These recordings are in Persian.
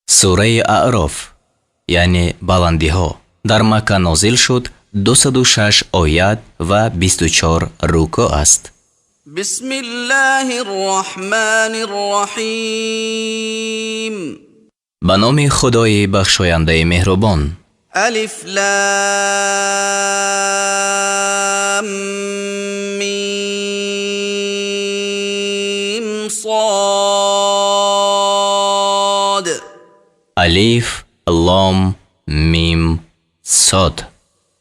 сураи Аъроф яъне баландиҳо дар Макка нозил шуд, 206 оят ва 24 руку аст. بسم الله الرحمن الرحيم ба номи Худои бахшояндаи меҳрубон. ألف لام ميم صاد алиф лом мим сод.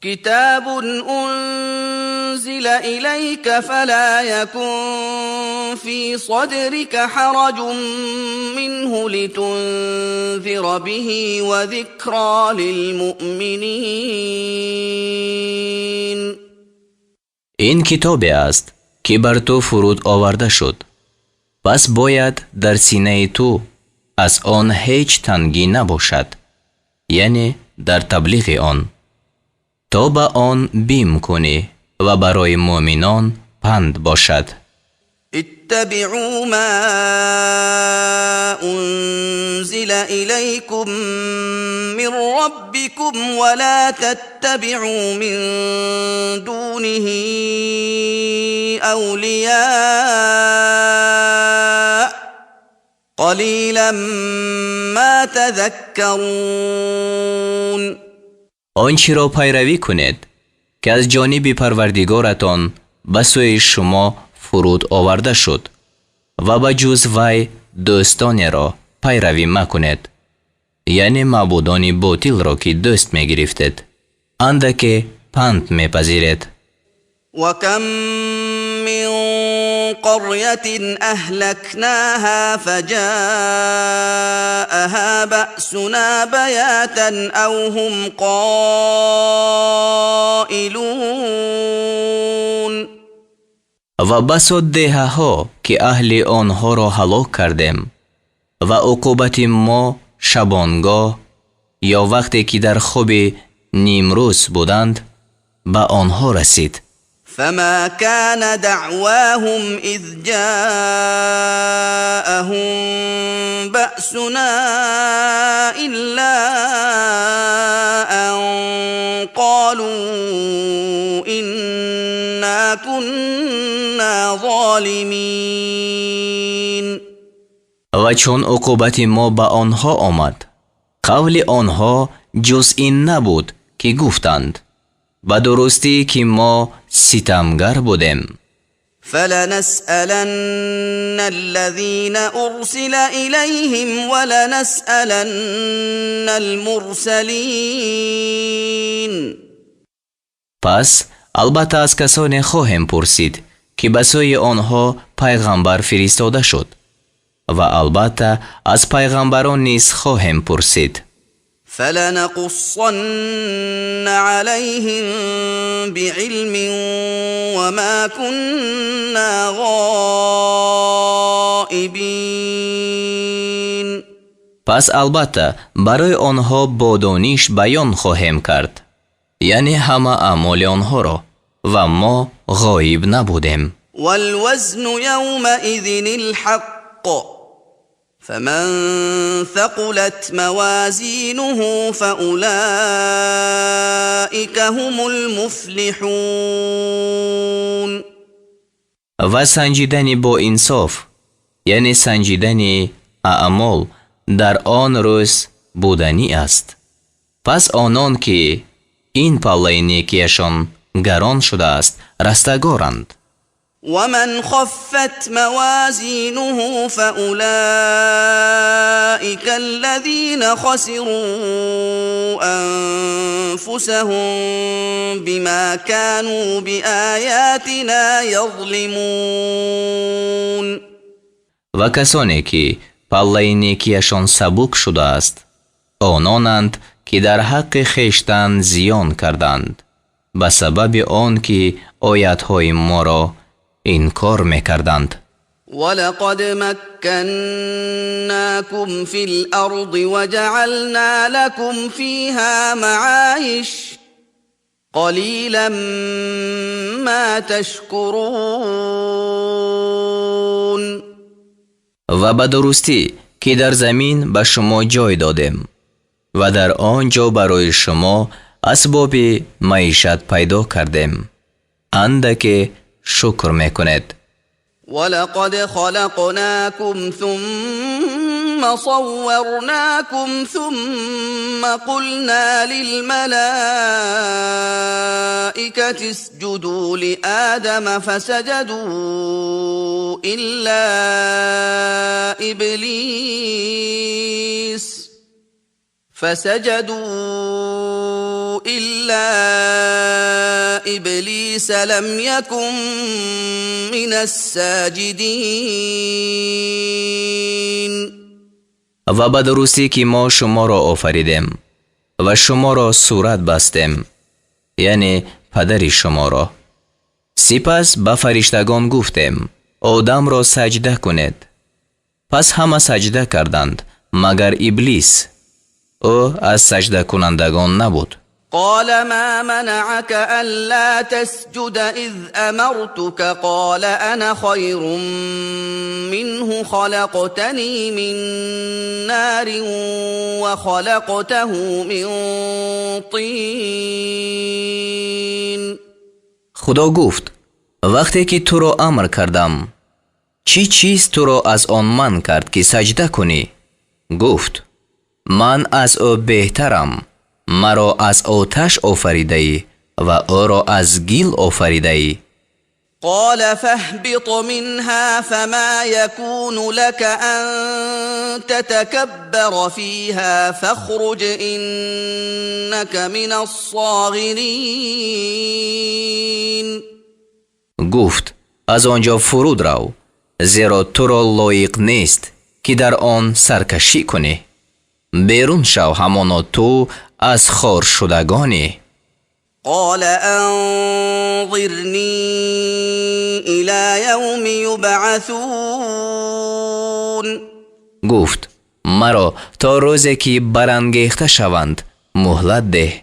كتاب أنزل إليك فلا يكن في صدرك حرج منه لتنذر به وذكرى للمؤمنين. ин китобе аст ки бар ту фуруд оварда шуд, пас бояд дар синаи ту аз он ҳеҷ тангӣ набошад, яъне дар таблиғи он, то ба он бим кунӣ ва барои муъминон панд бошад. اتبعوا ما أنزل إليكم من ربكم ولا تتبعوا من دونه أولياء قليلا ما تذكرون. آنچه پیروی کنید که از جانب پروردگارتان به سوی شما فرود آورده شد و به جز وی دوستانی را پیروی مکنید، یعنی معبودان باطل را که دوست می گرفتید، اندک پند می پذیرید. وكم من قرية أهلكناها فجاءها بأسنا بياتا أو هم قائلون. و بسا دهه ها که اهل آنها را هلاک کردیم و عقوبت ما شبانگاه یا وقتی که در خواب نیمروز بودند به آنها رسید. فما كان دعواهم إذ جاءهم بأسنا إلا أن قالوا إنا كنا ظالمين. و چون عقوبت ما به آنها آمد، قول آنها جز این نبود که گفتند به درستی که ما ستمگر بودیم. فلنسألن الذين أرسل إليهم ولنسألن المرسلين. پس البته از کسانی خواهیم پرسید که به سوی آنها پیغمبر فرستاده شد و البته از پیغمبران نیز خواهیم پرسید. فلنقصن عليهم بعلم وما كنا غائبين. پس البته برای آنها با دانش بیان خواهیم کرد، یعنی همه اعمال آنها را، و ما غایب نبودیم. والوزن يومئذ الحق فمن ثقلت موازينه فأولئك هم المفلحون. و سنجیدن با انصاف، یعنی سنجیدن اعمال، در آن روز بودنی است. پس آنان که این پله نیکیشان گران شده است رستگارند. ومن خفت موازينه فأولئك الذين خسروا أنفسهم بما كانوا بآياتنا يظلمون. و کسانی که پله نیکیشان سبک شده است آنانند که در حق خویشتن زیان کردند به سبب آن که آیاتهای ما را انکار میکردند. ولقد مكناكم في الأرض وجعلنا لكم فيها معايش قليلا ما تشكرون. و به درستی که در زمین به شما جای دادیم و در آنجا برای شما اسباب معیشت پیدا کردیم. اندک شکر میکنید. ولقد خلقناكم ثم صورناكم ثم قلنا للملائكة اسجدوا لآدم فسجدوا إلا إبليس لم يكن من الساجدين. و به درستی که ما شما را آفریدیم و شما را صورت بستیم، یعنی پدر شما را. سپس به فرشتگان گفتیم آدم را سجده کنید. پس همه سجده کردند مگر ابلیس. او از سجده کنندگان نبود. قال ما منعك ألا تسجد إذ أمرتك قال أنا خير منه خلقتني من نار وخلقته من طين. خدا گفت وقتی که تو را امر کردم چی چیز تو را از آن من کرد که سجده کنی؟ گفت من از او بهترم. مرا از آتش آفریده ای و او را از گل آفریده ای. قال فاهبط منها فما يكون لك أن تتكبر فيها فاخرج إنك من الصاغرين. گفت از آنجا فرود رو، زیرا تو را لایق نیست که در آن سرکشی کنی. بیرون شو، همانا تو از خار شدگانی. قال انظرني إلى يوم يبعثون. گفت مرا تا روزی که برانگیخته شوند مهلت ده،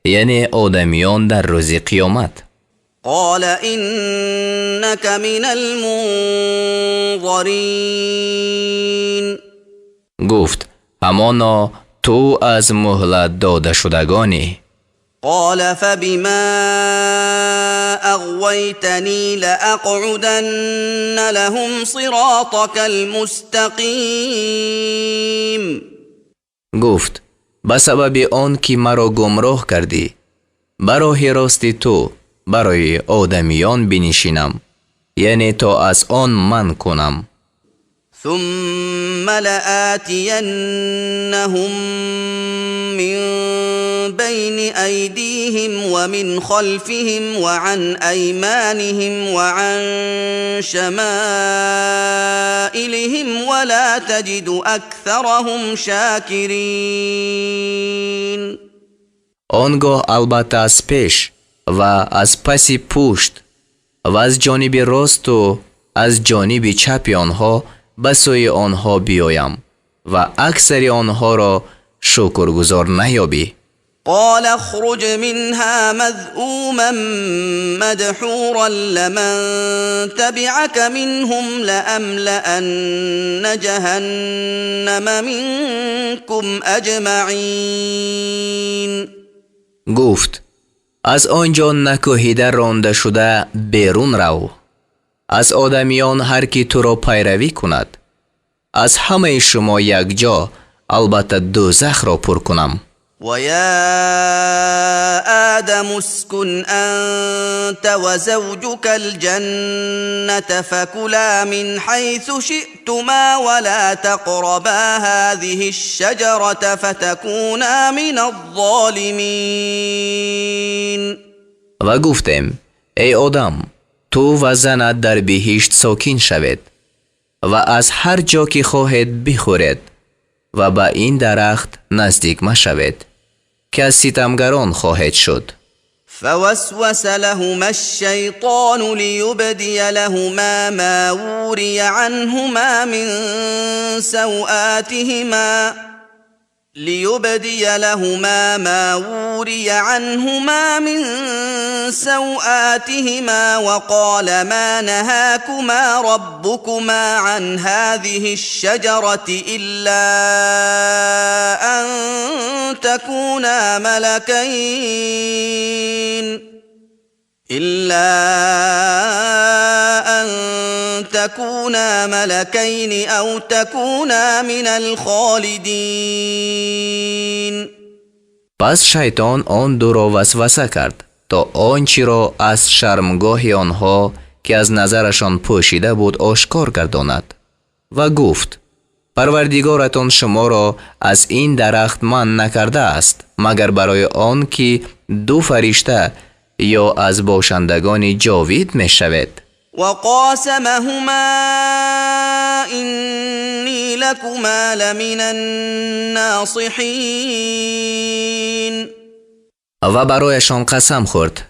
یعنی آدمیان در روز قیامت. قال إنك من المنظرين. گفت همانا تو از مهلت داده شدگانی. قال فبما أغويتني لأقعدن لهم صراطك المستقيم. گفت به سبب آن که مرا گمراه کردی برای راستی تو برای آدمیان بنشینم، یعنی تا از آن من کنم. ثم لآتينهم من بين أيديهم ومن خلفهم وعن أيمانهم وعن شمائلهم ولا تجد أكثرهم شاكرين. آنگاه البته از پیش و از پس پشت و از جانب راست و از جانب چپ آنها به سوی آنها بیایم و اکثر آنها را شکرگزار نیابی. قال اخرج منها مذءوما مدحورا لمن تبعك منهم لأملأن جهنم منكم اجمعین. گفت از آنجا نکوهیده رانده شده بیرون رو. از آدمیان هر کی تو را پیروی کند از همه شما یک جا البته دوزخ را پر کنم. و یا آدم اسکن انت و زوجك الجنة فكلا من حيث شئتما ولا تقربا هذه الشجرة فتكونا من الظالمین. و گفتیم ای آدم تو و زنت در بهشت ساکن شوید و از هر جا که خواهید بخورید و به این درخت نزدیک مشوید که از ستمگران خواهید شد. فوسوس لهما الشيطان ليبدي لهما ما وري عنهما من سوآتهما وقال ما نهاكما ربكما عن هذه الشجرة إلا أن تكونا ملكين أو تكونا من الخالدين. پس شیطان آن دو را وسوسه کرد تا آنچه را از شرمگاه آنها که از نظرشان پوشیده بود آشکار گرداند و گفت پروردگارتان شما را از این درخت منع نکرده است مگر برای آن که دو فرشته یا از باشندگان جاوید می شود. وقاسمهما إني لكما لمن الناصحين. و برایشان قسم خورد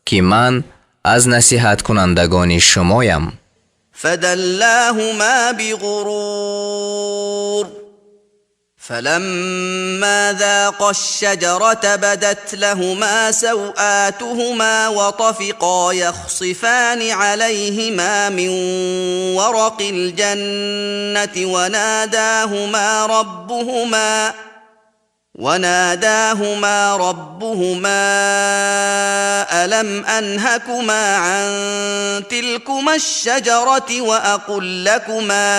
که من از نصیحت کنندگان شمایم. فدلاهما بغرور فلما ذاقا الشجرة بدت لهما سوآتهما وطفقا يخصفان عليهما من ورق الجنة وناداهما ربهما ألم أنهكما عن تلكما الشجرة وأقل لكما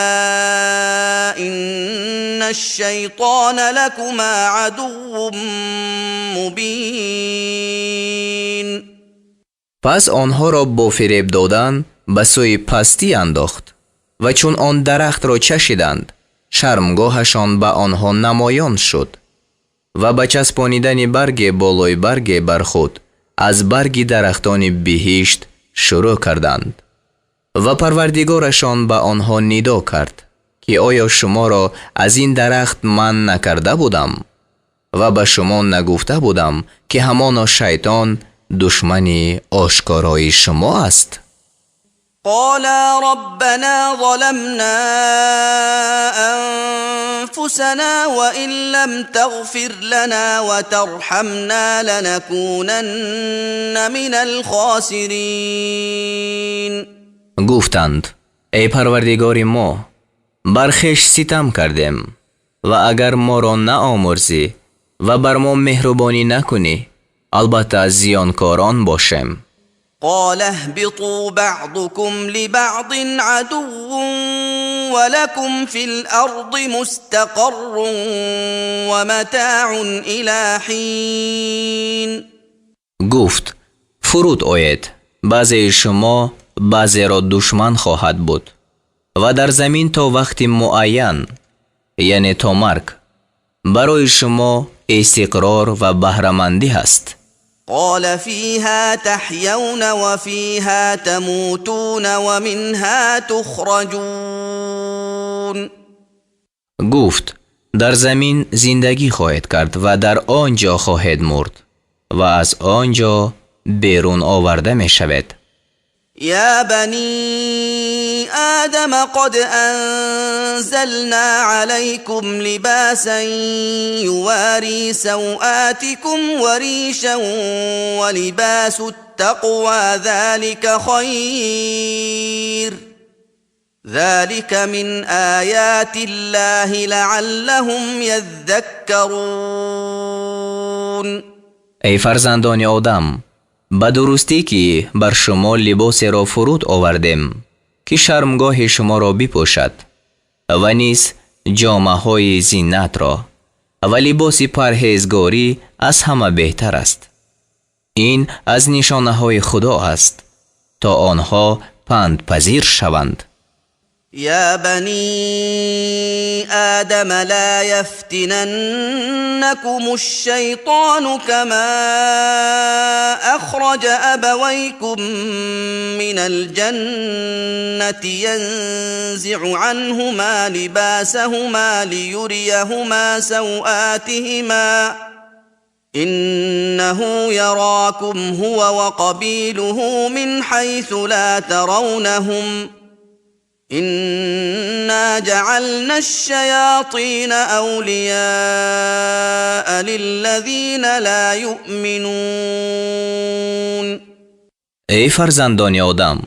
إن الشيطان لكما عدو مبين. پس آنها را با فریب دادن به سوی پستی انداخت و چون آن درخت را چشیدند شرمگاهشان به آنها نمایان شد و به چسبانیدن برگ بالای برگ بر خود از برگ درختان بهشت شروع کردند و پروردگارشان به آنها ندا کرد که آیا شما را از این درخت من نکرده بودم و به شما نگفته بودم که همان شیطان دشمن آشکارای شما است؟ قالا ربنا ظلمنا أنفسنا وإن لم تغفر لنا وترحمنا لنكونن من الخاسرين. گفتند ای پروردگار ما بر خویش ستم کردیم و اگر ما را نآمرزی و بر ما مهربانی نکنی البته از زیانکاران باشیم. قال اهبطوا بعضكم لبعض عدو ولكم في الأرض مستقر ومتاع إلى حين. گفت فرود آید بعضی شما بعضی را دشمن خواهد بود و در زمین تا وقت معین یعنی تا مرگ برای شما استقرار و بهره‌مندی هست. قال فيها تحيون وفيها تموتون ومنها تخرجون. گفت در زمین زندگی خواهید کرد و در آنجا خواهید مرد و از آنجا بیرون آورده می شود. يا بني آدم قد أنزلنا عليكم لباسا يواري سوآتكم وريشا ولباس التقوى ذلك خير ذلك من آيات الله لعلهم يذكرون. ای فرزندان آدم به درستی که بر شما لباس را فرود آوردیم که شرمگاه شما را بپوشد و نیز جامه های زینت را و لباس پرهیزگاری از همه بهتر است. این از نشانه های خدا است تا آنها پند پذیر شوند. يا بني آدم لا يفتننكم الشيطان كما أخرج أبويكم من الجنة ينزع عنهما لباسهما ليريهما سوآتهما إنه يراكم هو وقبيله من حيث لا ترونهم إنا جعلنا الشياطين أولياء للذين لا يؤمنون. ای فرزندان آدم،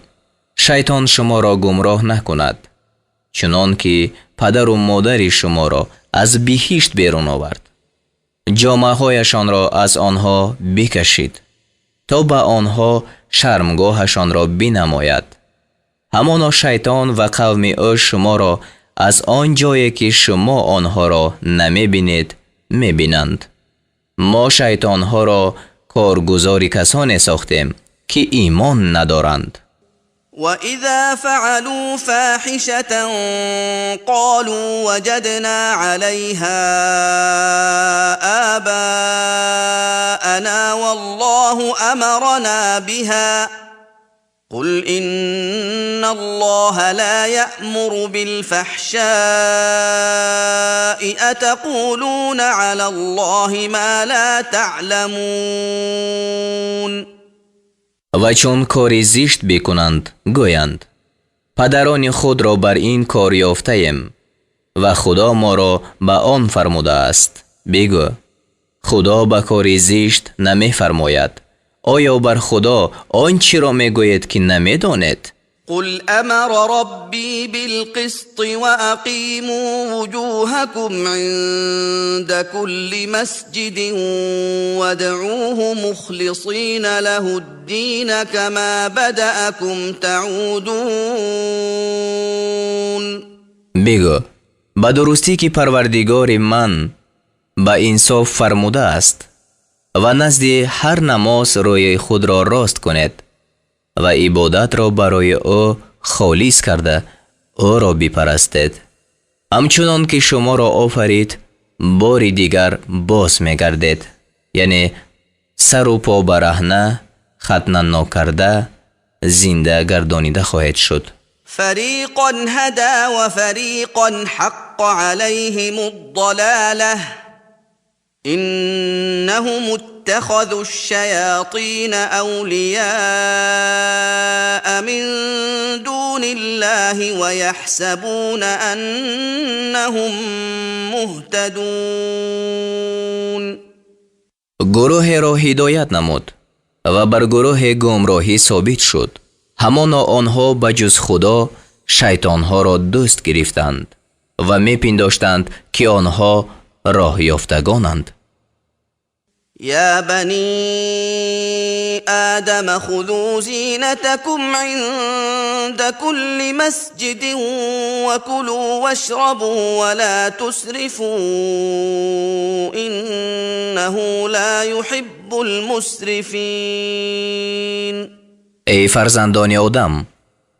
شیطان شما را گمراه نکند چنان که پدر و مادر شما را از بهشت بیرون آورد. جامه هایشان را از آنها بکشید تا به آنها شرمگاهشان را بنماید. همانا شیطان و قوم او شما را از آن جایی که شما آنها را نمی بینید می بینند. ما شیطان ها را کارگزاری کسانی ساختیم که ایمان ندارند. وَإِذَا فَعَلُوا فَاحِشَةً قَالُوا وَجَدْنَا عَلَيْهَا آبَاءَنَا وَاللَّهُ أَمَرَنَا بِهَا قُلْ إِنَّ اللَّهَ لَا يَأْمُرُ بِالْفَحْشَاءِ أَتَقُولُونَ عَلَى اللَّهِ مَا لَا تَعْلَمُونَ. و چون کاری زشت بکنند گویند پدران خود را بر این کار یافته ایم و خدا ما را به آن فرموده است. بگو خدا به کاری زشت نمی فرماید. آیا بر خدا آنچه را می گوید که نمی دانید؟ قل امر ربی بالقسط واقیموا وجوهکم عند كل مسجد وادعوه مخلصین له الدین كما بدأكم تعودون. بگو به درستی که پروردگار من به انصاف فرموده است و نزد هر نماز روی خود را راست کنید و عبادت را برای او خالص کرده او را بپرستید. همچنان که شما را آفرید بار دیگر باز می‌گردید، یعنی سر و پا برهنه ختنه ناکرده زنده گردانیده خواهد شد. فریقا هدی و فریقا حق علیهم الضلاله إنهم اتخذوا الشياطين أولياء من دون الله ويحسبون أنهم مهتدون. گروه را هدایت نمود و بر گروه گمراهی ثابت شد. همانا آنها بجز خدا شیطانها را دوست گرفتند و می پنداشتند که آنها راه یافتگانند. یا بنی آدم خذوا زینتکم عند كل مسجد وكلوا واشربوا ولا تسرفوا انه لا يحب المسرفین. ای فرزندان آدم،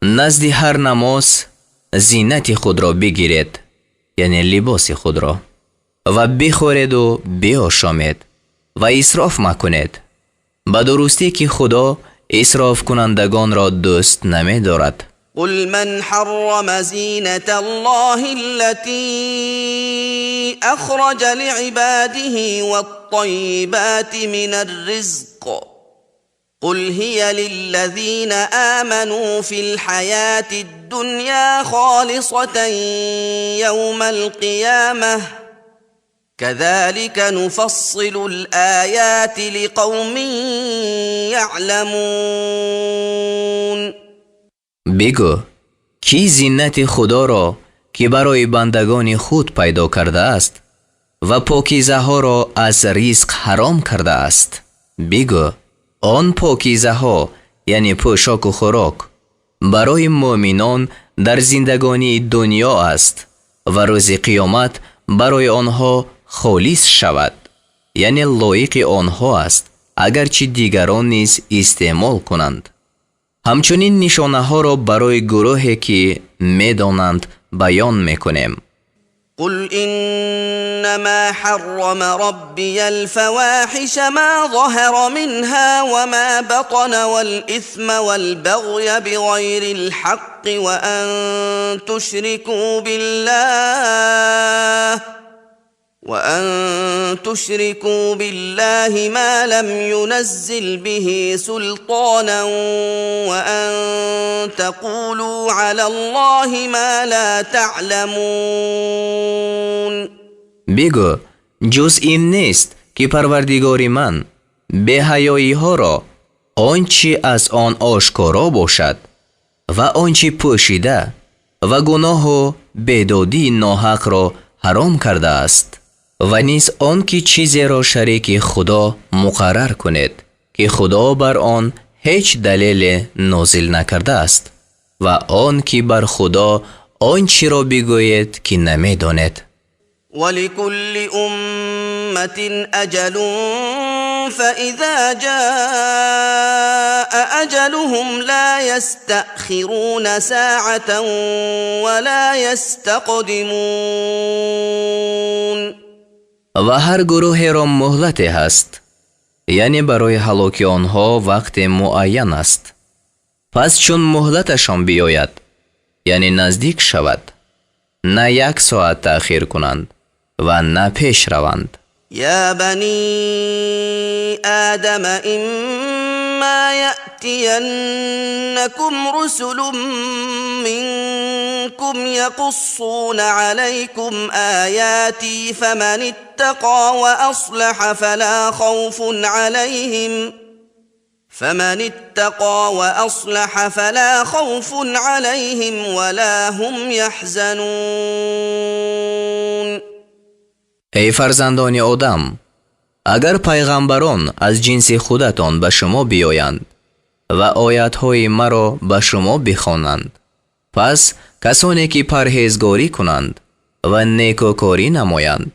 نزد هر نماز زینت خود را بگیرید، یعنی لباس خود را، و بخورید و بیاشامید و اسراف مکنید. به درستی که خدا اسراف کنندگان را دوست نمی دارد. قل من حرم زینة الله التي اخرج لعباده والطیبات من الرزق قل هي للذين آمنوا في الحياة الدنيا خالصة يوم القيامة كذلك نفصل الآيات لقوم يعلمون. بگو کی زینت خدا را که برای بندگان خود پیدا کرده است و پاکیزه ها را از رزق حرام کرده است. بگو آن پاکیزه ها یعنی پوشاک و خوراک برای مؤمنان در زندگانی دنیا است و روز قیامت برای آنها خالص شود، یعنی لایق آنها است اگرچه دیگران نیز استعمال کنند. همچنین نشانه ها را برای گروهی که میدانند بیان میکنیم. قل إنما حرم ربي الفواحش ما ظهر منها وما بطن والإثم والبغي بغير الحق وأن تشركوا بالله ما لم ينزل به سلطانا وأن تقولوا على الله ما لا تعلمون. بگو جز این نیست که پروردگار من به حیایی ها را آنچه از آن آشکارا باشد و آنچه پوشیده و گناه و بدادی ناحق را حرام کرده است و نیز آنکه چیزی را شریک خدا مقرر کند که خدا بر آن هیچ دلیل نازل نکرده است و آنکه بر خدا آنچه را بگوید که نمی‌داند. ولكل أمة أجل فإذا جاء أجلهم لا يستأخرون ساعة ولا يستقدمون. و هر گروه را مهلتی هست، یعنی برای هلاک آنها وقت معین است. پس چون مهلتشان بیاید، یعنی نزدیک شود، نه 1 ساعت تأخیر کنند و نه پیش روند. يا بني آدم إما يأتينكم رسل منكم يقصون عليكم آياتي فمن اتقى وأصلح فلا خوف عليهم ولا هم يحزنون. ای فرزندان آدم، اگر پیغمبران از جنس خودتان به شما بیایند و آیاتهای مرا به شما بخوانند، پس کسانی که پرهیزگاری کنند و نیکوکاری نمایند،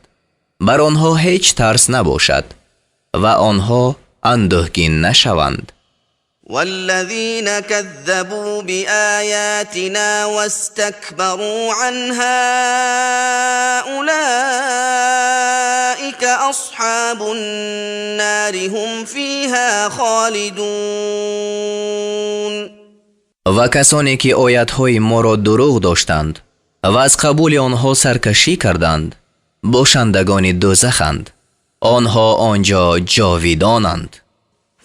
بر آنها هیچ ترس نباشد و آنها اندوهگین نشوند. والذين كذبوا بآياتنا واستكبروا عنها أولئك أصحاب النار هم فيها خالدون. و کسانی که آیاتهای ما را دروغ داشتند و از قبول آنها سرکشی کردند، باشندگان دوزخند، آنها آنجا جاویدانند.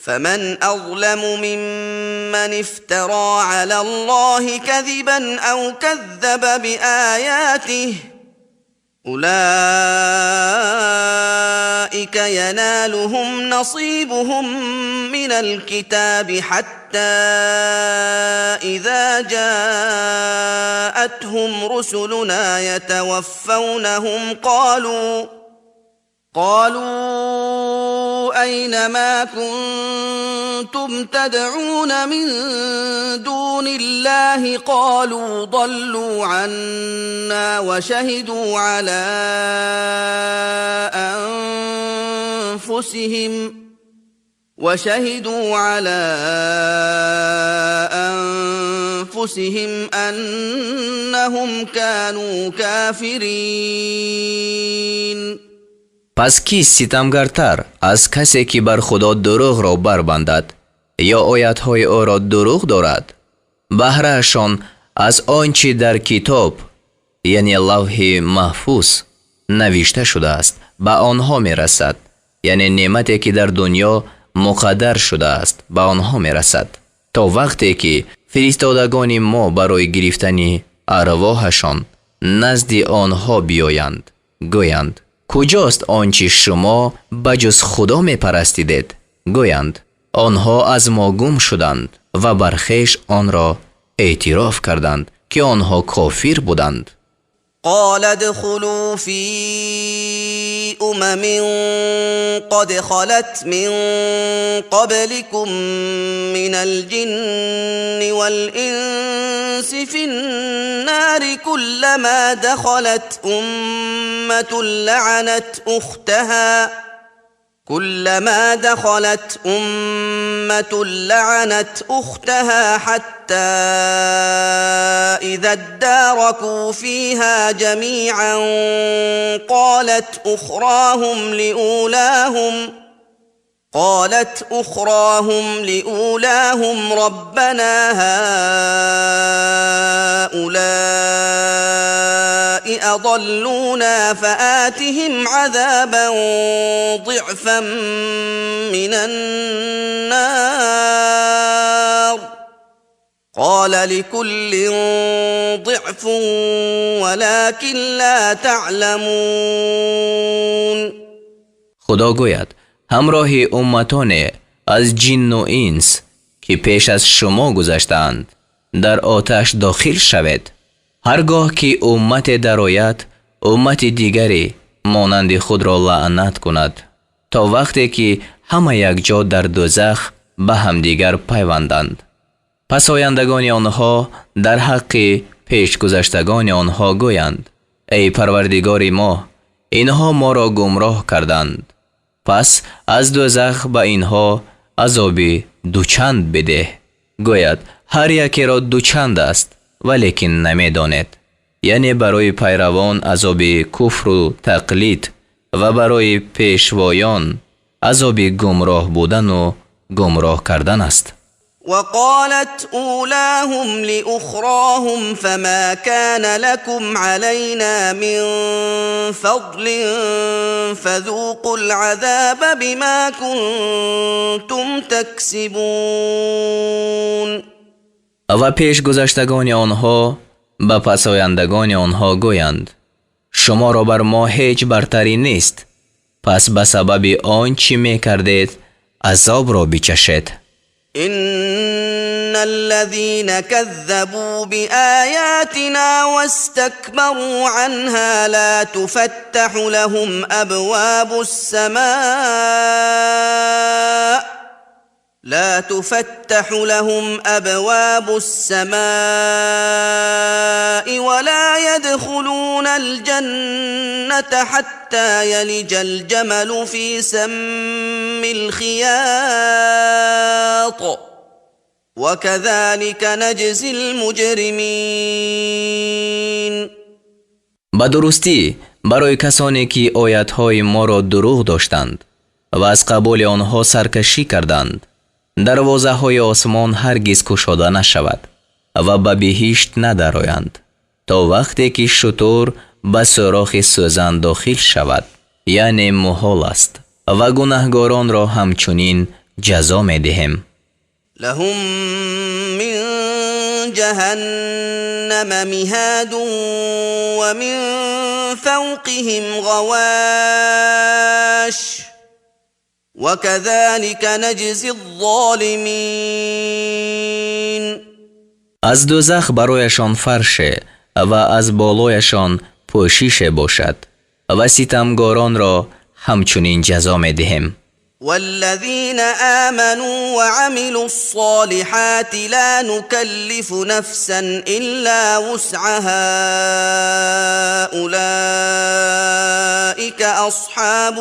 فمن أظلم ممن افترى على الله كذبا أو كذب بآياته أولئك ينالهم نصيبهم من الكتاب حتى إذا جاءتهم رسلنا يتوفونهم قالوا أين ما كنتم تدعون من دون الله قالوا ضلوا عنا وشهدوا على أنفسهم أنهم كانوا كافرين. پس کی ستمگرتر از کسی که بر خدا دروغ را بربندد یا آیاتهای او را دروغ دارد؟ بهرهشان از آنچه در کتاب، یعنی لوح محفوظ نوشته شده است، به آنها می رسد، یعنی نعمتی که در دنیا مقدر شده است به آنها می رسد، تا وقتی که فرستادگان ما برای گرفتن ارواحشان نزد آنها بیایند، گویند کجاست آنچه شما بجز خدا می پرستیدید؟ گویند آنها از ما گم شدند و بر خویش آن را اعتراف کردند که آنها کافر بودند. قال ادخلوا في أمم قد خلت من قبلكم من الجن والإنس في النار كلما دخلت أمة لعنت أختها حتى إذا اداركوا فيها جميعا قالت أخراهم لأولاهم ربنا هؤلاء أضلونا فآتهم عذابا ضعفا من النار قال لكل ضعف ولكن لا تعلمون. خدا گوید همراه امتان از جن و انس که پیش از شما گذشتند در آتش داخل شوید. هرگاه که امت درآید امت دیگری مانند خود را لعنت کند تا وقتی که همه یک جا در دوزخ به همدیگر پیوندند. پس آیندگان آنها در حق پیش گذشتگان آنها گویند ای پروردگار ما، اینها ما را گمراه کردند، پس از دوزخ به اینها عذابی دوچند بده. گوید هر یکی را دوچند است ولیکن نمی دانید. یعنی برای پیروان عذاب کفر و تقلید و برای پیشوایان عذاب گمراه بودن و گمراه کردن است. وقالت أولاهم لأخراهم فما كان لكم علينا من فضل فذوقوا العذاب بما كنتم تكسبون. و پیش گذشتگان آنها به پسآیندگان آنها گویند شما را بر ما هیچ برتری نیست، پس به سبب آنچه می کردید عذاب را بچشید. إن الذين كذبوا بآياتنا واستكبروا عنها لا تفتح لهم أبواب السماء ولا يدخلون الجنة حتى يلج الجمل في سم الخياط وكذلك نجزي المجرمين. به درستی برای کسانی که آیاتهای ما را دروغ داشتند و از قبول آنها سرکشی کردند دروازه های آسمان هرگز گشاده نشود و به بهشت ندرآیند تا وقتی که شتر به سوراخ سوزن داخل شود، یعنی محال است، و گناهکاران را همچنین جزا می دهیم. لهم من جهنم مهاد ومن فوقهم غواش وكذلك نجزي الظالمين. از دوزخ برایشان فرشه و از بالایشان پوشش باشد و ستمگاران را همچنین جزا می دهیم. والذين آمنوا وعملوا الصالحات لا نكلف نفسا إلا وسعها أولئك أصحاب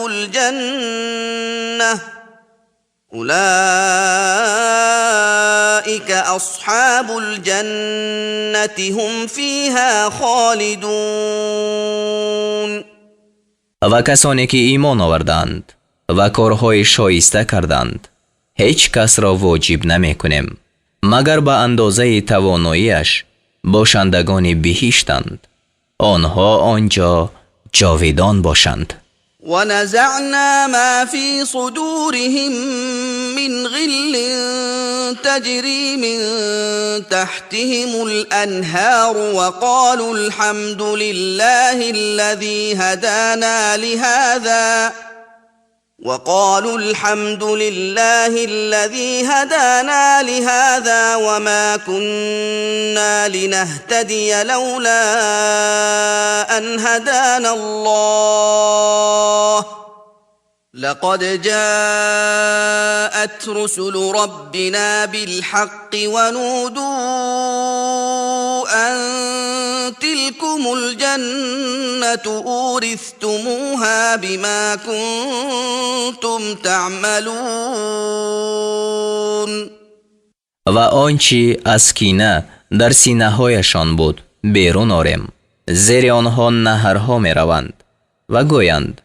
الجنة هم فيها خالدون. و کسانی که ایمان آوردند و کارهای شایسته کردند هیچ کس را واجب نمی کنیم مگر به اندازه تواناییش باشندگان بهشتند، آنها آنجا جاویدان باشند. ونزعنا ما في صدورهم من غل تجري من تحتهم الأنهار وقالوا الحمد لله الذي هدانا لهذا وما كنا لنهتدي لولا أن هدانا الله لقد جاءت رسل ربنا بالحق ونودوا أن تلكم الجنة أورثتموها بما كنتم تعملون. و آنچه از کینه در سینه هایشان بود بیرون آریم، زیر آنها نهرها می روند و گویند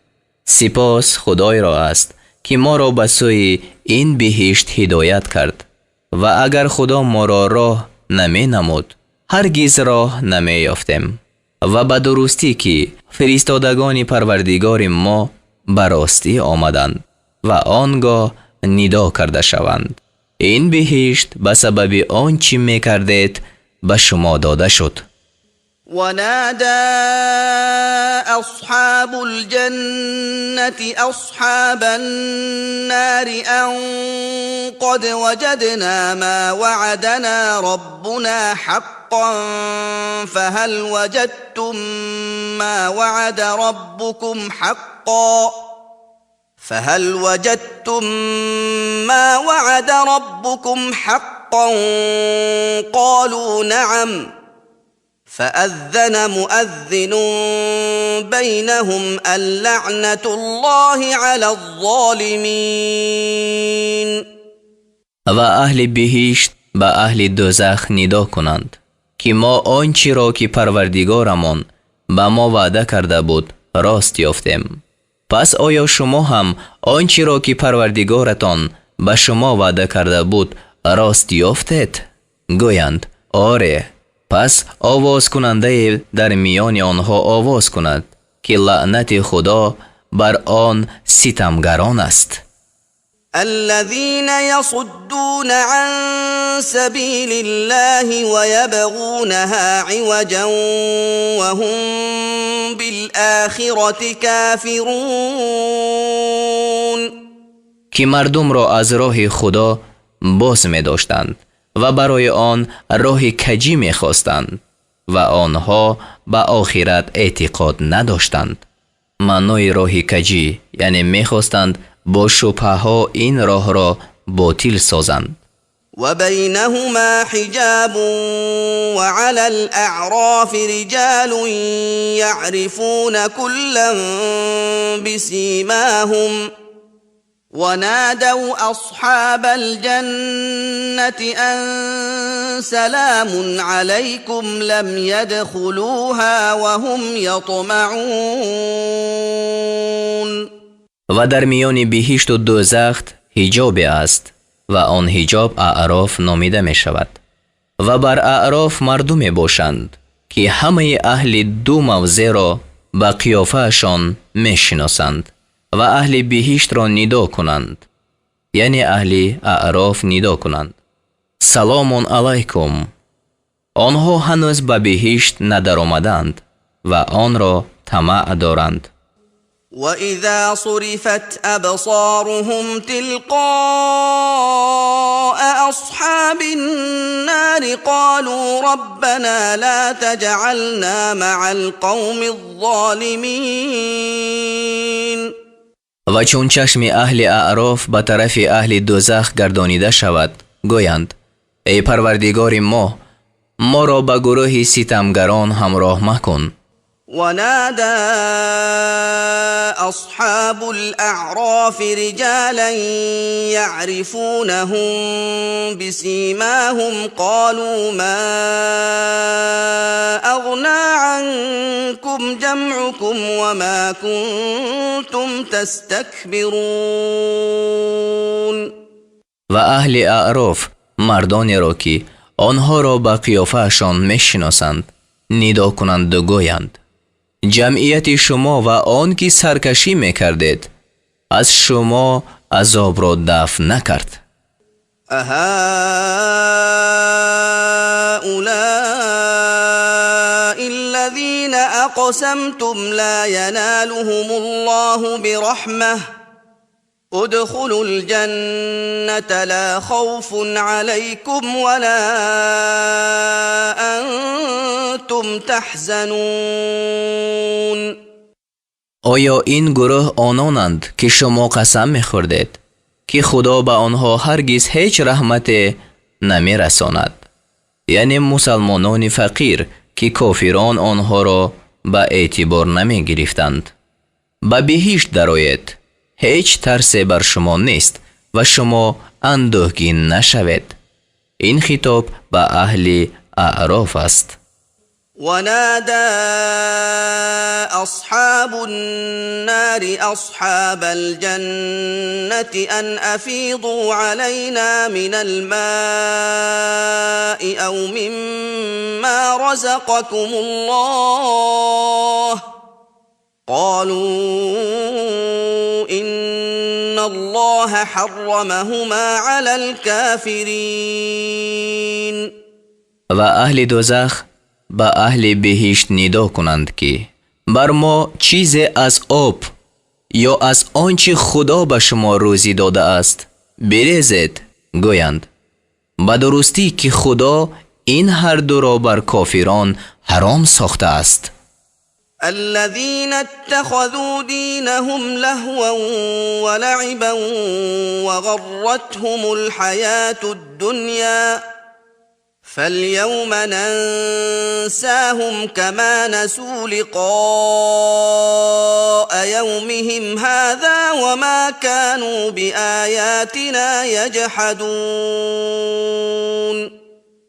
سپاس خدای را است که ما را به سوی این بهشت هدایت کرد و اگر خدا ما را راه نمی نمود هرگز راه نمی یافتیم. و به درستی که فرستادگان پروردگار ما براستی آمدند و آنگاه ندا کرده شوند این بهشت به سبب آنچه می کردید به شما داده شد. ونادى أصحاب الجنة أصحاب النار أن قد وجدنا ما وعدنا ربنا حقا فهل وجدتم ما وعد ربكم حقا قالوا نعم فأذن مؤذن بينهم اللعنة الله على الظالمين. و اهل بهشت به اهل دوزخ ندا کنند که ما آنچه را که پروردگارمان به ما وعده کرده بود راست یافتیم. پس آیا شما هم آنچه را که پروردگارتان به شما وعده کرده بود راست یافتید؟ گویند آره. پس آواز کننده در میان آنها آواز کند که لعنت خدا بر آن ستمگران است. الذين يصدون عن سبيل الله ويبغونها عوجا وهم بالآخرة كافرون. که مردم را از راه خدا باز می داشتند و برای آن راه کجی می خواستند و آنها به آخرت اعتقاد نداشتند. معنای راه کجی یعنی می خواستند با شبهه ها این راه را باطل سازند. و بینهما حجاب و علی الاعراف رجال یعرفون کلا بسیماهم ونادوا أصحاب الجنة أن سلام عليكم لم يدخلوها وهم يطمعون. و در میان بهشت و دوزخ حجاب است و آن حجاب اعراف نامیده می شود و بر اعراف مردم باشند که همه اهل دو موضع را به قیافه‌شان می شناسند و اهل بهشت را ندا کنند، یعنی اهل اعراف ندا کنند سلام علیکم. آنها هنوز به بهشت ندر آمدند و آن را طمع دارند. وَإِذَا صُرِفَتْ أَبْصَارُهُمْ تِلْقَاءَ أَصْحَابِ النَّارِ قَالُوا رَبَّنَا لَا تَجْعَلْنَا مَعَ الْقَوْمِ الظَّالِمِينَ. و چون چشم اهل اعراف به طرف اهل دوزخ گردانیده شود گویند ای پروردگار ما را به گروه ستمگران همراه مکن. ونادى أصحاب الأعراف رجالا يعرفونهم بسيماهم قالوا ما أغنى عنكم جمعكم وما كنتم تستكبرون. و اهل اعراف مردانی را که آنها را به قیافه‌شان میشناسند ندا کنند و گویند جمعیت شما و آن که سرکشی میکردید از شما عذاب را دفع نکرد. اهؤلاء الذين اقسمتم لا ينالهم الله برحمه ادخلوا الجنة لا خوف عليكم ولا أنتم تحزنون. آیا این گروه آنانند که شما قسم می‌خوردید که خدا به آنها هرگز هیچ رحمت نمی‌رساند؟ یعنی مسلمانان فقیر که کافران آنها را به اعتبار نمی‌گرفتند. به بهشت درآیید، هیچ ترسی بر شما نیست و شما اندوهگین نشوید. این خطاب به اهل اعراف است. ونادى أصحاب النار أصحاب الجنة أن أفيضوا علينا من الماء أو مما رزقكم الله قالوا إن الله حرمهما على الكافرين. و اهل دوزخ به اهل بهشت ندا کنند که بر ما چیزی از آب یا از آنچه خدا به شما روزی داده است بریزید. گویند به درستی که خدا این هر دو را بر کافران حرام ساخته است. الذين اتخذوا دينهم لهوا ولعبا وغرتهم الحياة الدنيا فاليوم ننساهم كما نسوا لقاء يومهم هذا وما كانوا بآياتنا يجحدون.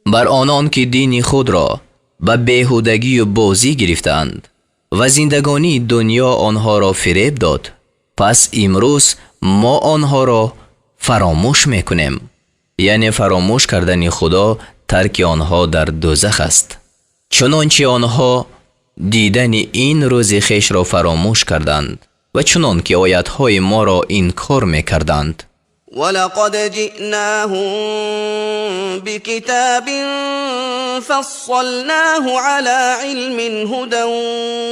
بر آنان که دین خود را به بیهودگی و بازی گرفتند و زندگانی دنیا آنها را فریب داد، پس امروز ما آنها را فراموش میکنیم. یعنی فراموش کردن خدا ترک آنها در دوزخ است. چنانچه آنها دیدن این روز خویش را فراموش کردند و چنان که آیاتهای ما را انکار میکردند. ولقد جئناهم بكتاب فصلناه على علم هدى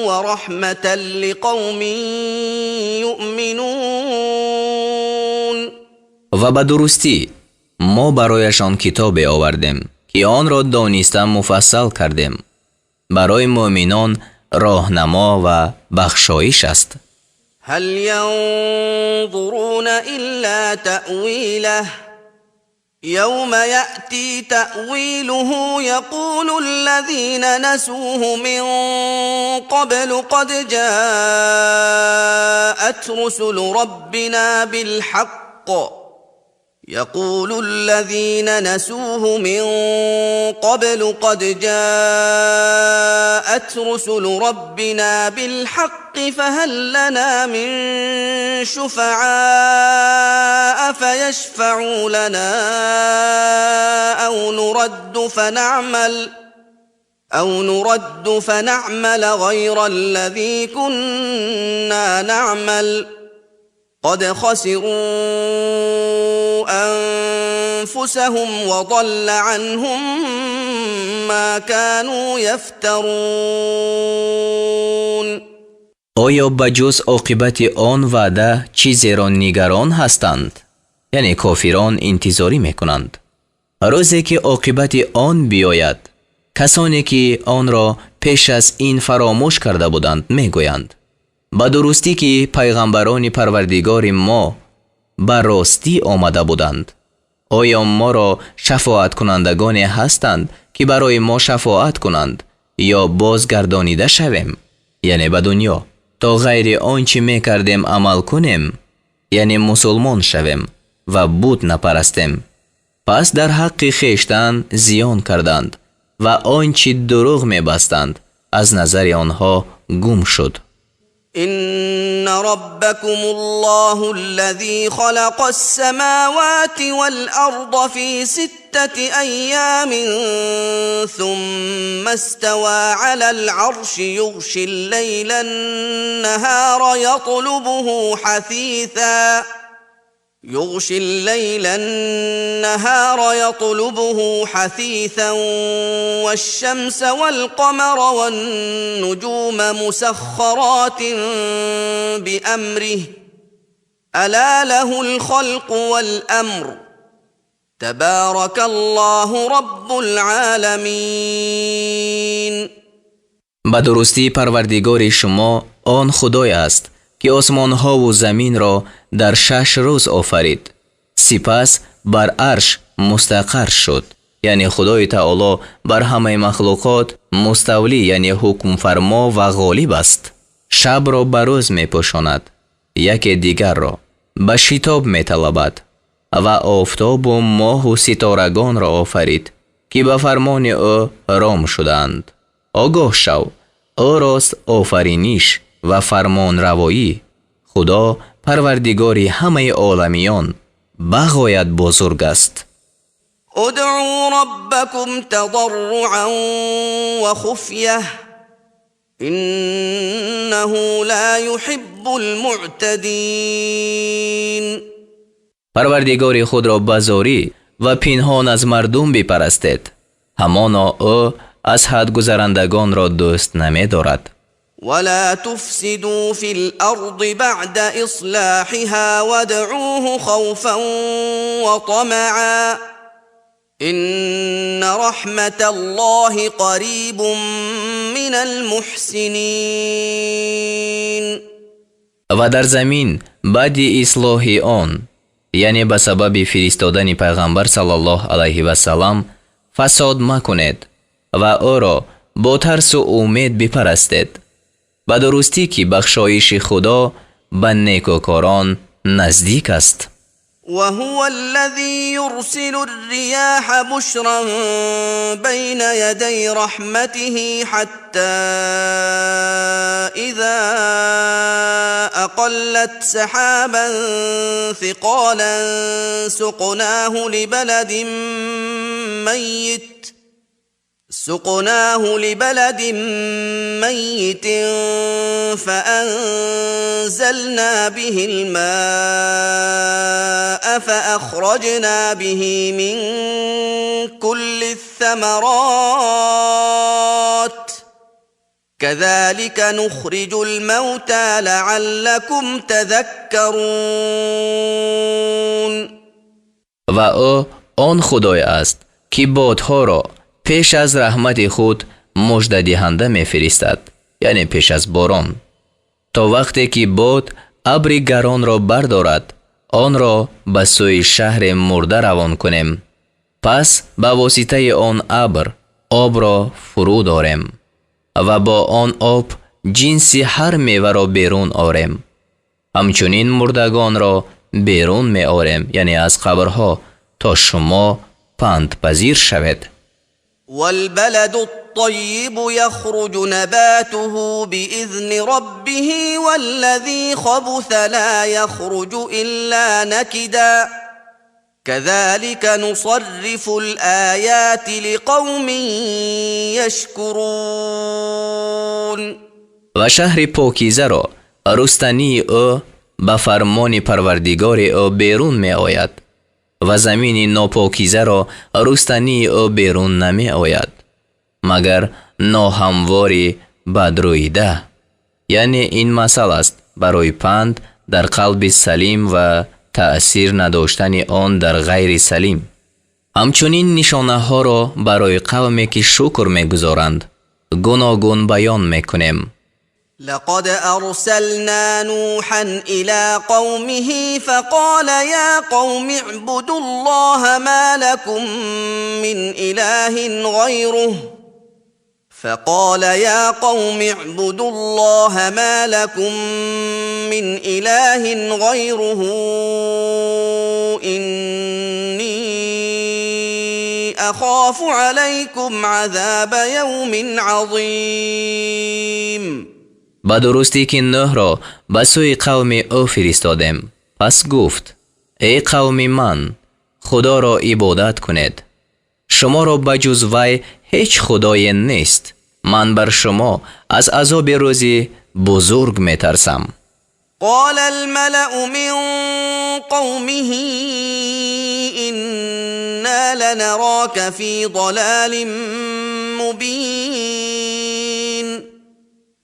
ورحمة لقوم يؤمنون. و به درستی ما برایشان کتاب آوردیم که آن را دانسته مفصل کردیم، برای مؤمنان راهنما و بخشایش است. هل ينظرون إلا تأويله يوم يأتي تأويله يقول الذين نسوه من قبل قد جاءت رسل ربنا بالحق يقول الذين نسوه من قبل قد جاءت رسل ربنا بالحق فهل لنا من شفعاء فيشفعوا لنا أو نرد فنعمل غير الذي كنا نعمل قد خسروا أنفسهم وضل عنهم ما كانوا يفترون. آیا بجز عاقبت آن وعده چیزی را نگران هستند؟ یعنی کافران انتظاری میکنند روزی که عاقبت آن بیاید. کسانی که آن را پیش از این فراموش کرده بودند میگویند به درستی که پیغمبران پروردگار ما به راستی آمده بودند. آیا ما را شفاعت کنندگانی هستند که برای ما شفاعت کنند یا بازگردانیده شویم، یعنی به دنیا، تا غیر آنچه می کردیم عمل کنیم، یعنی مسلمان شویم و بت نپرستیم؟ پس در حق خویشتن زیان کردند و آنچه دروغ می بستند از نظر آنها گم شد. إن ربكم الله الذي خلق السماوات والأرض في 6 أيام ثم استوى على العرش يغشي الليل النهار يطلبه حثيثا والشمس والقمر والنجوم مسخرات بأمره ألا له الخلق والأمر تبارك الله رب العالمين. به درستی پروردگار شما آن خدای است که آسمان ها و زمین را در 6 روز آفرید، سپس بر عرش مستقر شد. یعنی خدای تعالی بر همه مخلوقات مستولی، یعنی حکم فرما و غالب است. شب را به روز می پوشاند، یکی دیگر را به شتاب می طلبد و آفتاب و ماه و ستارگان را آفرید که به فرمان او رام شدند. آگاه شو، او راست آفرینش و فرمان روایی. خدا پروردگاری همه عالمیان بغایت بزرگ است. ادعوا ربكم تضرعا وخفية إنه لا يحب المعتدين. پروردگار خود را بزاری و پنهان از مردم بپرستید، همانا او از حد گذرندگان را دوست نمی دارد. ولا تفسدوا في الأرض بعد إصلاحها وادعوه خوفا وطمعا إن رحمة الله قريب من المحسنين. و در زمین بعد اصلاح آن، یعنی به سبب فرستادن پیغمبر صلی الله علیه و سلام، فساد مکنید و او را با ترس و امید بپرستید. به درستی که بخشایش خدا به نیکوکاران نزدیک است. وهو الذي يرسل الرياح بشرا بين يدي رحمته حتى إذا أقلت سحابا ثقالا سقناه لبلد ميت فأنزلنا به الماء فأخرجنا به من كل الثمرات كذلك نخرج الموتى لعلكم تذكرون. و او آن خدای است که بادها را پیش از رحمت خود مژده دهنده می فرستد، یعنی پیش از باران، تا وقتی که باد ابر گران را بردارد آن را به سوی شهر مرده روان کنیم. پس به واسطه آن ابر آب را فرود آریم و با آن آب جنسی هر میوه را بیرون آریم. همچنین مردگان را بیرون می آریم، یعنی از قبرها، تا شما پند پذیر شوید. والبلد الطيب يخرج نباته بإذن ربه والذي خبث لا يخرج إلا نكدا كذلك نصرف الآيات لقوم يشكرون. و شهر پاکیزه را رستنی او به فرمان پروردگار او بیرون می آید و زمین ناپاکیزه را رستنی او بیرون نمی آید مگر ناهمواری بدرویده. یعنی این مثل است برای پند در قلب سلیم و تأثیر نداشتن آن در غیر سلیم. همچنین نشانه ها را برای قومی که شکر می گذارند گوناگون بیان می کنیم. لقد أرسلنا نوحا إلى قومه فقال يا قوم اعبدوا الله ما لكم من إله غيره إني أخاف عليكم عذاب يوم عظيم. به درستی که نوح را به سوی قوم او فرستادیم. پس گفت ای قوم من، خدا را عبادت کنید. شما را بجز وی هیچ خدای نیست. من بر شما از عذاب روزی بزرگ می ترسم. قال الملأ من قومه إنا لنراك في ضلال مبين.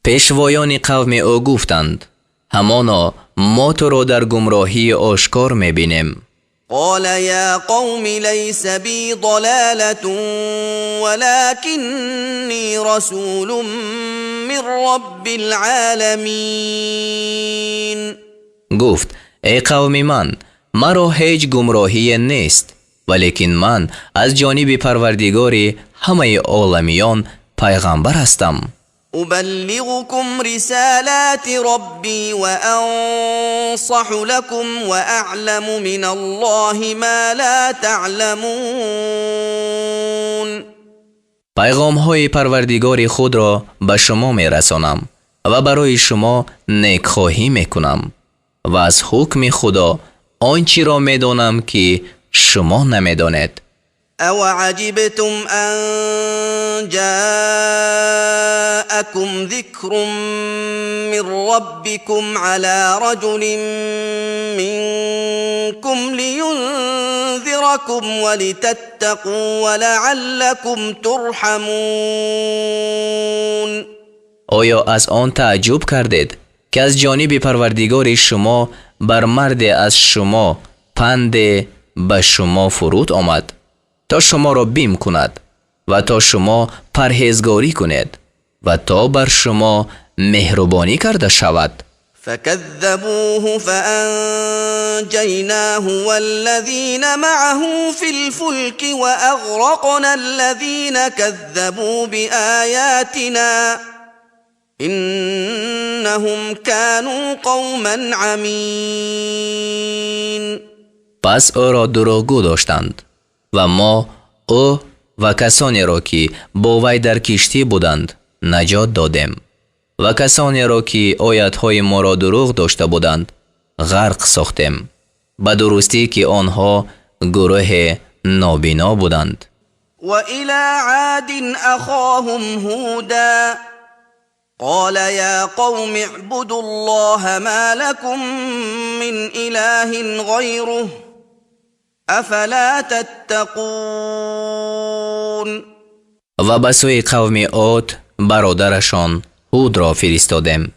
پیشوایان قوم او گفتند همانا ما تو را در گمراهی آشکار می بینیم. قال يا قوم ليس بي ضلالة ولكني رسول من رب العالمين. گفت ای قوم من، مرا هیچ گمراهی نیست، ولیکن من از جانب پروردگار همه عالمیان پیغمبر هستم. أبلغكم رسالات ربي وأنصح لكم وأعلم من الله ما لا تعلمون. پیغام های پروردگار خود را به شما می رسانم و برای شما نیکخواهی می کنم و از حکم خدا آنچه را می دانم که شما نمی دانید. أو عجبتم أن جاءكم ذكر من ربكم على رجل منكم لينذركم لينذركم ولتتقوا ولعلكم ترحمون. آیا از آن تعجب کردید که از جانب پروردگار شما بر مرد از شما پند به شما فرود آمد تا شما را بیم کند و تا شما پرهیزگاری کنید و تا بر شما مهربانی کرده شود؟ فكذبوه فأنجيناه والذين معه في الفلك وأغرقنا الذين كذبوا بآياتنا إنهم كانوا قوما عمين. پس او را دروغگو داشتند و ما او و کسانی را که با وی در کشتی بودند نجات دادیم و کسانی را که آیت‌های ما را دروغ داشته بودند غرق ساختیم به درستی که آنها گروه نابینا بودند. وإلى عاد أخاهم هودا قال يا قوم اعبدوا الله ما لكم من إله غيره أفلا تتقون. و به سوی قوم عاد برادرشان هود را فرستادیم.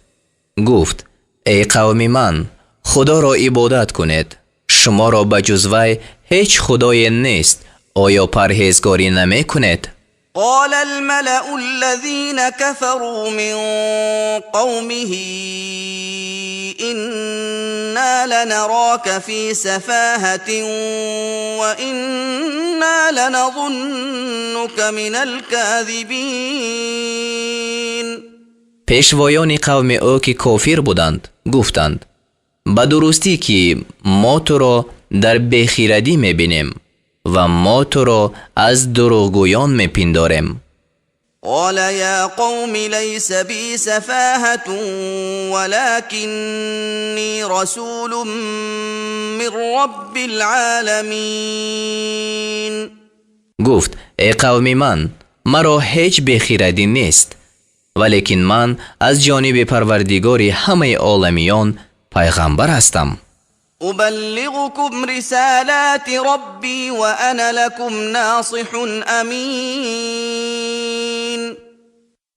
گفت ای قوم من، خدا را عبادت کنید، شما را به جز وی هیچ خدای نیست، آیا پرهیزگاری نمی کنید؟ قال الملأ الذين كفروا من قومه إنا لنراك في سفاهة وإنا لنظنك من الكاذبين. پیشوایان قوم او که کافر بودند گفتند به درستی که ما تو را در بیخیردی میبینیم و ما تو را از دروغگویان میپنداریم. قال يا قوم ليس بي سفاهة ولكني رسول من رب العالمين. گفت ای قوم من، مرا هیچ بیخیردی نیست، ولیکن من از جانب پروردگار همه عالمیان پیغمبر هستم. أبلغكم رسالات ربي وأنا لكم ناصح أمين.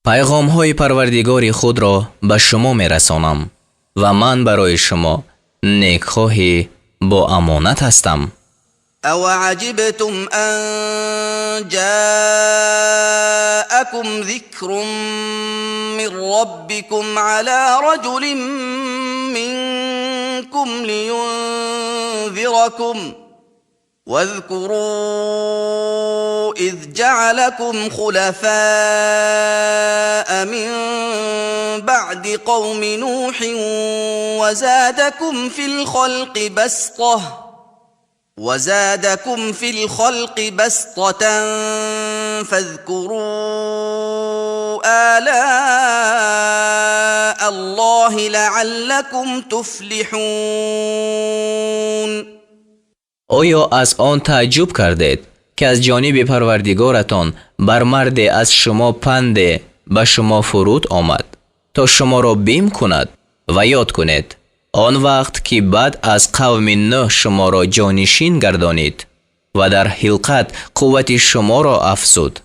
پیغام های پروردگار خود را به شما می رسانم و من برای شما نیکخواه با امانت هستم. أو عجبتم أن جاءكم ذكر من ربكم على رجل منكم لينذركم واذكروا إذ جعلكم خلفاء من بعد قوم نوح وزادكم في الخلق بسطة فاذكروا آلاء الله لعلكم تفلحون. آیا از آن تعجب کردید که از جانب پروردگارتان بر مرد از شما پند به شما فرود آمد تا شما را بیم کند و یاد کنید آن وقت که بعد از قوم نوح شما را جانشین گردانید و در حلقت قوت شما را افزود.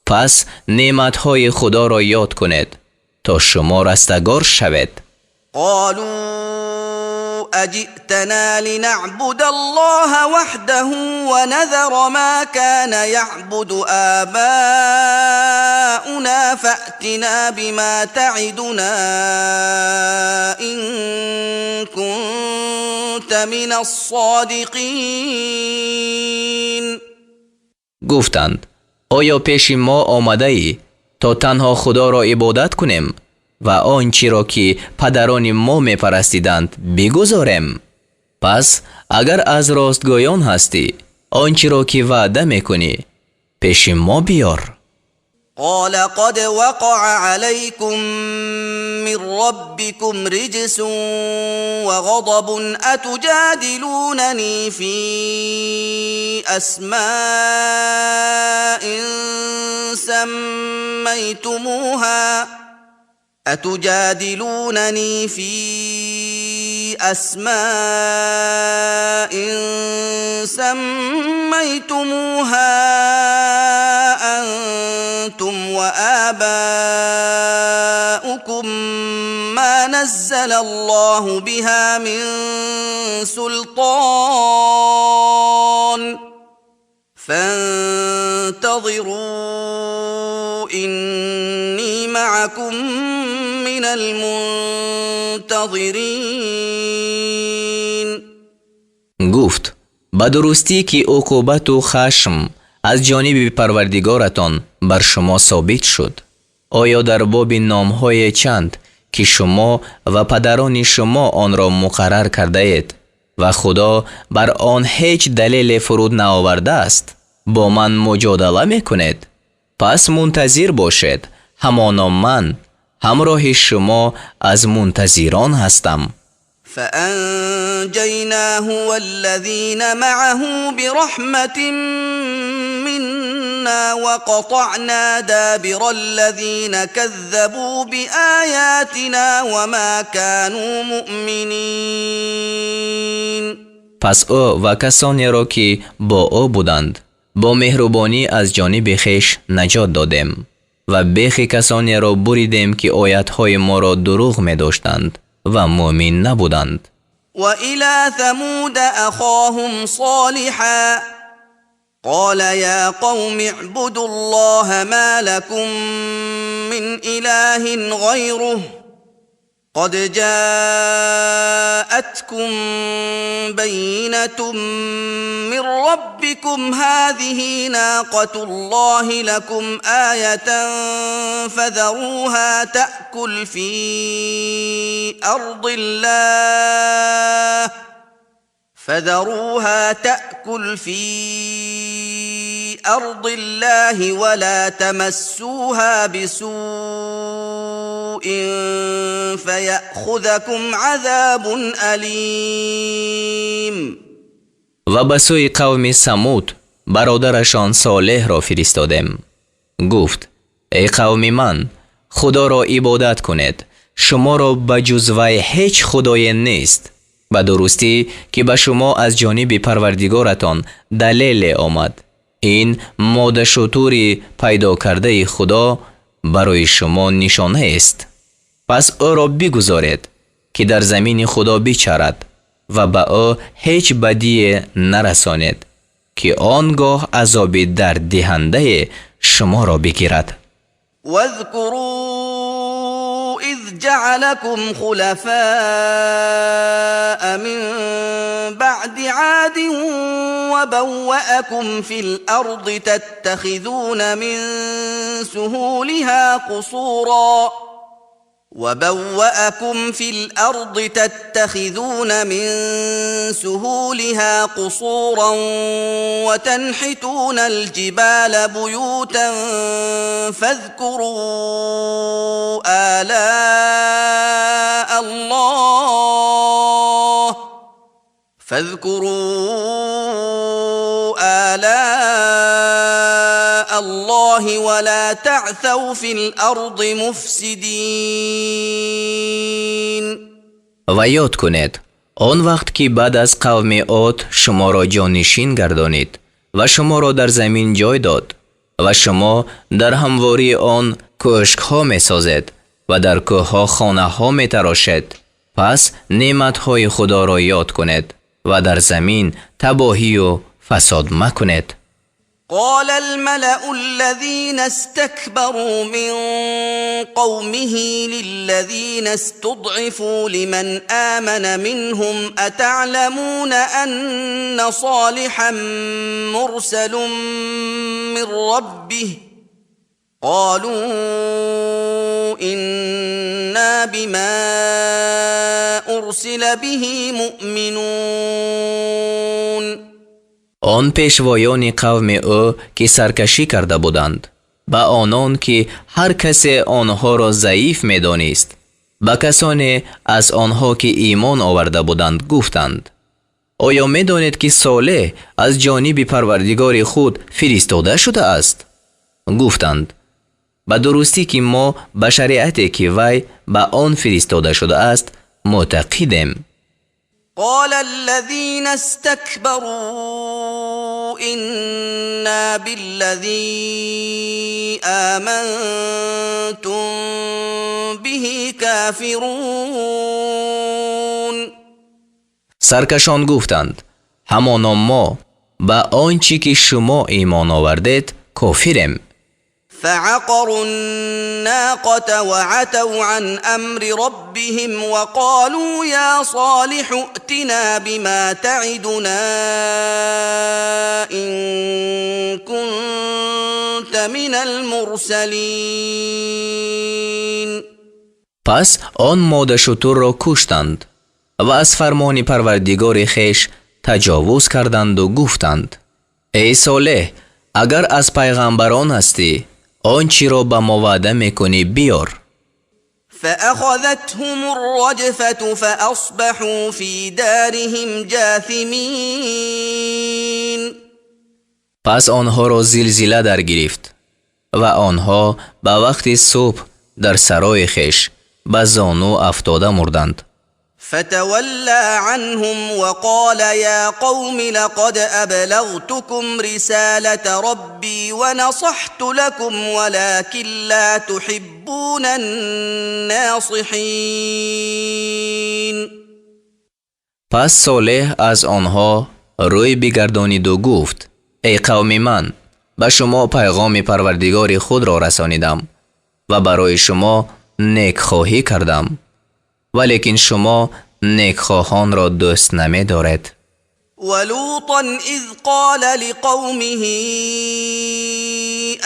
پس نعمتهای خدا را یاد کنید تا شما رستگار شوید. قالوا أجئتنا لنعبد الله وحده ونذر ما كان يعبد آباؤنا فأتنا بما تعدنا إن كنت من الصادقين. گفتند آیا پیش ما آمده ای تا تنها خدا را عبادت کنیم و آنچه را که پدران ما می پرستیدند بگذاریم؟ پس اگر از راستگویان هستی آنچه را که وعده می کنی پیش ما بیار. قال قد وقع عليكم من ربكم رجس وغضب أتجادلونني في أسماء سميتموها سميتموها أنتم وآباؤكم ما نزل الله بها من سلطان فانتظروا إني معكم من المنتظرين. گفت به درستی که عقوبت و خشم از جانب پروردگارتان بر شما ثابت شد. آیا در باب نام‌های چند که شما و پدران شما آن را مقرر کرده اید و خدا بر آن هیچ دلیل فرود نآورده است با من مجادله میکنید؟ پس منتظر باشید، همانا من همراه شما از منتظران هستم. فأنجيناه والذين معه برحمة منا وقطعنا دابر الذين كذبوا بآياتنا وما كانوا مؤمنين. پس او و کسانی را که با او بودند با مهربانی از جانب خویش نجات دادیم و بیخ کسانی را بریدیم که آیاتهای ما را دروغ می داشتند و مؤمن نبودند. وإلى ثمود أخاهم صالحا قال يا قوم اعبدوا الله ما لكم من إله غيره قد جاءتكم بينة من ربكم هذه ناقة الله لكم آية فذروها تأكل في أرض الله ولا تمسوها بسوء فيأخذكم عذاب أليم. و به سوی قوم ثمود برادرشان صالح را فرستادیم. گفت ای قوم من، خدا را عبادت کنید، شما را بجز وی هیچ خدای نیست. به درستی که به شما از جانب پروردگارتان دلیل آمد. این ماده شطوری پیدا کرده خدا برای شما نشانه است. پس او را بگذارید که در زمین خدا بچرد و به او هیچ بدی نرسانید که آنگاه عذاب درد دهنده شما را بگیرد. واذكروا إذ جعلكم خلفاء من بعد عاد وبوأكم في الأرض تتخذون من سهولها قصورا وتنحتون الجبال بيوتا فاذكروا آلاء الله ولا تعثوا في الأرض مفسدين. و یاد کنید آن وقت که بعد از قوم عاد شما را جانشین گردانید و شما را در زمین جای داد و شما در همواری آن کوشک ها می سازید و در کوه ها خانه ها می تراشید. پس نعمت های خدا را یاد کنید و در زمین تباهی و فساد مکنید. قال الملأ الذين استكبروا من قومه للذين استضعفوا لمن آمن منهم أتعلمون أن صالحا مرسل من ربه قالوا إنا بما أرسل به مؤمنون. آن پیشوایان قوم او که سرکشی کرده بودند به آنان که هر کسی آنها را ضعیف می دانست به کسانی از آنها که ایمان آورده بودند گفتند آیا می دانید که صالح از جانب پروردگار خود فرستاده شده است؟ گفتند به درستی که ما به شریعتی که وی به آن فرستاده شده است معتقدیم. قال الذين استكبروا إنا بالذي آمنتم به كافرون. سرکشان گفتند همانا ما به آنچه که شما ایمان آوردید کافریم. فعقروا الناقة وعتوا عن أمر ربهم وقالوا يا صالح ائتنا بما تعدنا إن كنت من المرسلين. پس آن ماده شتر را کشتند و از فرمان پروردگار خیش تجاوز کردند و گفتند ای صالح اگر از پیغمبران هستی آنچه را به ما وعده میکنی بیار. فأخذتهم الرجفة فأصبحوا في دارهم جاثمين. پس آنها را زلزله در گرفت و آنها به وقت صبح در سرای خیش به زانو افتاده مردند. فتولى عنهم وقال يا قوم لقد أبلغتكم رسالة ربي ونصحت لكم ولكن لا تحبون الناصحين. پس صالح از آنها روی بگردانید و گفت ای قوم من به شما پیغام پروردگار خود را رسانیدم و برای شما نیکخواهی کردم ولیکن شما نیکخواهان را دوست نمی دارید. ولوطا اذ قال لقومه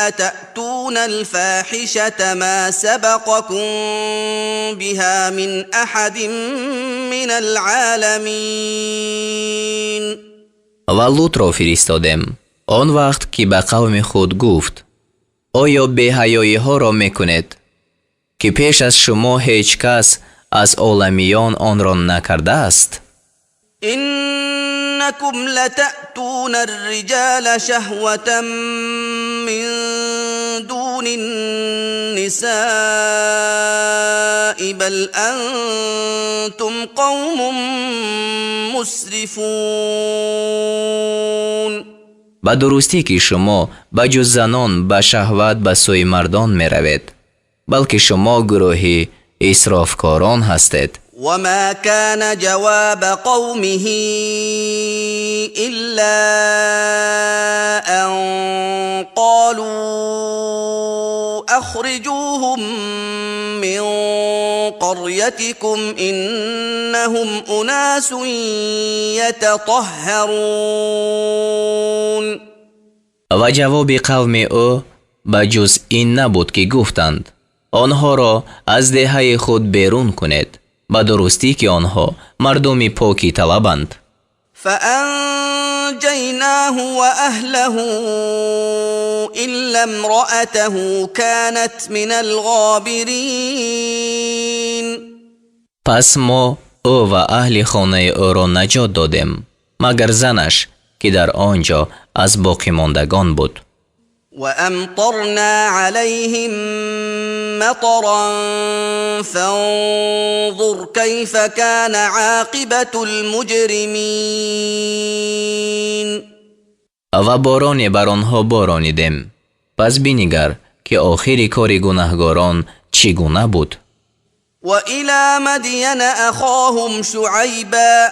اتأتون الفاحشة ما سبقكم بها من احد من العالمین. و لوط را فرستادیم آن وقت که به قوم خود گفت آیا بی‌حیایی ها را میکنید که پیش از شما هیچ کس از عالمیان آن را نکرده است؟ انکم لتأتون الرجال شهوة من دون النساء بل انتم قوم مسرفون. به درستی که شما به جز زنان به شهوت به سوی مردان می روید بلکه شما گروهی اسرافکاران هستید. وما كان جواب قومه إلا أن قالوا أخرجوهم من قريتكم إنهم أناس يتطهرون. و جواب قوم او به جز این نبود که گفتند آنها را از دهه خود بیرون کنید به درستی که آنها مردمی پاکی طلبند. فأنجيناه وأهله إلا امرأته كانت من الغابرين. پس ما او و اهل خانه او را نجات دادیم مگر زنش که در آنجا از باقی ماندگان بود. وأمطرنا عليهم مطرا فانظر كيف كان عاقبة المجرمين. و بارانی بر آنها بارانیدیم پس بینگر که آخر کار گناهگاران چگونه بود. وإلى مدين أخاهم شعيبا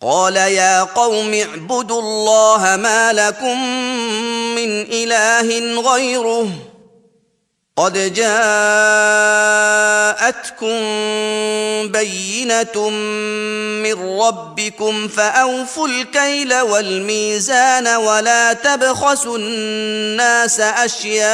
قال يا قوم اعبدوا الله ما لكم من إله غيره قد جاءتكم بينة من ربكم فأوفوا الكيل والميزان ولا تبخسوا الناس أشياءهم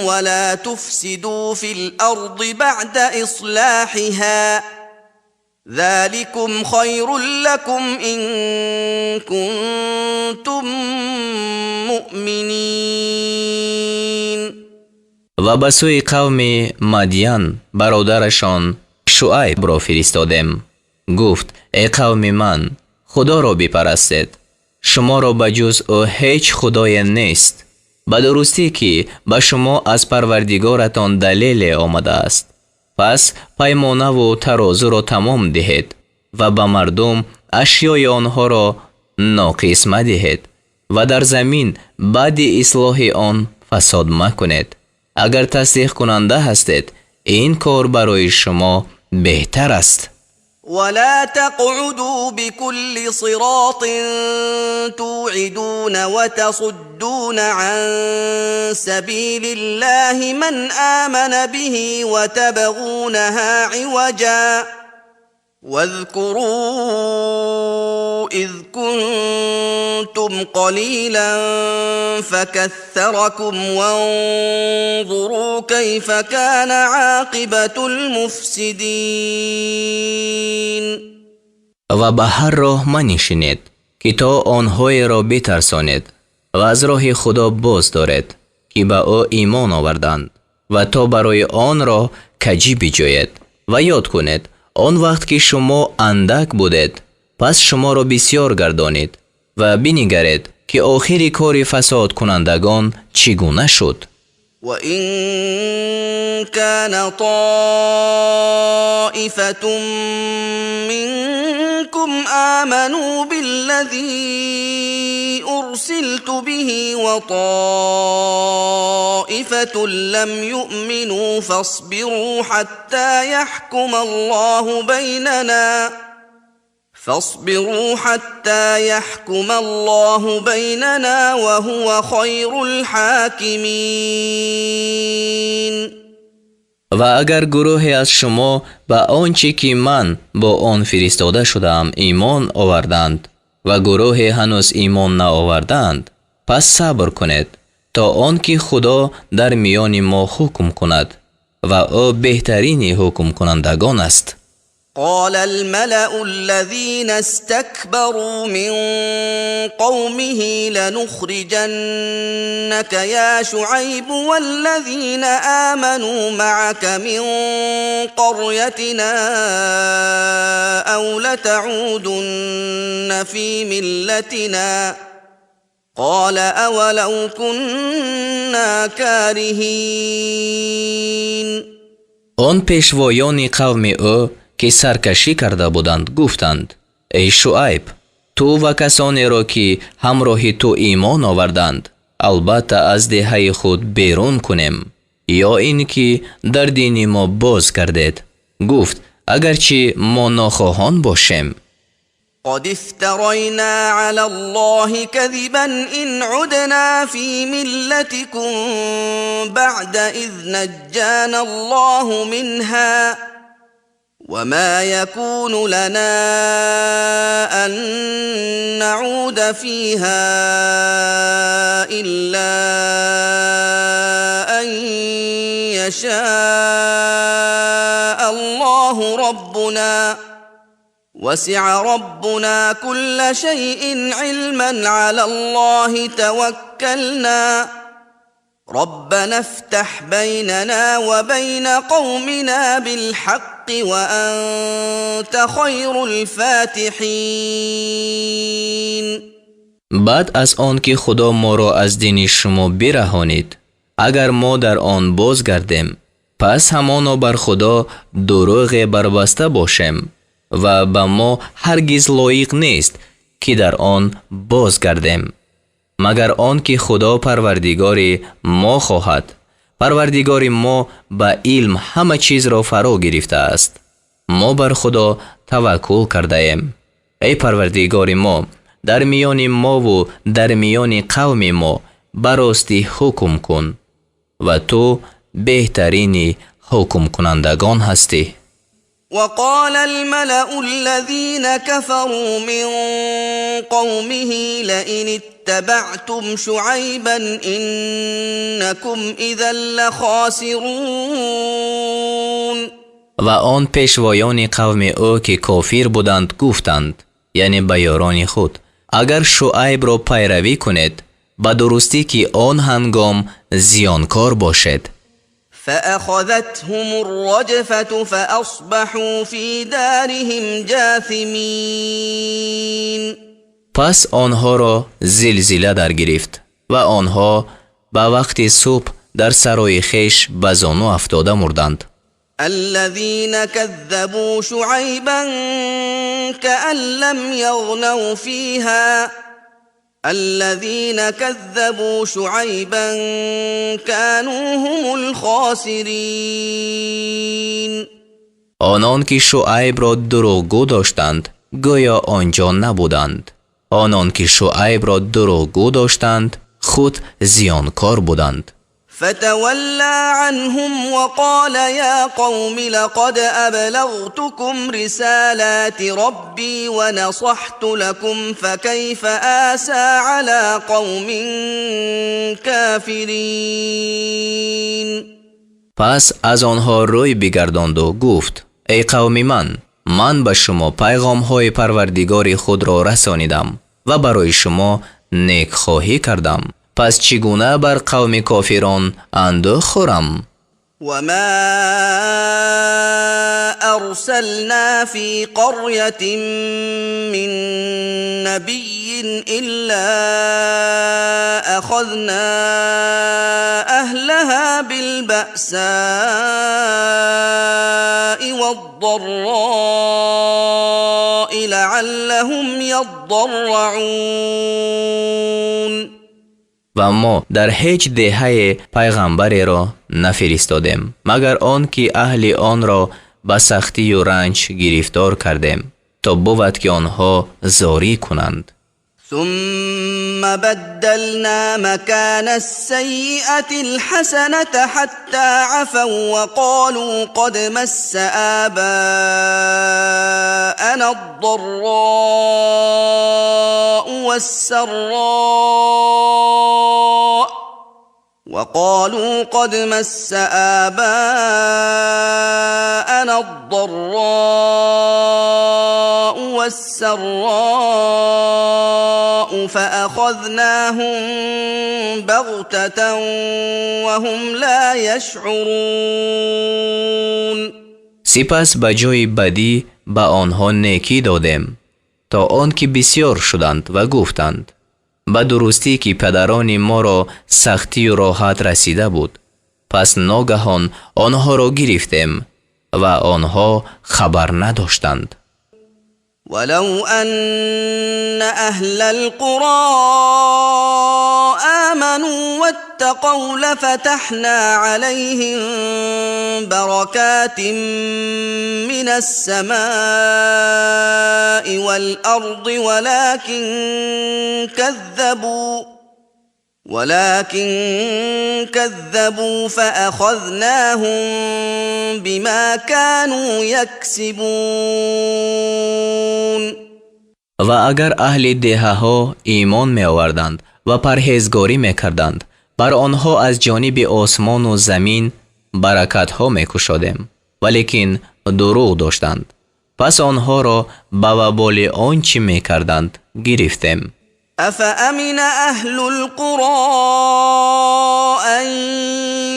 ولا تفسدوا في الأرض بعد إصلاحها ذلكم خير لكم إن كنتم مؤمنين. و به سوی قوم مدین برادرشان شعیب را فرستادیم. گفت ای قوم من خدا را بپرستید، شما را به جز او هیچ خدای نیست به درستی که به شما از پروردگارتان دلیل آمده است. پس پیمانه و ترازو را تمام دهید و به مردم اشیای آنها را ناقص مدهید و در زمین بعد اصلاح آن فساد مکنید. اگر تصدیق کننده هستید این کار برای شما بهتر است. ولا تقعدوا بكل صراط توعدون وتصدون عن سبيل الله من آمن به وتبغونها عوجا واذكروا إذ كنتم قليلا فكثركم وانظروا كيف كان عاقبة المفسدين. و به هر راه منشینید که تا آنهای را بترسانید و از راه خدا باز دارید که به او ایمان آوردند و تا برای آن را کجی بجوید و یاد کنید آن وقت که شما اندک بودید پس شما را بسیار گردانید و بنگرید که آخر کار فساد کنندگان چگونه شد. وَإِن كَانَ طَائِفَةٌ مِّنكُمْ آمَنُوا بِالَّذِي أُرْسِلْتُ بِهِ وَطَائِفَةٌ لَّمْ يُؤْمِنُوا فَاصْبِرُوا حَتَّى يحكم الله بيننا وهو خير الحاكمين. و اگر گروهی از شما به آنچه که من با آن فرستاده شدم ایمان آوردند و گروهی هنوز ایمان نآوردند پس صبر کنید تا آنکه خدا در میان ما حکم کند و او بهترین حکم کنندگان است. قال الملأ الذين استكبروا من قومه لنخرجنك يا شعيب والذين آمنوا معك من قريتنا أو لتعودن في ملتنا قال أولو كنا كارهين. آن پیشوایان قوم او که سرکشی کرده بودند گفتند ای شعیب تو و کسانی را که همراه تو ایمان آوردند البته از دهه خود بیرون کنیم یا این که در دین ما باز کردید. گفت اگرچه ما ناخواهان باشیم. قد افترينا على الله كذبا إن عدنا في ملتكم بعد إذ نجانا الله منها وما يكون لنا أن نعود فيها إلا أن يشاء الله ربنا وسع ربنا كل شيء علما على الله توكلنا ربنا افتح بيننا وبين قومنا بالحق وأنت خير الفاتحين. بعد از آن که خدا ما را از دین شما برهانید اگر ما در آن بازگردیم پس همانا بر خدا دروغ بربسته باشیم و به ما هرگز لایق نیست که در آن بازگردیم مگر آن که خدا پروردگار ما خواهد. پروردگار ما به علم همه چیز را فرا گرفته است. ما بر خدا توکل کرده ایم. ای پروردگار ما در میان ما و در میان قوم ما براستی حکم کن و تو بهترین حکم کنندگان هستی. وقال الملأ الذين كفروا من قومه لئن اتبعتم شعيبا إنكم إذا لخاسرون. و آن پیشوایان قوم او که کافر بودند گفتند یعنی به یاران خود اگر شعیب را پیروی کنید به درستی که آن هنگام زیانکار باشد. فأخذتهم الرجفة فأصبحوا في دارهم جاثمين. پس آنها را زلزله در گرفت و آنها ба вақти субҳ дар сарои хеш ба зону афтода мурданд. الذين كذبوا شعيبا كأن لم يغنوا فيها الذين كذبوا شعيبا كانوا هم الخاسرين. آنان که شعیب را دروغگو داشتند گویا آنجا نبودند. آنان که شعیب را دروغگو داشتند خود زیانکار بودند. فتولى عنهم وقال يا قوم لقد أبلغتكم رسالات ربي ونصحت لكم فكيف آسى على قوم كافرين. پس از آنها روی بگرداند و گفت ای قوم من به شما پیغام های پروردگار خود را رسانیدم و برای شما نیکخواهی کردم. پس چگونه بر قوم کافران اندوه خورم؟ وما أرسلنا في قرية من نبي إلا أخذنا أهلها بالبأساء والضراء لعلهم يضرعون. و ما در هیچ دهه پیغمبری را نفرستادیم مگر آن که اهل آن را به سختی و رنج گرفتار کردیم تا بود که آنها زاری کنند. ثم بدلنا مكان السيئة الحسنة حتى عفوا وقالوا قد مس آباءنا الضراء والسراء فأخذناهم بغتة وهم لا يشعرون. سپس به جای بدی به آنها نیکی دادیم تا آن که بسیار شدند و گفتند به درستی که پدران ما را سختی و راحت رسیده بود. پس ناگهان آنها را گرفتیم و آنها خبر نداشتند. ولو أن أهل القرى آمنوا واتقوا لفتحنا عليهم بركات من السماء والأرض ولكن كذبوا فأخذناهم بما كانوا يكسبون. و اگر اهل دهه ها ایمان می آوردند و پرهیزگاری می کردند بر آنها از جانب آسمان و زمین برکت ها می کشادیم ولیکن دروغ داشتند. پس آنها را به وبال آنچه می کردند گرفتیم. أفأمن أهل القرى أن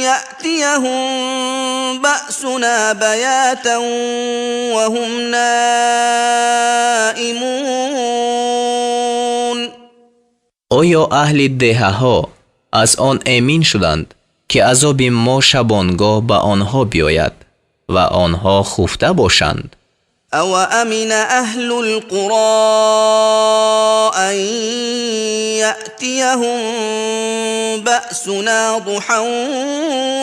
يأتيهم بأسنا بياتا وهم نائمون. آیا اهل دهه ها از آن امین شدند که عذاب ما شبانگاه به آنها بیاید و آنها خفته باشند؟ أو أمن أهل القرى أن يأتيهم بأسنا ضحى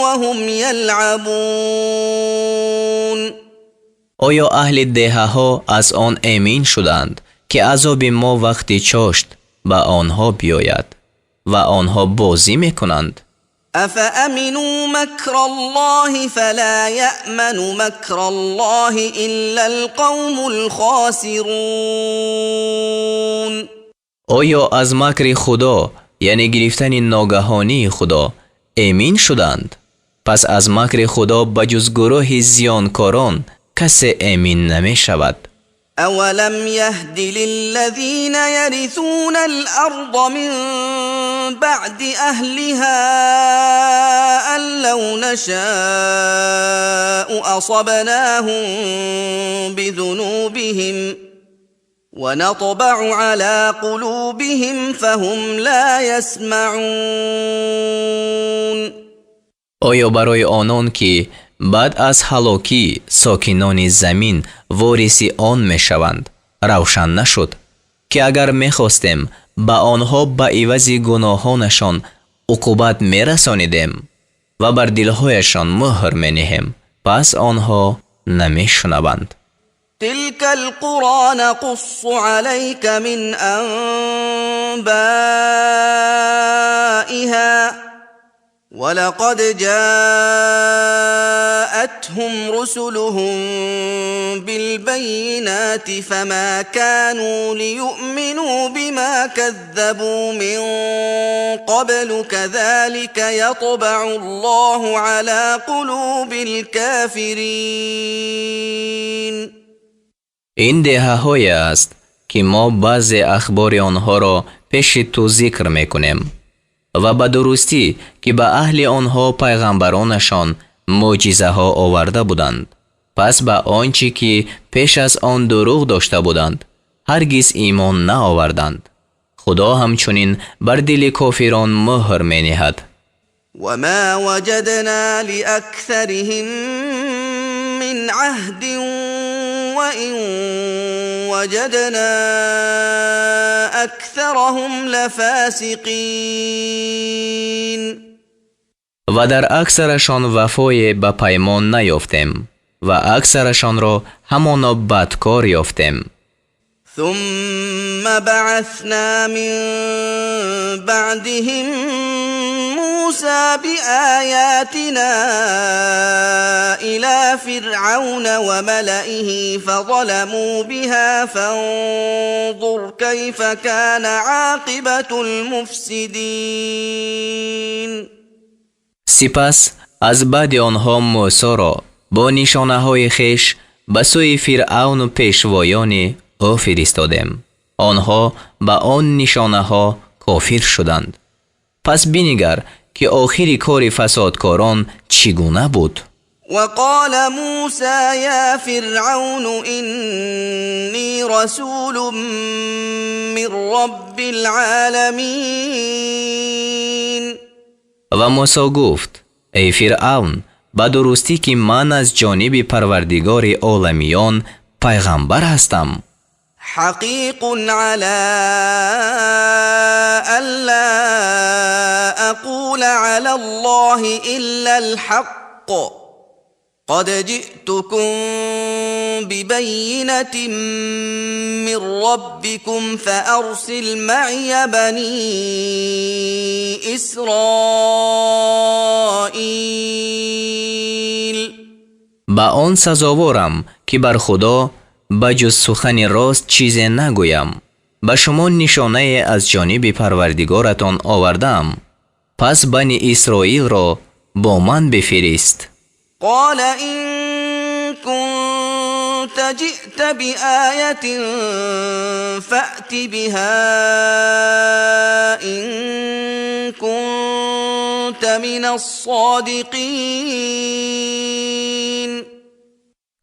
وهم يلعبون. آیا اهل دهه ها از آن امین شدند که عذاب ما وقتی چاشت به آنها بیاید و آنها بازی میکنند؟ أفأمنوا مكر الله فلا يأمن مكر الله إلا القوم الخاسرون. آیا از مکر خدا یعنی گرفتن ناگهانی خدا امین شدند؟ پس از مکر خدا بجز گروه زیانکاران کسی امین نمی شود. أولم يهد للذين يرثون الأرض من بعد أهلها أن لو نشاء أصبناهم بذنوبهم ونطبع على قلوبهم فهم لا يسمعون. آیا برای آنان که بعد از هلاکی ساکنان زمین وارث آن می شوند روشن نشد که اگر می خواستیم به آنها به عوض گناهانشان عقوبت می رسانیدیم و بر دلهایشان مهر می نهیم پس آنها نمی شنوند. تلك القرى نقص عليك من أنبائها ولقد جاءتهم رسلهم بالبينات فما كانوا ليؤمنوا بما كذبوا من قبل كذلك يطبع الله على قلوب الكافرين. این دهه های است که ما بعض اخبار آنها را پیش تو ذکر میکنیم و به درستی که به اهل آنها پیغمبرانشان معجزه ها آورده بودند پس به آنچه که پیش از آن دروغ داشته بودند هرگز ایمان نآوردند. خدا همچنین بر دل کافران مهر می نهد. وما وجدنا لأكثرهم من عهد وإن وجدنا أكثرهم لفاسقين. و در اکثرشان وفای به پیمان نیافتیم و اکثرشان را همانا بدکار یافتیم. ثم بعثنا من بعدهم موسى بآياتنا إلى فرعون وملئه فظلموا بها فانظر كيف كان عاقبة المفسدين. سپس از بعد آنها موسی را با نشانه های خویش به سوی فرعون و پیشوایان او فرستادیم. آنها به آن نشانه ها کافر شدند. پس بنگر که آخر کار فسادکاران چگونه بود. وقال موسى يا فرعون إني رسول من رب العالمين. و موسی گفت ای فرعون به درستی که من از جانب پروردگار عالمیان پیغمبر هستم. حقیق على ألا أقول على الله إلا الحق قد جئتكم ببينة من ربكم فأرسل معي بني إسرائيل. با آن سزاوارم که بر خدا بجز سخن راست چیزی نگویم. به شما نشانه از جانب پروردگارتان آوردم پس بنی اسرائیل را با من بفرست. قال إن كنت جئت بآية فأت بها إن كنت من الصادقين.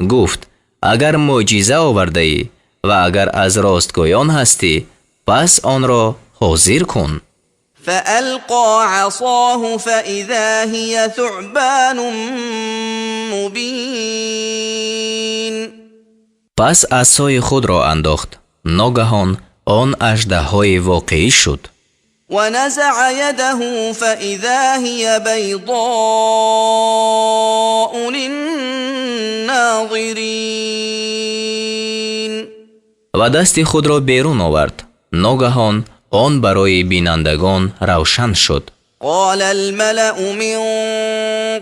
گفت اگر معجزه آورده ای و اگر از راستگویان هستی پس آن را حاضر کن. فألقى عصاه فإذا هي ثعبان مبين. پس عصای خود را انداخت ناگهان آن اژدهای واقعی شد. ونزع يده فإذا هي بيضاء للناظرين. و دست خود را بیرون آورد ناگهان آن برای بینندگان روشن شد. قال الملأ من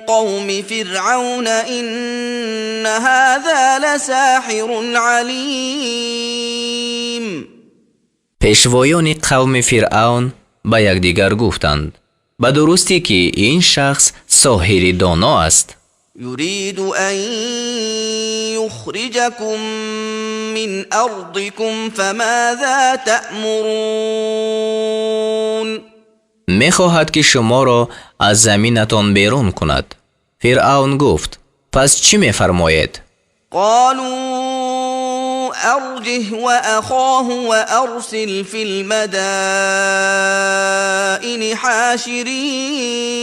قوم فرعون إن هذا لساحر عليم. پیشوایان قوم فرعون به یکدیگر گفتند به درستی که این شخص ساحر دانا است. يريد أن يخرجكم من أرضكم فماذا تأمرون. میخواهد که شما را از زمینتان بیرون کند. فرعون گفت پس چی میفرماید؟ قالوا أرجه وأخاه وأرسل في المدائن حاشرين.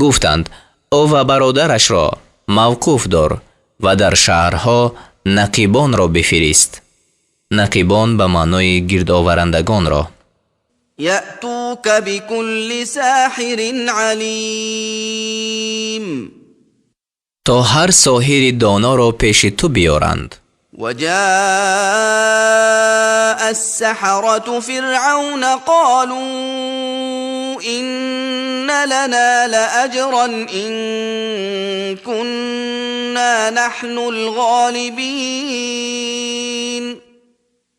گفتند او و برادرش را موقوف دار و در شهرها نقیبان را بفرست. نقیبان به معنای گردآورندگان را. يأتوك بكل ساحر عليم. تا هر ساحر دانا را پیش تو بیارند. وجاء السحرة فرعون قالوا إن لنا لأجرا إن كنا نحن الغالبين.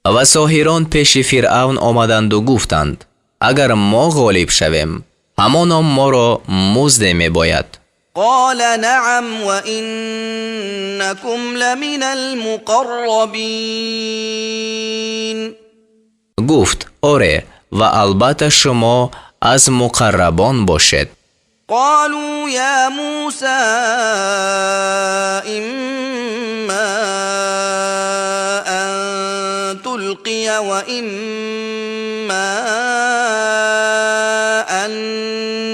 و ساحران پیش فرعون آمدند و گفتند اگر ما غالب شویم همانا ما را مزد می باید. قال نعم وإنكم لمن المقربين. گفت آره و البته شما از مقربان باشد. قالوا يا موسى إما أن تلقي وإما أن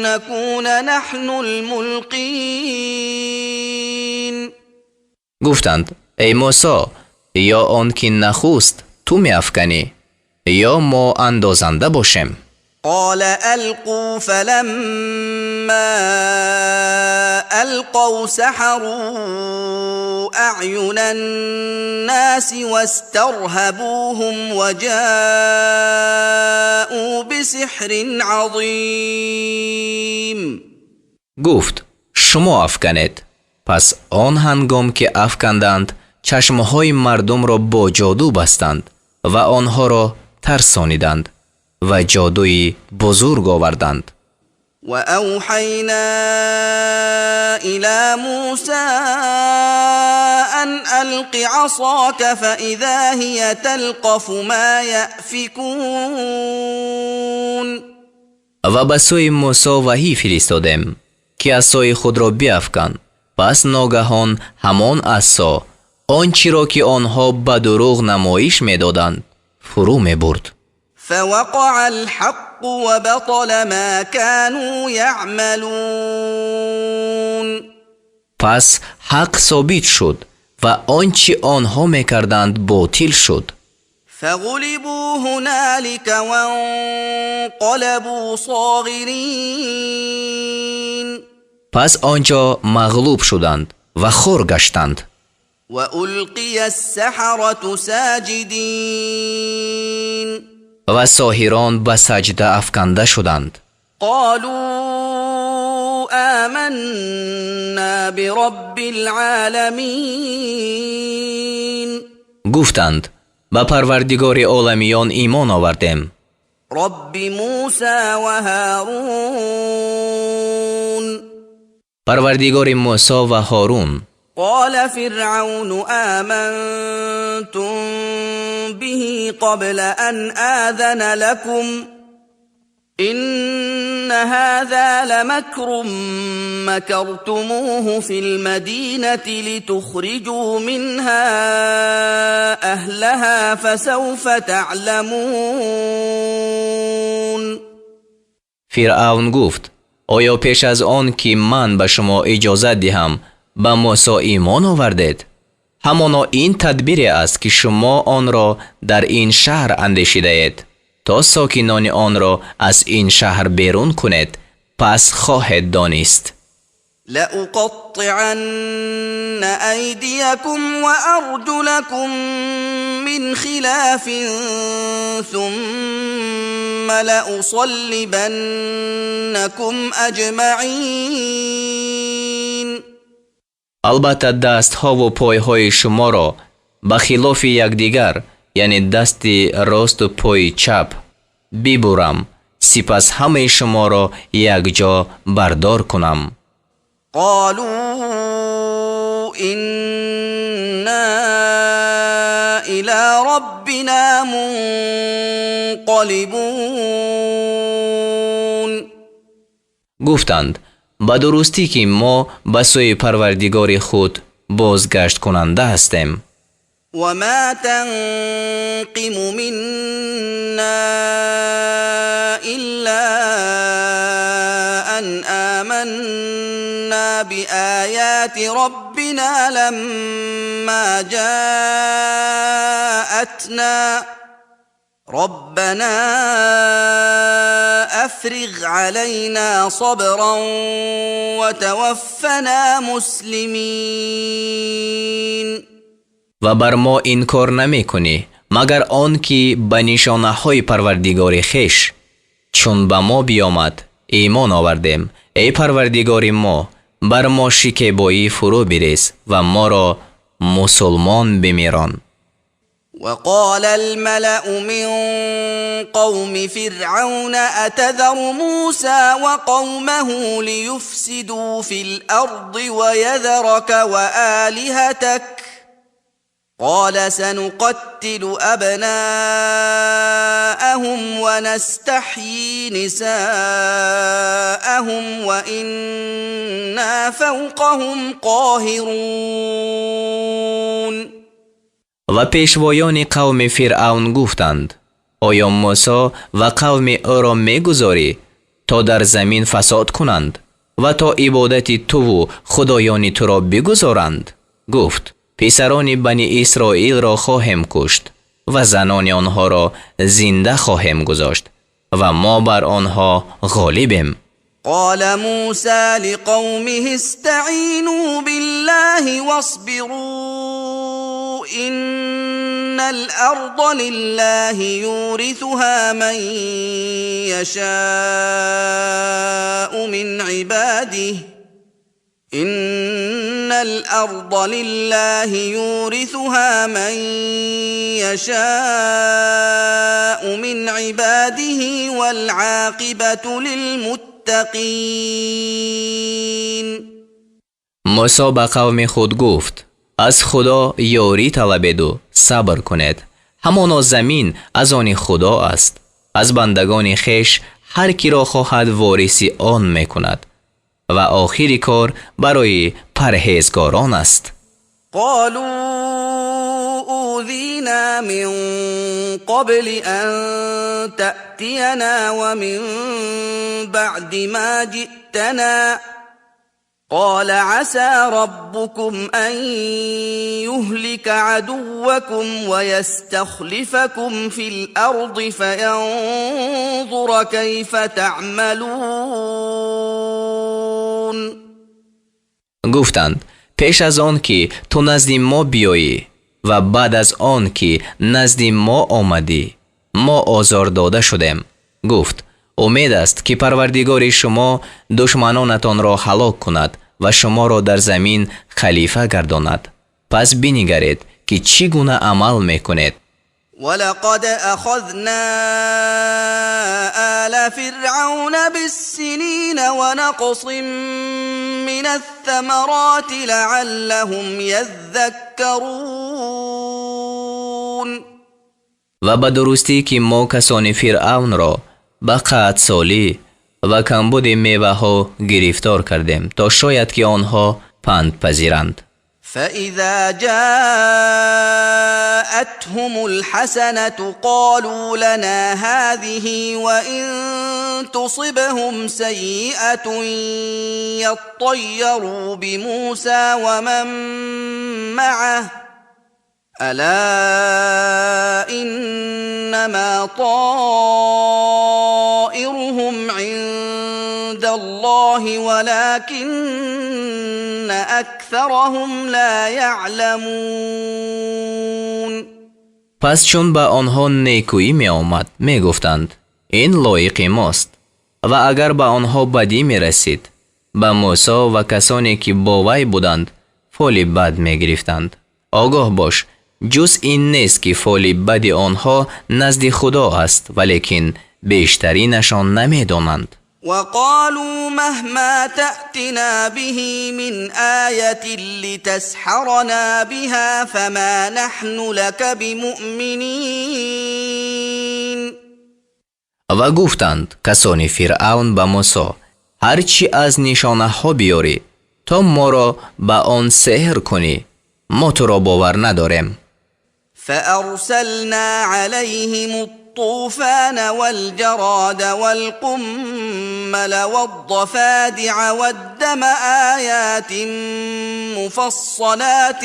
نكون نحن الملقين. گفتند ای موسی یا آن که نخست تو می افکنی یا ما اندازنده باشیم. قال ألقوا فلما ألقوا سحروا أعين الناس واسترهبوهم وجاءوا بسحر عظيم. گفت شما افکنید. پس آن هنگام که افکندند چشمهای مردم را با جادو بستند و آنها را ترسانیدند و جادوی بزرگ آوردند. وأوحينا إلى موسى أن ألق عصاك فإذا هي تلقف ما يأفكون. و به سوی موسی وحی فرستادیم که عصای خود را بیفکن. پس ناگهان همان عصا آنچه را که آنها به دروغ نمایش میدادند فرو میبرد. فوقع الحق وبطل ما كانوا يعملون. پس حق ثابت شد و آنچه آنها میکردند باطل شد. فغلبوا هنالك وانقلبوا صاغرين. پس آنجا مغلوب شدند و خور گشتند. وألقي السحرة ساجدين. و ساحران به سجده افکنده شدند. قالوا آمنا برب العالمين. گفتند به پروردگار عالمیان ایمان آوردیم. رب موسى وهارون. پروردگار موسی و هارون. قال فرعون آمنتم به قبل أن آذن لكم إن هذا لمكر مكرتموه في المدينة لتخرجوا منها أهلها فسوف تعلمون. فرعون گفت آیا پیش از آن که من به شما اجازت دهم به موسی ایمان آوردید؟ همانا این تدبیر است که شما آن را در این شهر اندیشیده اید تا ساکنان آن را از این شهر بیرون کنید. پس خواهید دانست. لأقطعن أيديكم وأرجلكم من خلاف ثم لأصلبنكم أجمعين. البته دست ها و پای های شما را به خلاف یکدیگر، یعنی دست راست و پای چپ ببرم، سپس همه شما را یک جا بردار کنم. قالوا إنا إلى ربنا منقلبون. گفتند به درستی که ما به سوی پروردگار خود بازگشت کننده هستیم. وما تنقم منا إلا أن آمنا بآيات ربنا لما جاءتنا ربنا أفرغ علينا صبرا وتوفنا مسلمين. و بر ما این کار نمی کنی مگر آن که به نشانه های پروردگار خیش چون به ما بیامد ایمان آوردیم. ای پروردگار ما بر ما شکیبایی فرو بریز و ما را مسلمان بمیران. وقال الملأ من قوم فرعون أتذر موسى وقومه ليفسدوا في الأرض ويذرك وآلهتك قال سنقتل أبناءهم ونستحيي نساءهم وإنا فوقهم قاهرون. و پیشوایان قوم فرعون گفتند آیا موسی و قوم او را میگذاری تا در زمین فساد کنند و تا عبادت تو و خدایان تو را بگذارند؟ گفت پسران بنی اسرائیل را خواهم کشت و زنان آنها را زنده خواهم گذاشت و ما بر آنها غالبیم. قال موسى لقومه استعينوا بالله واصبروا إن الأرض لله يورثها من يشاء من عباده إن الأرض لله يورثها من يشاء من عباده والعاقبة للمتقين. موسی به قوم خود گفت از خدا یاری طلبید و صبر کنید. همانا زمین از آن خدا است. از بندگان خیش هر کی را خواهد وارثی آن میکند و آخری کار برای پرهیزگاران است. قالوا أوذينا من قبل أن تأتينا ومن بعد ما جئتنا قال عسى ربكم أن يهلك عدوكم ويستخلفكم في الأرض فينظر كيف تعملون. گفتند پیش از آن که تو نزد ما بیایی و بعد از آن که نزد ما آمدی ما آزار داده شدیم. گفت امید است که پروردگار شما دشمنانتان را هلاک کند و شما را در زمین خلیفه گرداند. پس بنگرید که چگونه عمل میکنید. ولقد أخذنا آل فرعون بالسنين ونقص من الثمرات لعلهم يذكرون. و به درستی که ما کسان فرعون را به قحط سالی و کمبود میوه ها گرفتار کردیم تا شاید که آنها پند پذیرند. فإذا جاءتهم الحسنة قالوا لنا هذه وإن تصبهم سيئة يطيروا بموسى ومن معه ألا إنما طائرهم عند الله ولكن أكثرهم لا يعلمون. پس چون به آنها نیکویی می آمد می گفتند این لایق ماست و اگر به آنها بدی می رسید به موسی و کسانی که با وی بودند فال بد می گرفتند. آگاه باش جز این نیست که فال بد آنها نزد خدا است ولیکن بیشترینشان نمی دانند. وقالوا مهما تأتنا به من آية لتسحرنا بها فما نحن لك بمؤمنين. و گفتند کسان فرعون به موسی هرچی از نشانه ها بیاری تا ما را به آن سحر کنی ما تو را باور نداریم. فأرسلنا عليهم الطوفان والجراد والقمل والضفادع والدم آيات مفصلات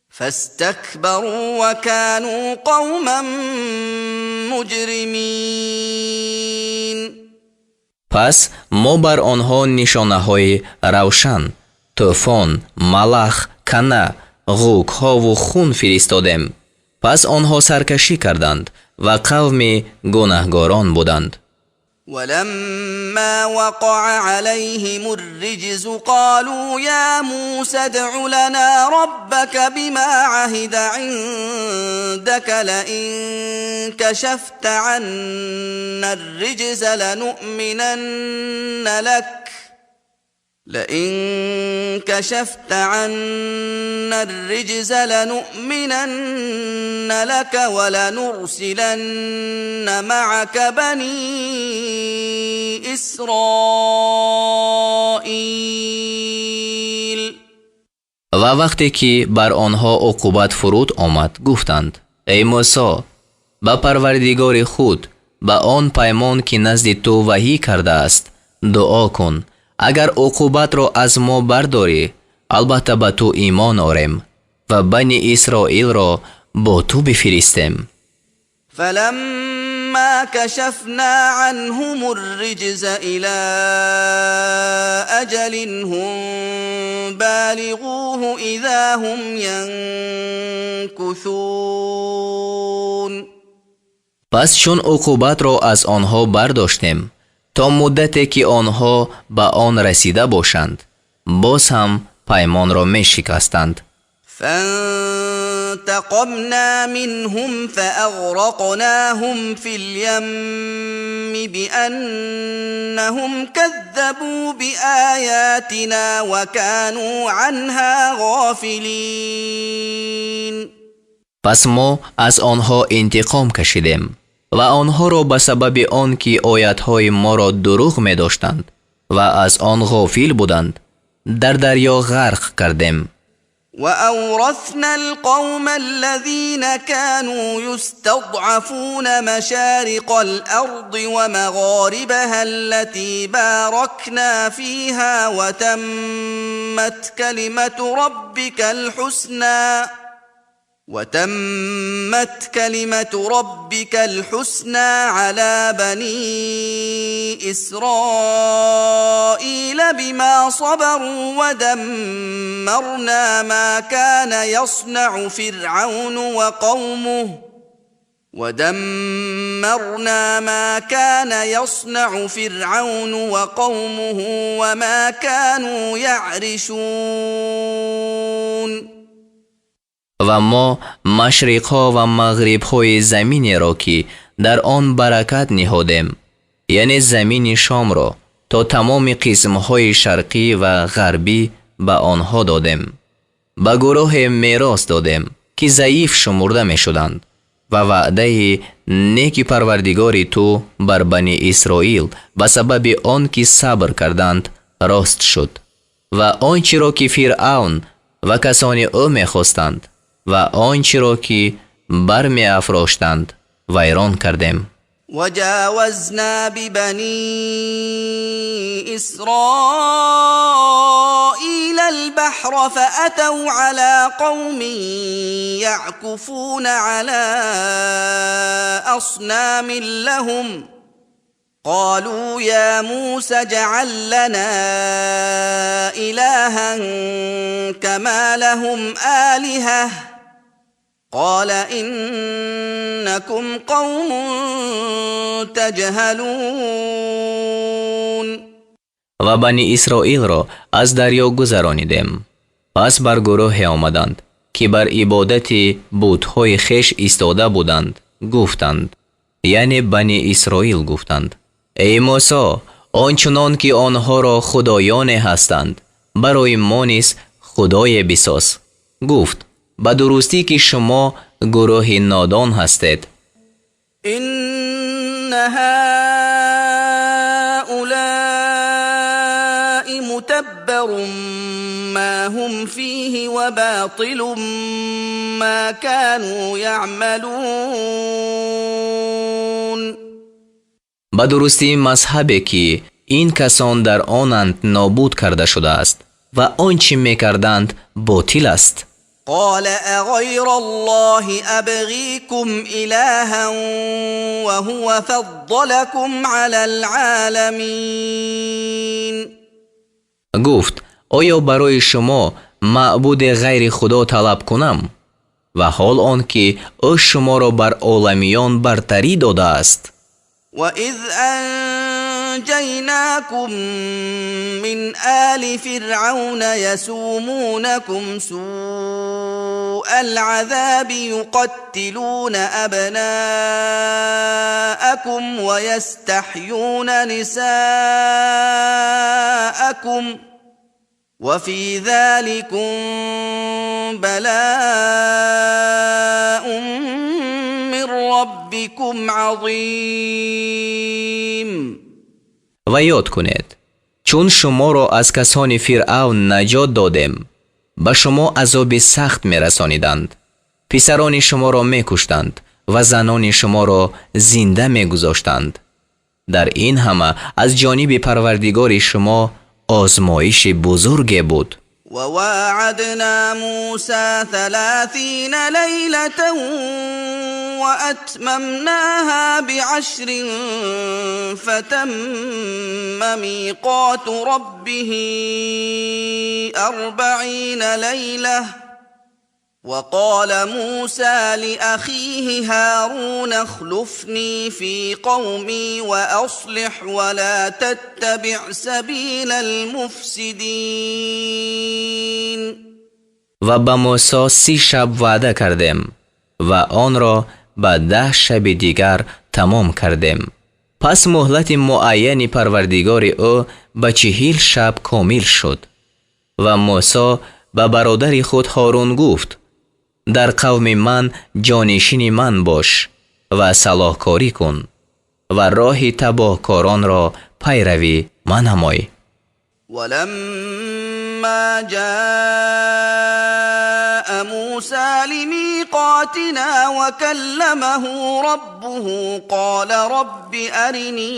فاستكبروا وكانوا قوما مجرمين. پس ما بر آنها نشانه‌های روشن، طوفان، ملخ، کنه، غوک‌ها و خون فرستادیم. پس آنها سرکشی کردند و قوم گناهکاران بودند. ولما وقع عليهم الرجز قالوا يا موسى ادع لنا ربك بما عهد عندك لئن كشفت عنا الرجز لنؤمنن لك ولنرسلن معك بني إسرائيل. و وقتی که بر آنها عقوبت فرود آمد گفتند ای موسی با پروردگار خود با آن پیمان که نزد تو وحی کرده است دعا کن اگر عقوبت را از ما برداری البته به تو ایمان آوریم و بنی اسرائیل را با تو بفرستیم. فلما كشفنا عنهم الرجز إلى أجل هم بالغوه إذا هم ينكثون. پس چون عقوبت را از آنها برداشتیم تا مدتی که آنها به آن رسیده باشند باز هم پیمان را می شکستند. فانتقمنا منهم فأغرقناهم في اليم بأنهم كذبوا بآياتنا وكانوا عنها غافلين. پس ما از آنها انتقام کشیدیم و آنها را به سبب آن که آیاتهای ما را دروغ می داشتند و از آن غافل بودند در دریا غرق کردیم. وأورثنا القوم الذين كانوا يستضعفون مشارق الأرض ومغاربها التي باركنا فيها وتمت كلمة ربك الحسنى على بني إسرائيل بما صبروا ودمرنا ما كان يصنع فرعون وقومه وما كانوا يعرشون. و ما مشرق‌ها و مغرب‌های زمین را که در آن برکت نهادیم یعنی زمین شام را تا تمام قسم‌های شرقی و غربی به آنها دادیم. به گروه میراث دادیم که ضعیف شمرده می شدند و وعده نیک پروردگار تو بر بنی اسرائیل به سبب آن که صبر کردند راست شد و آنچه را که فرعون و کسان او می خواستند و آنچه را که بر می افراشتند ویران کردیم. وجاوزنا ببني إسرائيل البحر فأتوا على قوم يعكفون على أصنام لهم قالوا يا موسى اجعل لنا إلها كما لهم آلهة قال إنكم قوم تجهلون. و بنی اسرائیل را از دریا گذرانیدیم. پس بر گروه آمدند که بر عبادت بت‌های خویش ایستاده بودند گفتند یعنی بنی اسرائیل گفتند ای موسی آنچنان که آنها را خدایان هستند برای ما نیز خدای بساز. گفت به درستی که شما گروه نادان هستید. إن هؤلاء متبر ما هم فيه وباطل ما كانوا يعملون. به درستی مذهبی که این کسان در آنند نابود کرده شده است و آنچه میکردند باطل است. قال اغير الله ابغيكم الها وهو فضلكم على العالمين. گفت آیا برای شما معبود غیر خدا طلب کنم و حال آن که او شما را بر عالمیان برتری داده است. وَإِذْ أَنْجَيْنَاكُمْ مِنْ آلِ فِرْعَوْنَ يَسُومُونَكُمْ سُوءَ الْعَذَابِ يُقَتِّلُونَ أَبْنَاءَكُمْ وَيَسْتَحْيُونَ نِسَاءَكُمْ وَفِي ذَلِكُمْ بَلَاءٌ من ربكم عظیم. و یاد کنید چون شما را از کسان فرعون نجات دادیم به شما عذاب سخت می رسانیدند. پسران شما را می کشتند و زنان شما را زنده می گذاشتند. در این همه از جانب پروردگار شما آزمایش بزرگی بود. وواعدنا موسى 30 ليلة وأتممناها ب10 فتم ميقات ربه 40 ليلة. وقال موسى لأخيه هارون اخلفني في قومي وأصلح ولا تتبع سبيل المفسدين. و به موسی 30 شب وعده کردیم و آن را به 10 شب دیگر تمام کردیم. پس مهلت معین پروردگار او به 40 شب کامل شد. و موسی به برادر خود هارون گفت در قوم من جانشین من باش و صلاحکاری کن و راه تباهکاران را پیروی منمای. ولما جاء موسى لميقاتنا وكلمه ربه قال رب أرني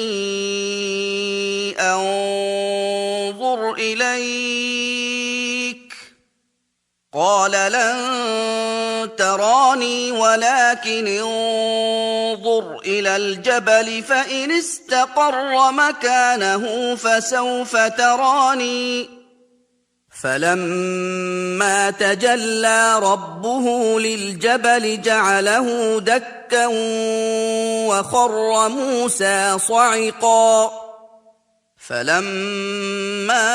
أنظر إليك قال لن تراني ولكن انظر إلى الجبل فإن استقر مكانه فسوف تراني. فلما تجلى ربه للجبل جعله دكا وخر موسى صعقا. فلما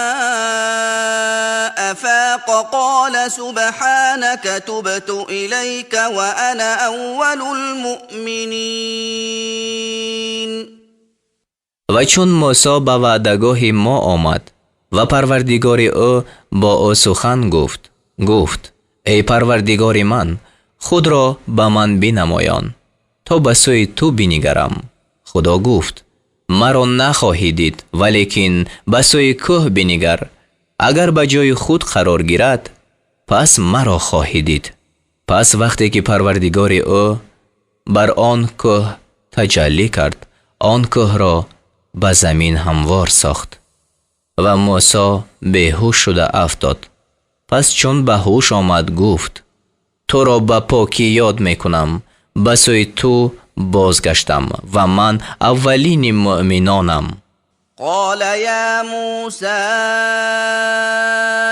أفاق قال سبحانك تبت إليك وأنا أول المؤمنين. و چون موسی به وعدگاه ما آمد و پروردگار او با او سخن گفت ای پروردگار من خود را به من بنمایان تا به سوی تو بنگرم. خدا گفت مرا نخواهی دید ولیکن به سوی کوه بنگر. اگر به جای خود قرار گیرد پس مرا خواهی دید. پس وقتی که پروردگار او بر آن کوه تجلی کرد آن کوه را به زمین هموار ساخت و موسی بیهوش شده افتاد. پس چون به هوش آمد گفت تو را به پاکی یاد میکنم به سوی تو بازگشتم و من اولین مؤمنانم. قال يا موسى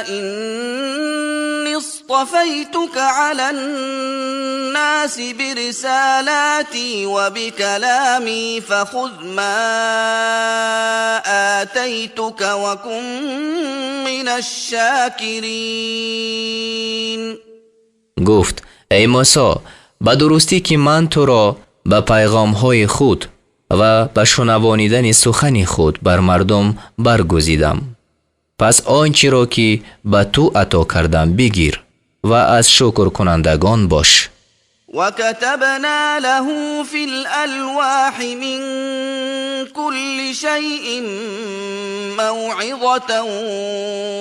إني اصطفيتك على الناس برسالاتي وبكلامي فخذ ما آتيتك وكن من الشاكرين. گفت ای موسی به درستی که من تو را به پیغام های خود و به شنوانیدن سخن خود بر مردم برگزیدم. پس آنچه را که به تو عطا کردم بگیر و از شکر کنندگان باش. وكتبنا له في الألواح من كل شيء موعظة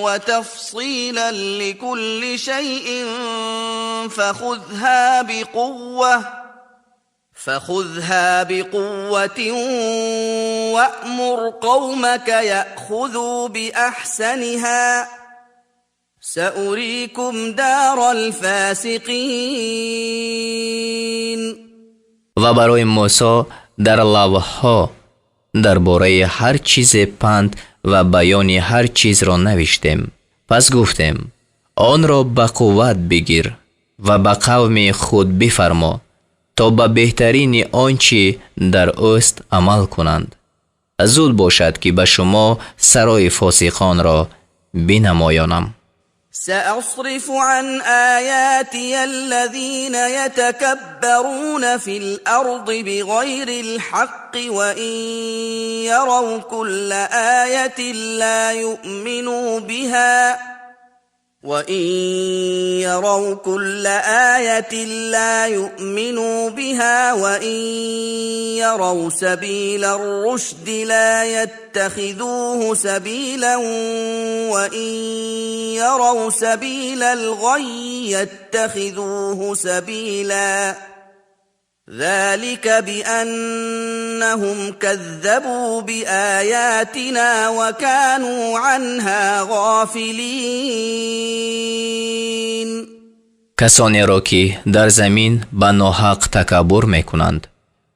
وتفصيلا لكل شيء فخذها بقوة وأمر قومك يأخذوا بأحسنها سأريكم دار الفاسقين. و برای موسی در لوح‌ها درباره هر چیز پند و بیان هر چیز را نوشتیم. پس گفتیم آن را به قوت بگیر و به قوم خود بفرما تا به بهترین آنچه در اوست عمل کنند. زود باشد که به شما سرای فاسقان را بنمایانم. سأصرف عن آياتي الذين يتكبرون في الأرض بغير الحق وإن يروا كل آية لا يؤمنوا بها وإن يروا سبيل الرشد لا يتخذوه سبيلا وإن يروا سبيل الغي يتخذوه سبيلا ذلك بأنهم كذبوا بآياتنا وكانوا عنها غافلين. کسانی را که در زمین به ناحق تکبر میکنند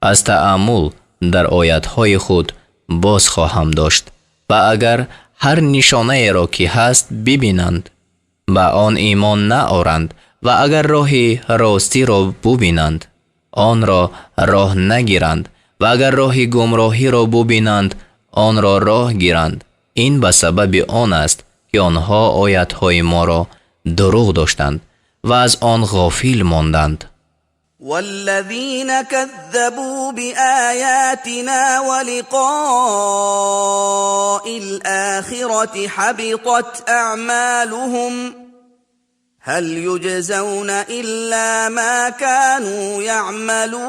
از تأمل در آیاتهای خود باز خواهم داشت و اگر هر نشانه را که هست ببینند به آن ایمان نآورند و اگر راه راستی را ببینند آن را راه نگیرند و اگر راه گمراهی را ببینند آن را راه گیرند. این به سبب آن است که آنها آیاتهای ما را دروغ داشتند و از آن غافل ماندند. والذين كذبوا بآياتنا ولقاء الآخرة حبطت أعمالهم هل يجزون إلا ما كانوا يعملون.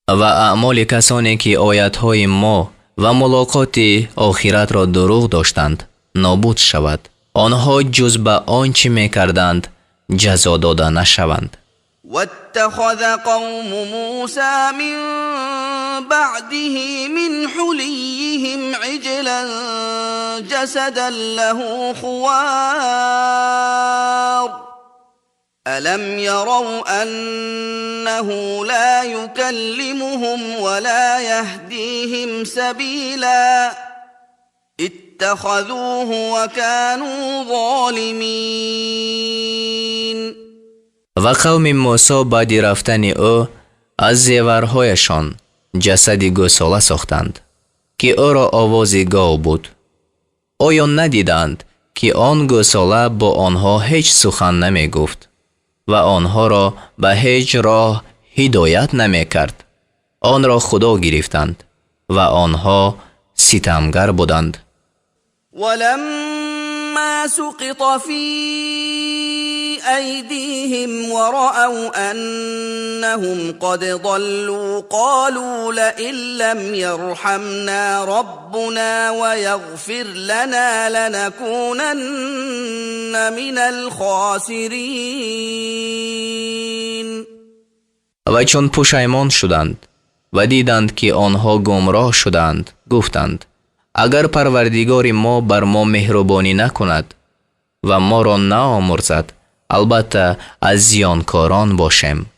و اعمال کسانی که آیاتهای ما و ملاقات آخرت را دروغ داشتند نابود شود. آنها جز به آنچه میکردند جزا داده نشوند. واتخذ قوم موسى من بعده من حليهم عجلا جسدا له خوار ألم يروا أنه لا يكلمهم ولا يهديهم سبيلا اتخذوه وكانوا ظالمين. و قوم موسی بعد رفتن او از زیورهایشان جسدی گوساله ساختند که او را آواز گاو بود. آیا ندیدند که آن گوساله با آنها هیچ سخن نمی گفت و آنها را به هیچ راه هدایت نمی کرد؟ آن را خدا گرفتند و آنها ستمگر بودند. ولما سقط في أيديهم ورأوا أنهم قد ضلوا قالوا لئن لم يرحمنا ربنا ويغفر لنا لنكونن من الخاسرين. و چون پشیمان شدند و دیدند که آنها گمراه شدند گفتند اگر پروردگار ما بر ما مهربانی نکند و ما را نآمرزد البته از زیانکاران باشیم.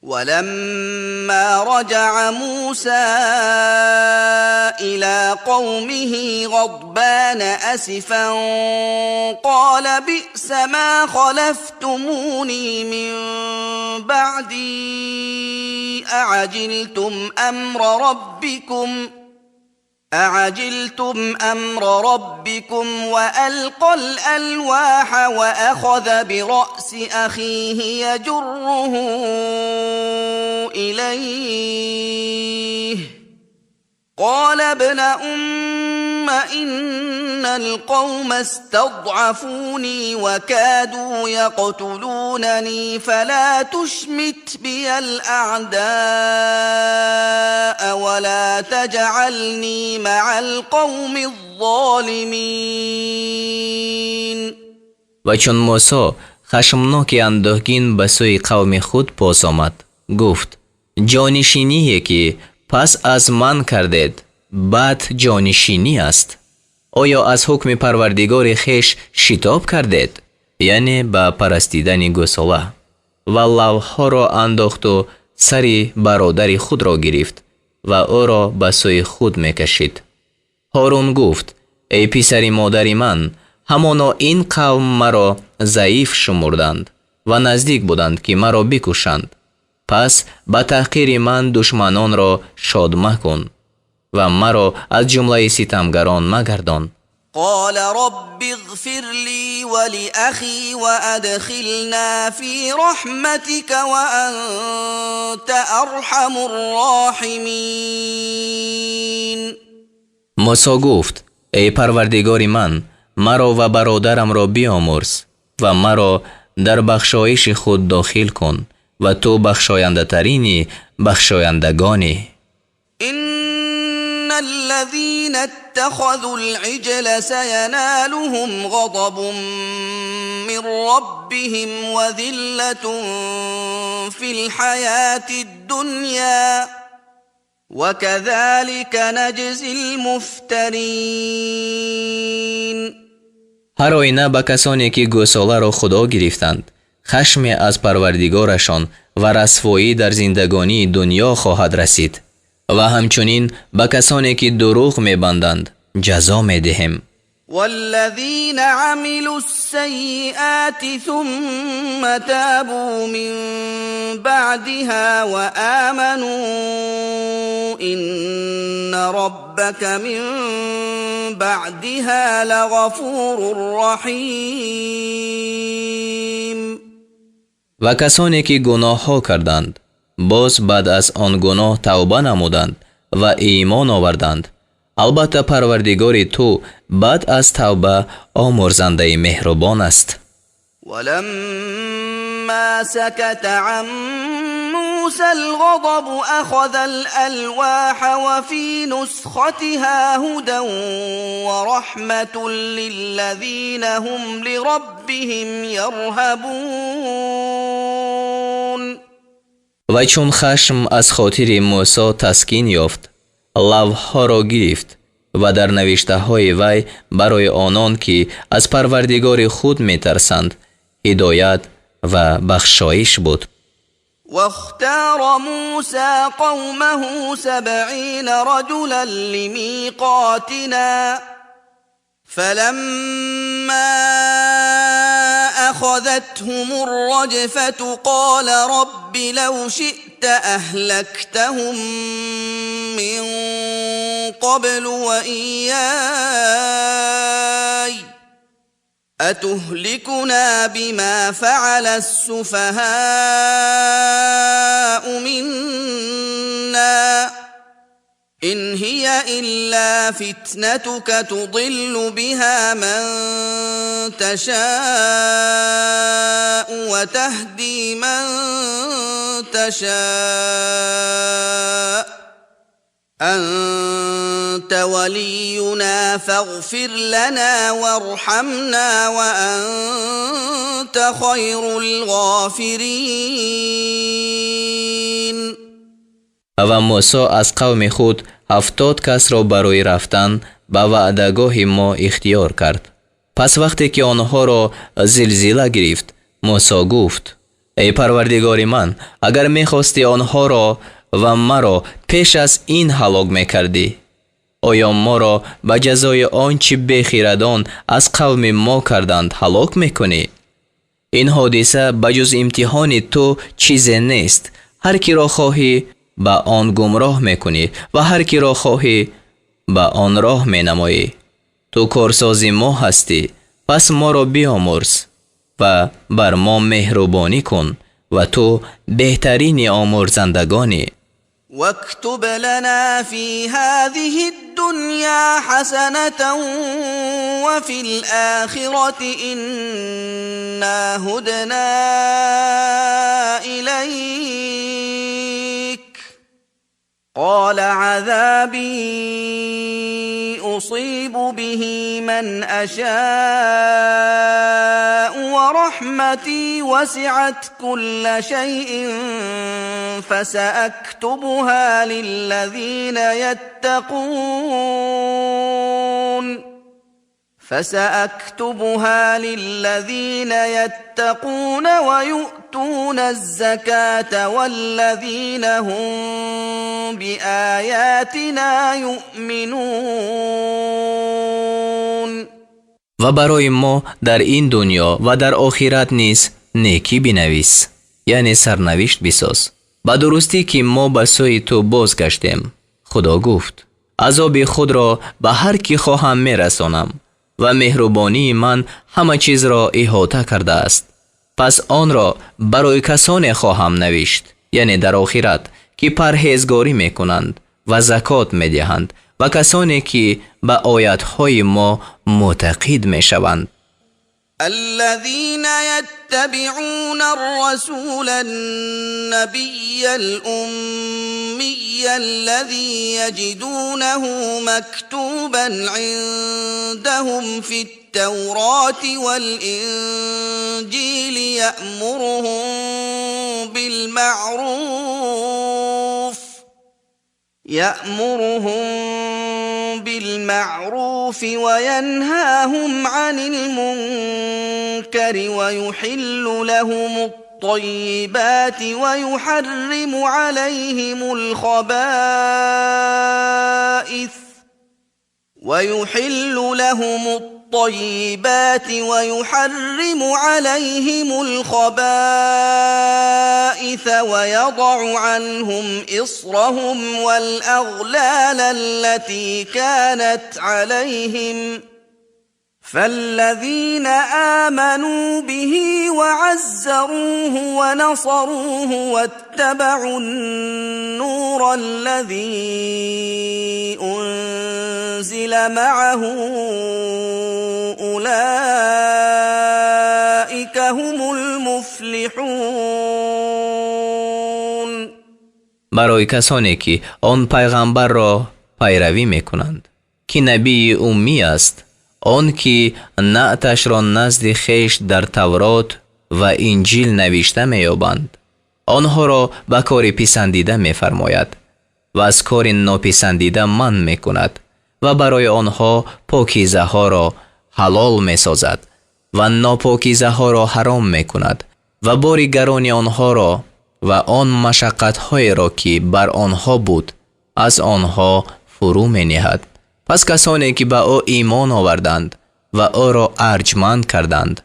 ولما رجع موسى إلى قومه غضبان أسفا قال بئس ما خلفتموني من بعدي أعجلتم أمر ربكم وألقى الألواح وأخذ برأس أخيه يجره إليه قال ابن أم إن القوم استضعفوني وكادوا يقتلونني فلا تشمت بي الأعداء ولا تجعلني مع القوم الظالمين. و چون موسی خشمناک اندوهگین به سوی قوم خود پاس آمد گفت جانشینی که پس از من کردید بعد جانشینی است. آیا از حکم پروردگار خیش شتاب کردید؟ یعنی با پرستیدن گوساله. و لوها را انداخت و سر برادر خود را گرفت و او را به سوی خود میکشید. هارون گفت ای پسر مادر من، همانا این قوم مرا ضعیف شمردند و نزدیک بودند که مرا بکشند. پس به تحقیر من دشمنان را شاد مکن و مرا از جمله ستمگران مگردان. قال رب اغفر لي ولأخي وأدخلنا في رحمتك وأنت أرحم الراحمين. موسی گفت ای پروردگار من، مرا و برادرم را بیامرز و مرا در بخشایش خود داخل کن و تو بخشاینده ترین بخشایندگانی. إن الذين اتخذوا العجل سينالهم غضب من ربهم وذلة في الحياة الدنيا وكذلك نجزي المفترين. هر آینه به کسانی که گوساله را خدا گرفتند خشم از پروردگارشان و رسوایی در زندگانی دنیا خواهد رسید و همچنین به کسانی که دروغ می‌بندند جزا می‌دهیم. والذين عملوا السيئات ثم تابوا من بعدها وآمنوا إن ربك من بعدها لغفور رحيم. و کسانی که گناه ها کردند باز بعد از آن گناه توبه نمودند و ایمان آوردند، البته پروردگار تو بعد از توبه آمرزنده مهربان است. ولما سكت عن موسى الغضب أخذ الألواح وفي نسختها هدى ورحمة للذين هم لربهم يرهبون. و چون خشم از خاطر موسی تسکین یافت، لوح‌ها را گرفت و در نوشته های وی برای آنان که از پروردگار خود می ترسند هدایت و بخشایش بود. واختار موسى قومه 70 رجلا لميقاتنا فلما أخذتهم الرجفة قال رب لو شئت أهلكتهم من قبل وإياي أتهلكنا بما فعل السفهاء منا إن هي إلا فتنتك تضل بها من تشاء وتهدي من تشاء أنت ولينا فاغفر لنا وارحمنا وأنت خير الغافرين. و موسی از قوم خود 70 کس را برای رفتن به وعدهگاه ما اختیار کرد. پس وقتی که آنها را زلزله گرفت، موسی گفت ای پروردگار من، اگر می‌خواستی آنها را و مرا پیش از این هلاک می‌کردی، آیا ما را به جزای آنچه بیخردان از قوم ما کردند هلاک می‌کنی؟ این حادثه بجز امتحان تو چیزی نیست. هر کی را خواهی به آن گمراه میکنی و هر کی را خواهی به آن راه مینمایی. تو کارساز ما هستی، پس ما را بیامرز و بر ما مهربانی کن و تو بهترین آمرزندگانی. واكتب لنا في هذه الدنيا حسنة وفي الآخرة إنا هدنا إليك. قال عذابي أصيب به من أشاء ورحمتي وسعت كل شيء فسأكتبها للذين يتقون ويؤتون الزكاة والذين هم بآياتنا يؤمنون. و برای ما در این دنیا و در آخرت نیز نیکی بنویس، یعنی سرنوشت بساز. به درستی که ما به سوی تو بازگشتیم. خدا گفت عذاب خود را به هر کی خواهم میرسانم و مهربانی من همه چیز را احاطه کرده است. پس آن را برای کسانی خواهم نوشت، یعنی در آخرت، که پرهیزگاری میکنند و زکات میدهند و کسانی که به آیاتهای ما معتقد میشوند. الذين يتبعون الرسول النبي الأمي الذي يجدونه مكتوبا عندهم في التوراة والإنجيل يأمرهم بالمعروف وينهاهم عن المنكر ويحل لهم الطيبات ويحرم عليهم الخبائث ويضع عنهم إصرهم والأغلال التي كانت عليهم. فالذين آمنوا به وعزروه ونصروه واتبعوا النور الذي أنزل معه أولئك هم المفلحون. برای کسانی که آن پیغمبر را پیروی میکنند که نبی امی است، آن که نعتش را نزد خویش در تورات و انجیل نوشته می‌یابند، آنها را به کار پسندیده می‌فرماید و از کار ناپسندیده منع می‌کند و برای آنها پاکیزه ها را حلال می‌سازد و ناپاکیزه ها را حرام می‌کند و بار گران آنها را و آن مشقت‌های را که بر آنها بود از آنها فرو می‌نهد. پس کسانی که به او ایمان آوردند و او را ارجمند کردند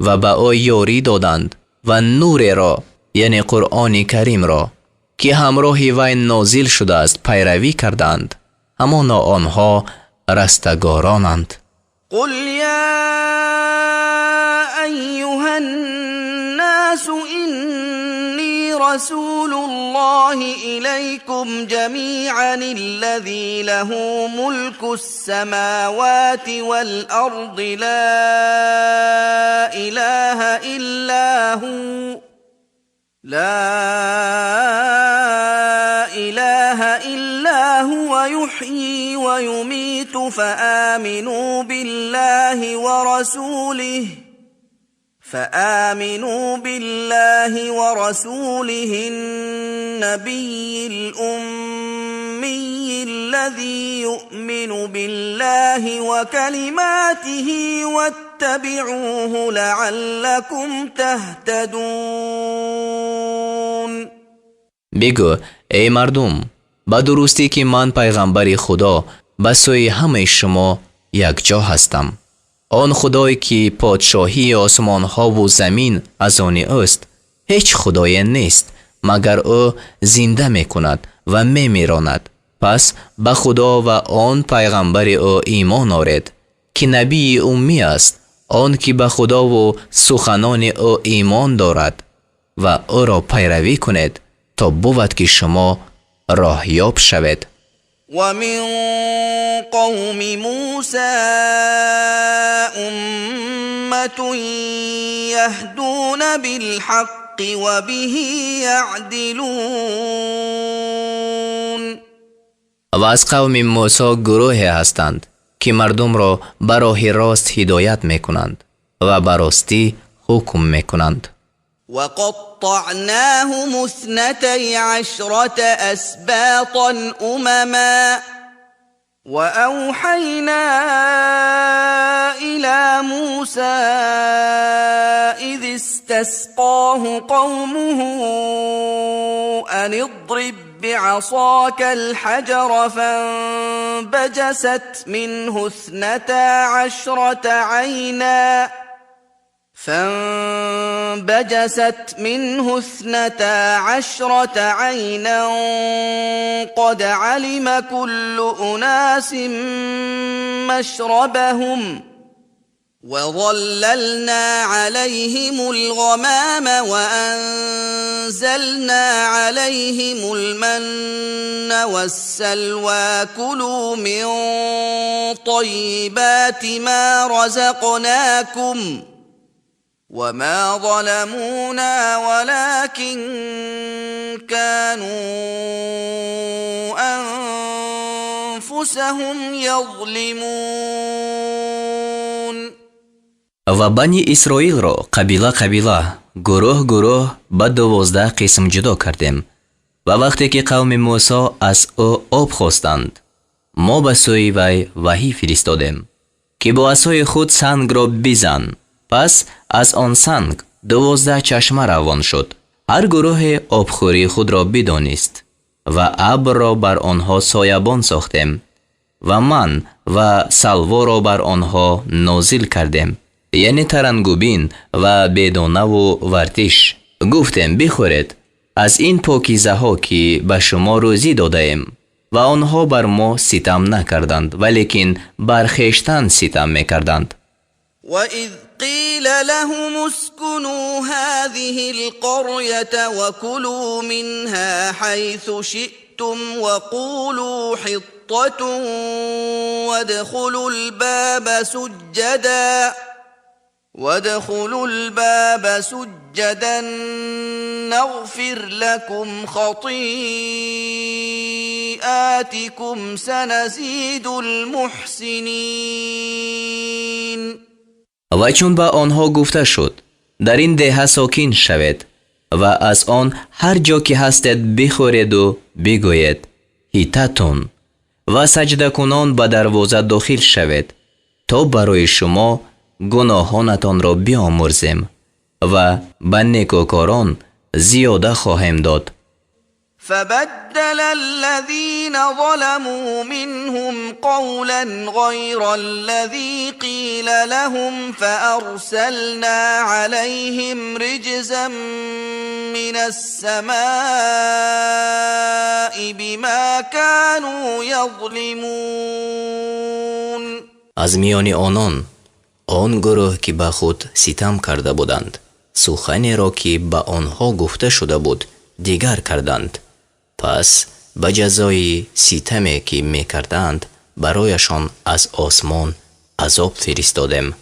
و به او یاری دادند و نور را، یعنی قرآن کریم را که همراه وی نازل شده است پیروی کردند، همانا آنها رستگارانند. قل یا ایها الناس إني رسول الله إليكم جميعا الذي له ملك السماوات والأرض لا إله إلا هو يحيي ويميت فآمنوا بالله ورسوله النبي الأمي الذي يؤمن بالله وكلماته واتبعوه لعلكم تهتدون. بگو ای مردم، با درستی که من پیغمبر خدا به سوی همه شما یک جا هستم. آن خدایی که پادشاهی آسمان ها و زمین از آن است، هیچ خدای نیست مگر او زنده می کند و می میراند. پس به خدا و آن پیغمبر او ایمان آورید که نبی امی است، آن که به خدا و سخنان او ایمان دارد و او را پیروی کنید تا بود که شما راهیاب شوید. ومن قوم موسى أمة يهدون بالحق وبه يعدلون. و از قوم موسی گروهی هستند که مردم را به راه راست هدایت میکنند و به راستی حکم میکنند. وقطعناهم 12 أسباطا أمما وأوحينا إلى موسى إذ استسقاه قومه أن اضرب بعصاك الحجر فانبجست منه 12 عينا قد علم كل أناس مشربهم وظللنا عليهم الغمام وأنزلنا عليهم المن والسلوى كلوا من طيبات ما رزقناكم وما ظلمونا ولكن كانوا أنفسهم يظلمون. و بنی اسرائیل را قبیله قبیله گروه به 12 قسم جدا کردیم و وقتی که قوم موسی از او آب خواستند ما به سوی وی وحی فرستادیم که با عصای خود سنگ را بزن. پس از آن سنگ 12 چشمه روان شد. هر گروه آبخوری خود را بدانست و ابر را بر آنها سایبان ساختیم و من و سلوا را بر آنها نازل کردیم، یعنی ترنگوبین و بدانه و ورزش. گفتیم بخورید از این پاکیزه ها که به شما روزی داده ایم. و آنها بر ما ستم نکردند ولیکن بر خویشتن ستم میکردند. وَإِذْ قِيلَ لَهُمُ اسْكُنُوا هَذِهِ الْقَرْيَةَ وَكُلُوا مِنْهَا حَيْثُ شِئْتُمْ وَقُولُوا حِطَّةٌ وَادْخُلُوا الْبَابَ سُجَّدًا نَغْفِرْ لَكُمْ خَطِيئَاتِكُمْ سَنَزِيدُ الْمُحْسِنِينَ. و چون به آنها گفته شد در این ده ساکن شوید و از آن هر جا که هستید بخورید و بگویید هیتتون و سجده کنان به دروازه داخل شوید تا برای شما گناهانتان را بیامرزیم و به نیکوکاران زیاده خواهیم داد. فبدل الذين ظلموا منهم قولا غير الذي قيل لهم فأرسلنا عليهم رجزا من السماء بما كانوا يظلمون. از میان آن گروه که به خود ستم کرده بودند سخنی را که به آنها گفته شده بود دیگر کردند. پس به جزای ستمی که می کردند برایشان از آسمان عذاب فرستادیم.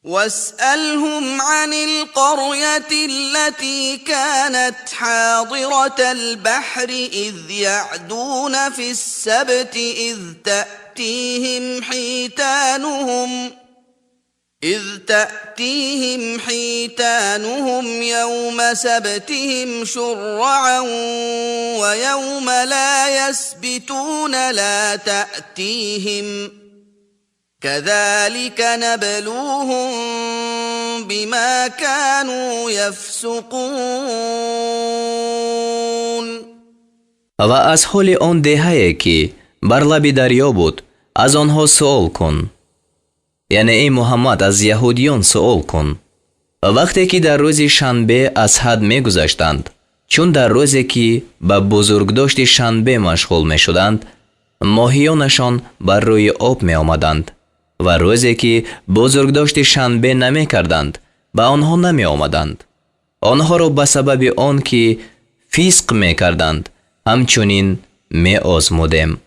واسألهم عن القرية التي كانت حاضرة البحر إذ يعدون في السبت إذ تأتيهم حيتانهم يوم سبتهم شرعا ويوم لا يسبتون لا تأتيهم كذلك نبلوهم بما كانوا يفسقون. و از حال آن دهه‌ای که بر لب دریا بود از آنها سؤال کن، یعنی ای محمد از یهودیان سؤال کن. وقتی که در روز شنبه از حد می گذشتند، چون در روزی که به بزرگداشت شنبه مشغول می شدند ماهیانشان بر روی آب می آمدند و روزی که بزرگداشت شنبه نمی کردند به آنها نمی آمدند. آنها را به سبب آن که فسق می کردند همچنین می آزمودیم.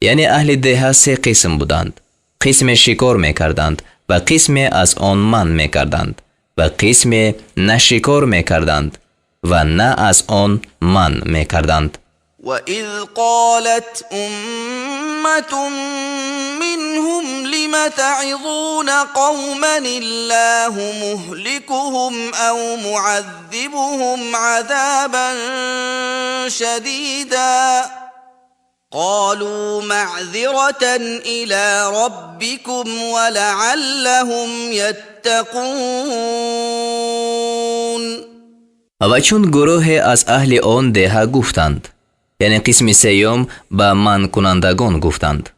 یعنی اهل دهه سه قسم بودند. قسم شکار می کردند و قسم از آن من می کردند و قسم نه شکار می کردند و نه از آن من می کردند. وَإِذْ قَالَتْ أُمَّةٌ مِّنْهُمْ لِمَ تَعِظُونَ قَوْمًا اللَّهُ مُهْلِكُهُمْ أَوْ مُعَذِّبُهُمْ عَذَابًا شَدِيدًا قَالُوا مَعْذِرَةً إِلَى رَبِّكُمْ وَلَعَلَّهُمْ يَتَّقُونَ. و چون گروه از اهل آن دهه گفتند، یعنی قسم سیوم به من کنندگان گفتند،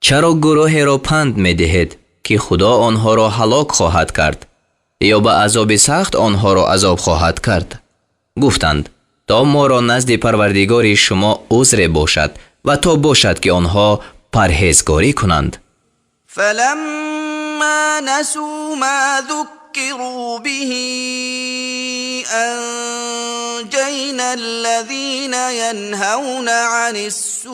چرا گروه را پند می دهید که خدا آنها را هلاک خواهد کرد یا به عذاب سخت آنها را عذاب خواهد کرد؟ گفتند تا ما را نزد پروردگار شما عذر باشد و تا باشد که آنها پرهیزگاری کنند. فلما نسوا ما ذكروا به أنجينا الذين ينهون عن السوء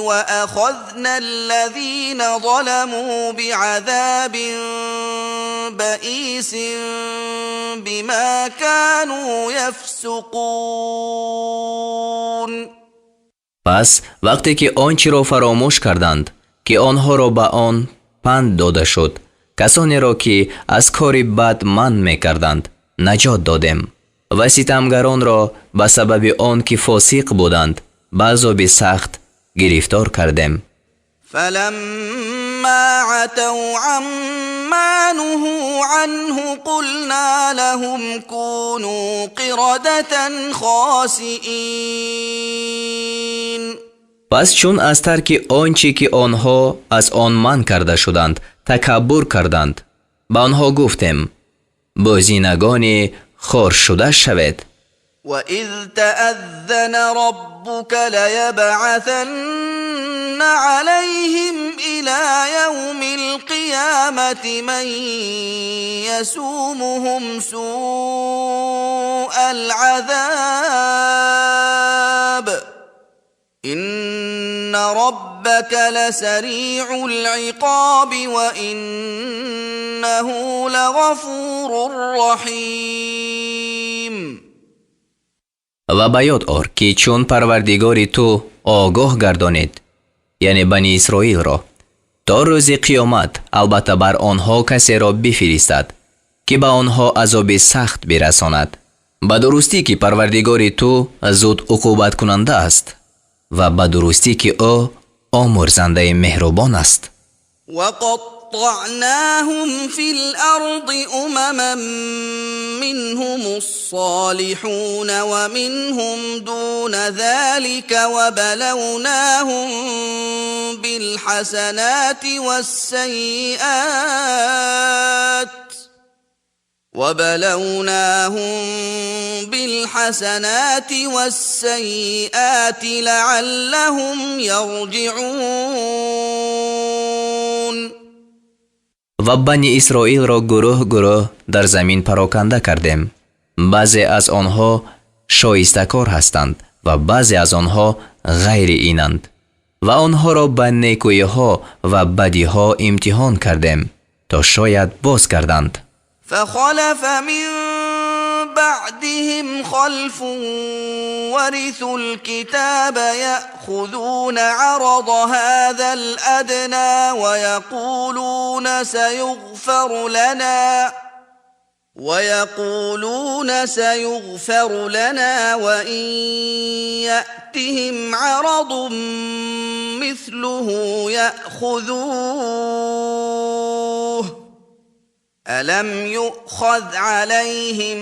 وأخذنا الذين ظلموا بعذاب بئيس بما كانوا يفسقون. پس وقتی که آنچه را فراموش کردند که آنها را به آن پند داده شد، کسانی را که از کار بد من می کردند نجات دادیم و ستمگران را به سبب آن که فاسق بودند به عذاب سخت گرفتار کردیم. فلما عتوا عما نهوا عنه قلنا لهم كونوا قردة خاسئین. پس چون از ترک آنچه که آنها از آن من کرده شدند تکبر کردند، به آنها گفتیم بازینگان خار شده شوید. وَإِذْ تَأَذَّنَ رَبُّكَ لَيَبْعَثَنَّ عَلَيْهِمْ إِلَى يَوْمِ الْقِيَامَةِ مَنْ يَسُومُهُمْ سُوءَ الْعَذَابِ إِنَّ رَبَّكَ لَسَرِيعُ الْعِقَابِ وَإِنَّهُ لَغَفُورٌ رَحِيمٌ. و به یاد آر که چون پروردگار تو آگاه گردانید، یعنی بنی اسرائیل را، تا روز قیامت البته بر آنها کسی را بفرستد که به آنها عذاب سخت برساند. به درستی که پروردگار تو زود عقوبت کننده است و به درستی که او آمرزنده مهربان است. وقطعناهم في الأرض أمما منهم الصالحون ومنهم دون ذلك وبلوناهم بالحسنات والسيئات لعلهم يرجعون. و بنی اسرائیل را گروه گروه در زمین پراکنده کردیم. بعضی از آنها شایستکار هستند و بعضی از آنها غیر اینند و آنها را به نیکویی ها و بدی ها امتحان کردیم تا شاید باز کردند. فخلف من بعدهم خلف ورثوا الكتاب يأخذون عرض هذا الأدنى ويقولون سيغفر لنا وإن يأتهم عرض مثله يأخذوه ألم يؤخذ عليهم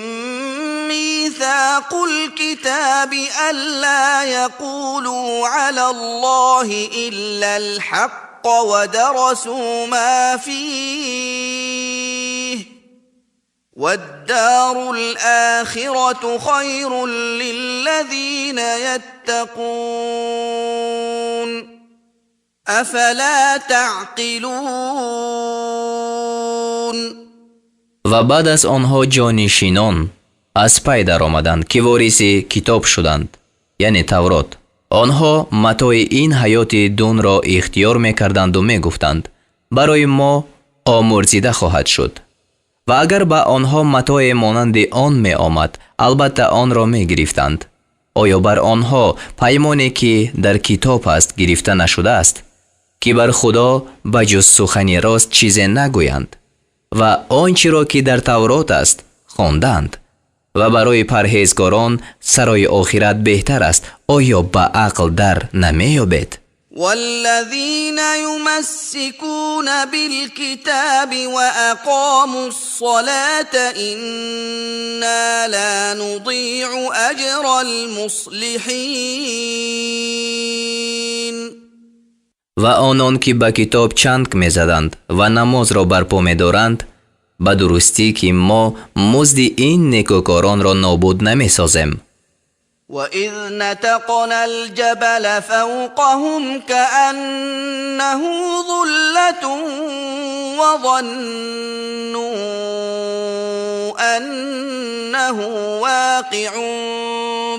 ميثاق الكتاب ألا يقولوا على الله إلا الحق ودرسوا ما فيه والدار الآخرة خير للذين يتقون أفلا تعقلون. و بعد از آنها جانشینان از پی در آمدند که وارث کتاب شدند یعنی تورات. آنها متاع این حیات دون را اختیار می‌کردند و می‌گفتند برای ما آمرزیده خواهد شد. و اگر به آنها متاع مانند آن می آمد البته آن را می گرفتند. آیا بر آنها پیمانی که در کتاب است گرفته نشده است که بر خدا بجز سخن راست چیزی نگویند و آنچه را که در تورات است خواندند و برای پرهیزگاران سرای آخرت بهتر است؟ آیا به عقل در نمیابید؟ والذين يمسكون بالكتاب وأقاموا الصلاة إنا لا نضيع أجر المصلحين. و آنان که به کتاب چنگ میزدند و نماز را برپا می‌دارند به درستی که ما مزد این نیکوکاران را نابود نمی‌سازیم. وَإِذْ نَتَقْنَا الْجَبَلَ فَوْقَهُمْ كَأَنَّهُ ظُلَّةٌ وَظَنُّوا أَنَّهُ واقع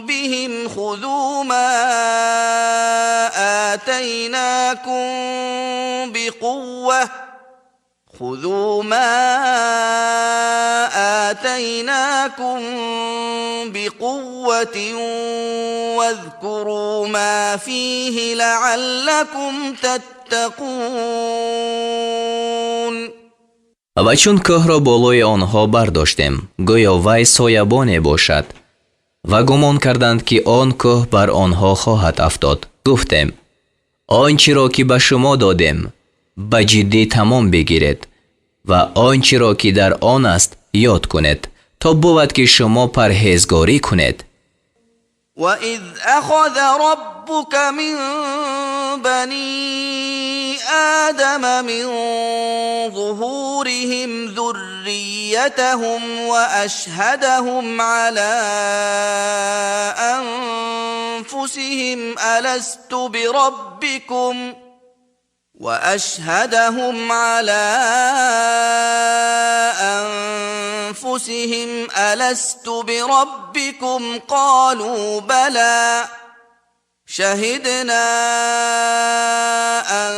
بِهِمْ خُذُوا ما آتيناكم بقوة واذكروا ما فيه لعلكم تتقون. و چون که را بالای آنها برداشتیم گویا وی سایبانی باشد و گمان کردند که آن که بر آنها خواهد افتاد. گفتیم آنچه را که به شما دادیم به جدی تمام بگیرید و آنچه را که در آن است یاد کنید تا بود که شما پرهیزگاری کنید. وَإِذْ أَخَذَ رَبُّكَ مِنْ بَنِي آدَمَ مِنْ ظُهُورِهِمْ ذُرِّيَّتَهُمْ وَأَشْهَدَهُمْ عَلَى أَنفُسِهِمْ ألست بربكم قالوا بلى شهدنا أن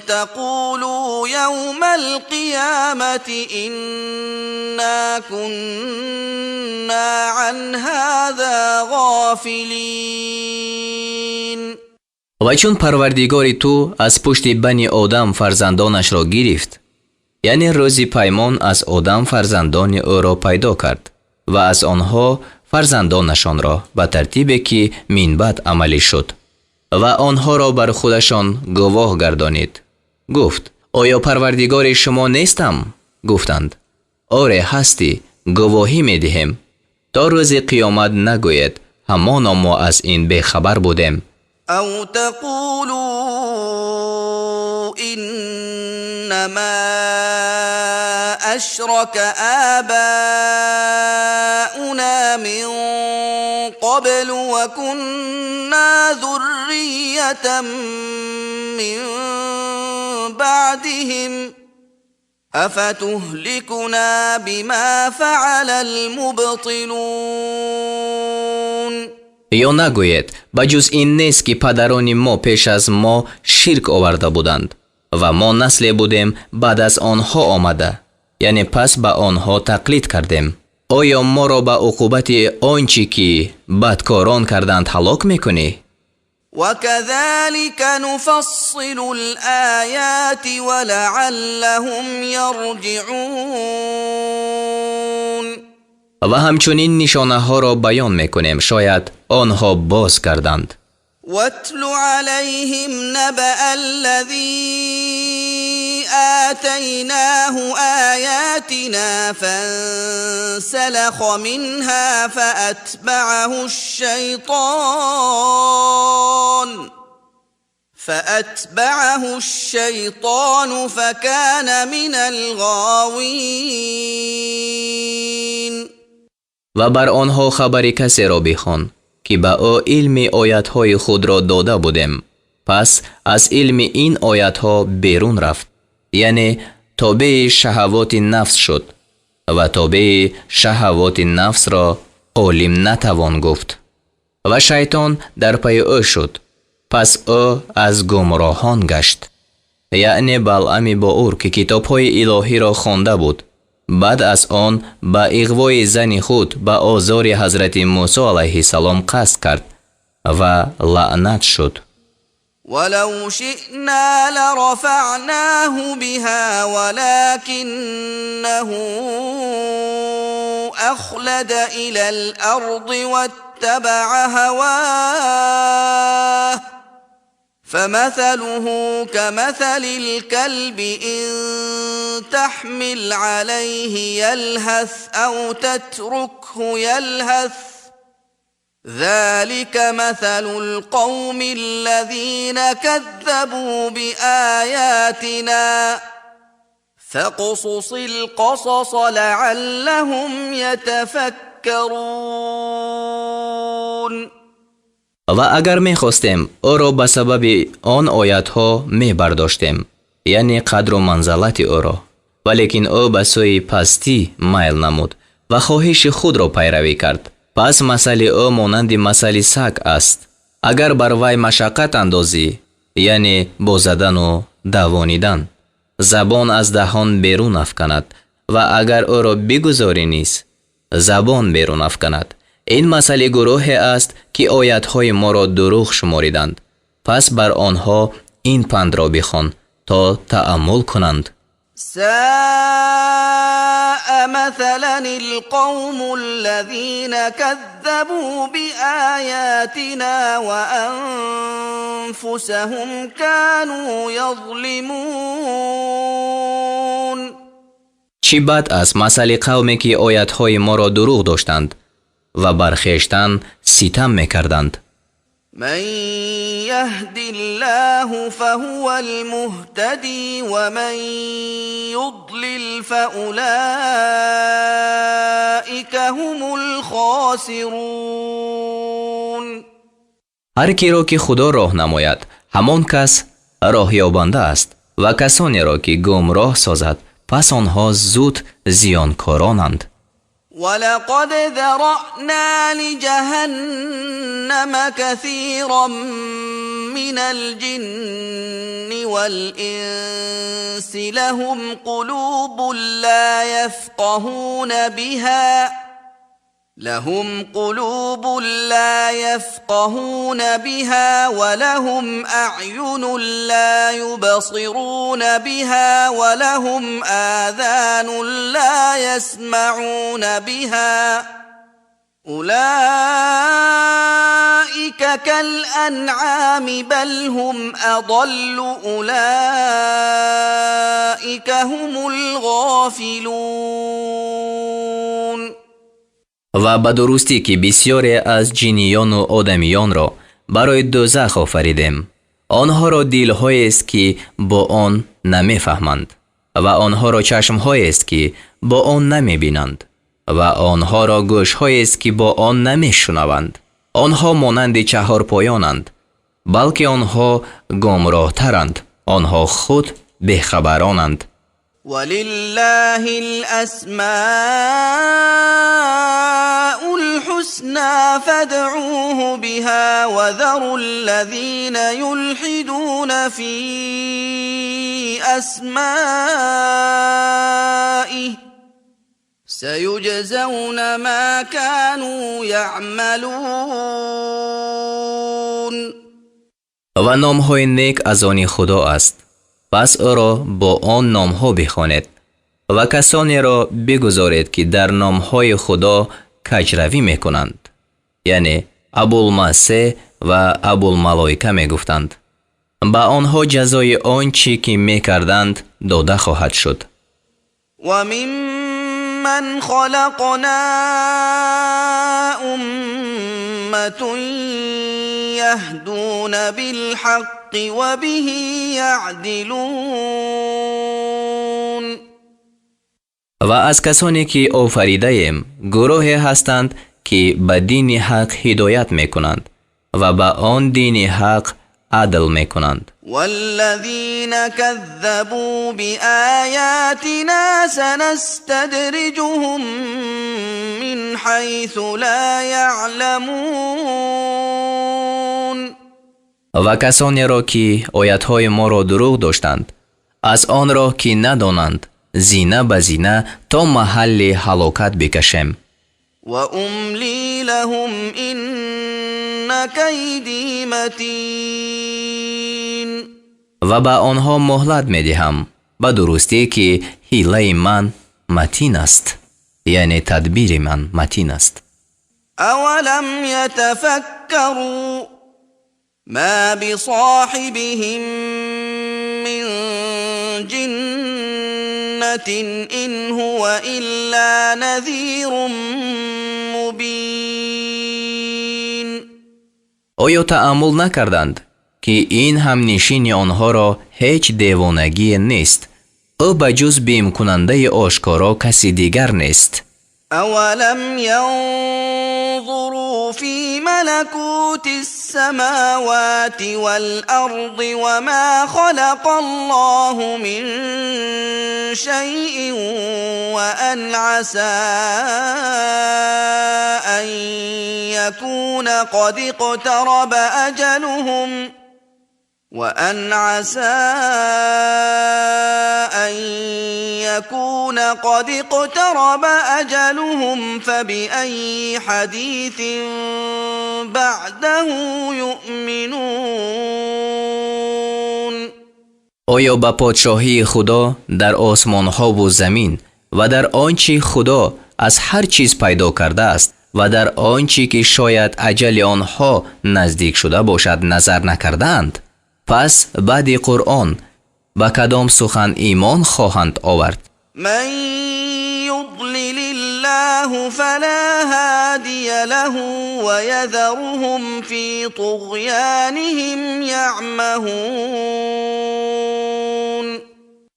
تقولوا يوم القيامة إنا كنا عن هذا غافلين. و چون پروردگار تو از پشت بنی آدم فرزندانش را گرفت، یعنی روزی پیمان از آدم فرزندان او را پیدا کرد و از آنها فرزندانشان را به ترتیبی که من بعد عملی شد و آنها را بر خودشان گواه گردانید. گفت آیا پروردگار شما نیستم؟ گفتند آره هستی، گواهی می دهیم تا روز قیامت نگوید همانا ما از این بخبر بودیم. أو تقولوا إنما أشرك آباؤنا من قبل وكنا ذرية من بعدهم أفتهلكنا بما فعل المبطلون. یا نگوید بجز این نیست که پدران ما پیش از ما شرک آورده بودند و ما نسل بودیم بعد از آنها آمده، یعنی پس به آنها تقلید کردیم. آیا ما را به عقوبت آنچه که بدکاران کردند هلاک میکنی؟ وَكَذَلِكَ نُفَصِّلُ الْآيَاتِ وَلَعَلَّهُمْ يَرْجِعُونَ. و همچنین نشانه ها را بیان میکنیم شاید آنها باز کردند. وَاتْلُ عَلَيْهِمْ نَبَأَ الَّذِي آتَيْنَاهُ آيَاتِنَا فَانسَلَخَ مِنْهَا فأتبعه الشيطان فكان من الغاوين. و بر آنها خبر کسی را بخوان که به او علم آیت‌های خود را داده بودیم، پس از علم این آیت‌ها بیرون رفت، یعنی تابع شهوات نفس شد و تابع شهوات نفس را عالم نتوان گفت. و شیطان در پی او شد. پس او از گمراهان گشت. یعنی بلعم بa'ور که کتاب‌های الهی را خوانده بود، بعد از آن با اغوای زن خود به آزار حضرت موسی علیه السلام قصد کرد و لعنت شد. ولو شئنا لرفعناه بها ولكنه أخلد إلى الأرض واتبع هواه فمثله كمثل الكلب إن تحمل عليه يلهث أو تتركه يلهث ذلك مثل القوم الذين كذبوا بآياتنا فاقصص القصص لعلهم يتفكرون. و اگر می خواستیم او را به سبب آن آیت ها می برداشتیم، یعنی قدر و منزلت او را، ولیکن او به سوی پستی میل نمود و خواهش خود را پیروی کرد. پس مثل او مانند مثل سگ است. اگر بر وی مشقت اندازی، یعنی با زدن و دوانیدن، زبان از دهان بیرون افکند و اگر او را بگذاری نیز زبان بیرون افکند. این مثل گروه است که آیت‌های ما را دروغ شماریدند. پس بر آنها این پند را بخوان تا تأمل کنند. ساء مثلا القوم الذين كذبوا بآياتنا وأنفسهم كانوا يظلمون. چی بد است مثل قومی که آیت‌های ما را دروغ داشتند و بر خویشتن ستم می‌کردند. من يهد الله فهو المهتدي ومن يضلل فأولئك هم الخاسرون. هر کی را که خدا راه نماید همان کس راه یابنده است و کسانی را که گمراه سازد پس آنها زود زیانکارانند. ولقد ذرأنا لجهنم كثيرا من الجن والإنس لهم قلوب لا يفقهون بها ولهم أعين لا يبصرون بها ولهم آذان لا يسمعون بها أولئك كالأنعام بل هم أضل أولئك هم الغافلون. و به درستی که بسیاری از جنیان و آدمیان را برای دوزخ آفریدیم. آنها را دل‌هایی است که با آن نمی‌فهمند و آنها را چشم‌هایی است که با آن نمی‌بینند و آنها را گوش‌هایی است که با آن نمی‌شنوند. آنها مانند چهارپایانند، بلکه آنها گمراه‌ترند. آنها خود بی‌خبرانند. ولله الأسماء الحسنى فادعوه بها وذروا الذين يلحدون في أسمائه سيجزون ما كانوا يعملون. و نام‌های نیک از آن خدا است، پس او را با آن نام‌ها بخوانید و کسانی را بگذارید که در نام‌های خدا کجروی می‌کنند، یعنی ابوالمسیح و ابوالملائکه می‌گفتند. به آنها جزای آنچه که می‌کردند داده خواهد شد. و ممن خلقنا أمة يهدون بالحق وبه يعدلون. و از کسانی که آفریده ایم گروهی هستند که به دین حق هدایت میکنند و به آن دین حق عدل میکنند. والذين كذبوا بآياتنا سنستدرجهم من حيث لا يعلمون. و کسانی که آیتهای ما را دروغ داشتند از آن راه که ندانند زینه به زینه تا محل هلاکت بکشیم. و املی لهم ان کیدی متین. و به آنها مهلت میدهم به درستی که حیله من متین است، یعنی تدبیر من متین است. اولم یتفکروا ما بصاحبهم من جنة إن هو إلا نذير مبین. آیا تأمل نکردند که این هم نشین آنها را هیچ دیوانگی نیست؟ او بجز بیم کننده آشکارا کسی دیگر نیست. اولم ينظروا في ملكوت السماوات والأرض وما خلق الله من شيء وأن عسى أن يكون قد اقترب أجلهم فبأي حديث بعده يؤمنون. آیا به پادشاهی خدا در آسمان ها و زمین و در آنچه خدا از هر چیز پیدا کرده است و در آنچه که شاید اجل آنها نزدیک شده باشد نظر نکردند؟ پس بعد قرآن با کدام سخن ایمان خواهند آورد؟ من یضلل الله فلا هادی له و یذرهم فی طغیانهم یعمهون.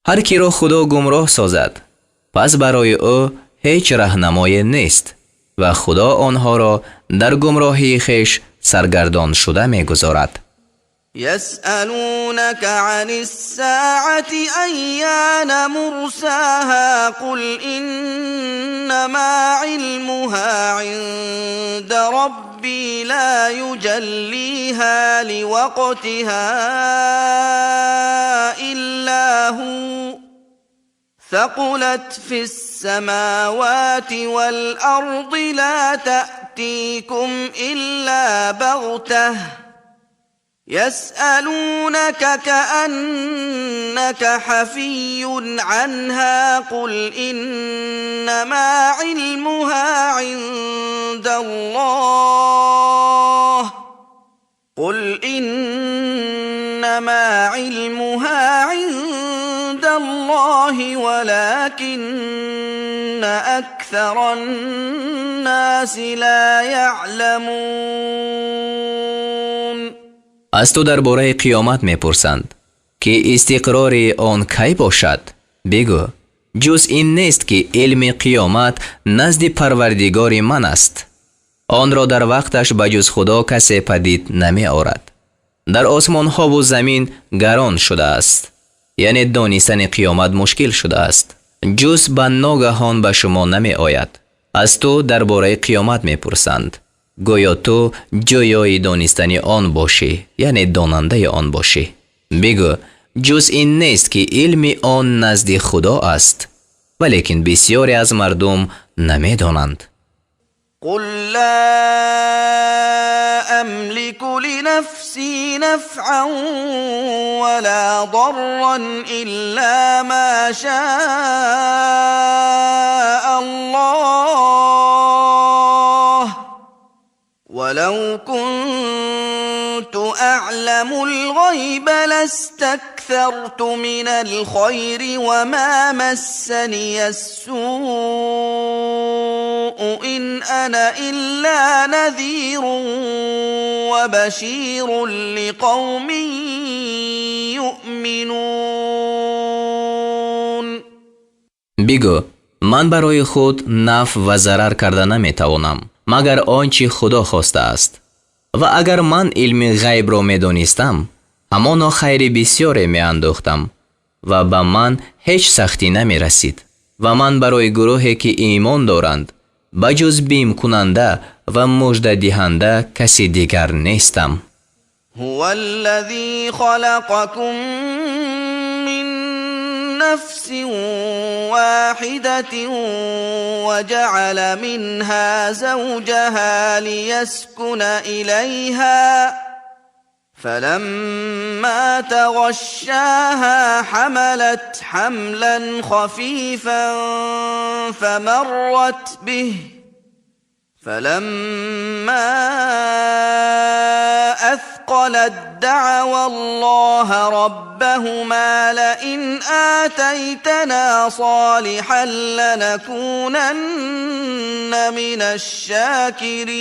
هر کی را خدا گمراه سازد پس برای او هیچ راهنمای نیست و خدا آنها را در گمراهی خویش سرگردان شده میگذارد. يسألونك عن الساعة أيان مرساها قل إنما علمها عند ربي لا يجليها لوقتها إلا هو ثقلت في السماوات والأرض لا تأتيكم إلا بغتة يسألونك كأنك حفي عنها قل إنما علمها عند الله ولكن أكثر الناس لا يعلمون. از تو درباره قیامت میپرسند که استقرار آن کی باشد؟ بگو جز این نیست که علم قیامت نزد پروردگار من است. آن را در وقتش بجز خدا کسی پدید نمی آورد. در آسمان ها و زمین گران شده است، یعنی دانستن قیامت مشکل شده است، جز به ناگهان به شما نمی آید. از تو درباره قیامت میپرسند گویا تو جویای دانستن آن باشی، یعنی داننده آن باشی. بگو جز این نیست که علم آن نزد خدا است، ولیکن بسیاری از مردم نمی دانند. قل لا أملك لنفسي نفعا ولا ضرا إلا ما شاء الله ولو كنت أعلم الغيب لاستكثرت من الخير وما مسني السوء إن أنا إلا نذير وبشير لقوم يؤمنون. بگو من برای خود نفع و ضرر کرده نمیتوانم مگر آنچه خدا خواسته است. و اگر من علم غیب را میدانستم ҳамоно хайри бисёре меандохтам ва ба ман ҳеҷ сахтӣ намерасид. ва ман барои гурӯҳе ки имон доранд ба ҷуз бимкунанда ва муждадиҳанда каси дигар нестам. هو الذي خلقكم من نفس واحدة وجعل منها زوجها ليسكن إليها فلما تغشاها حملت حملا خفيفا فمرت به فلما أثقلت دعوا الله ربهما لئن آتيتنا صالحا لنكونن من الشاكرين.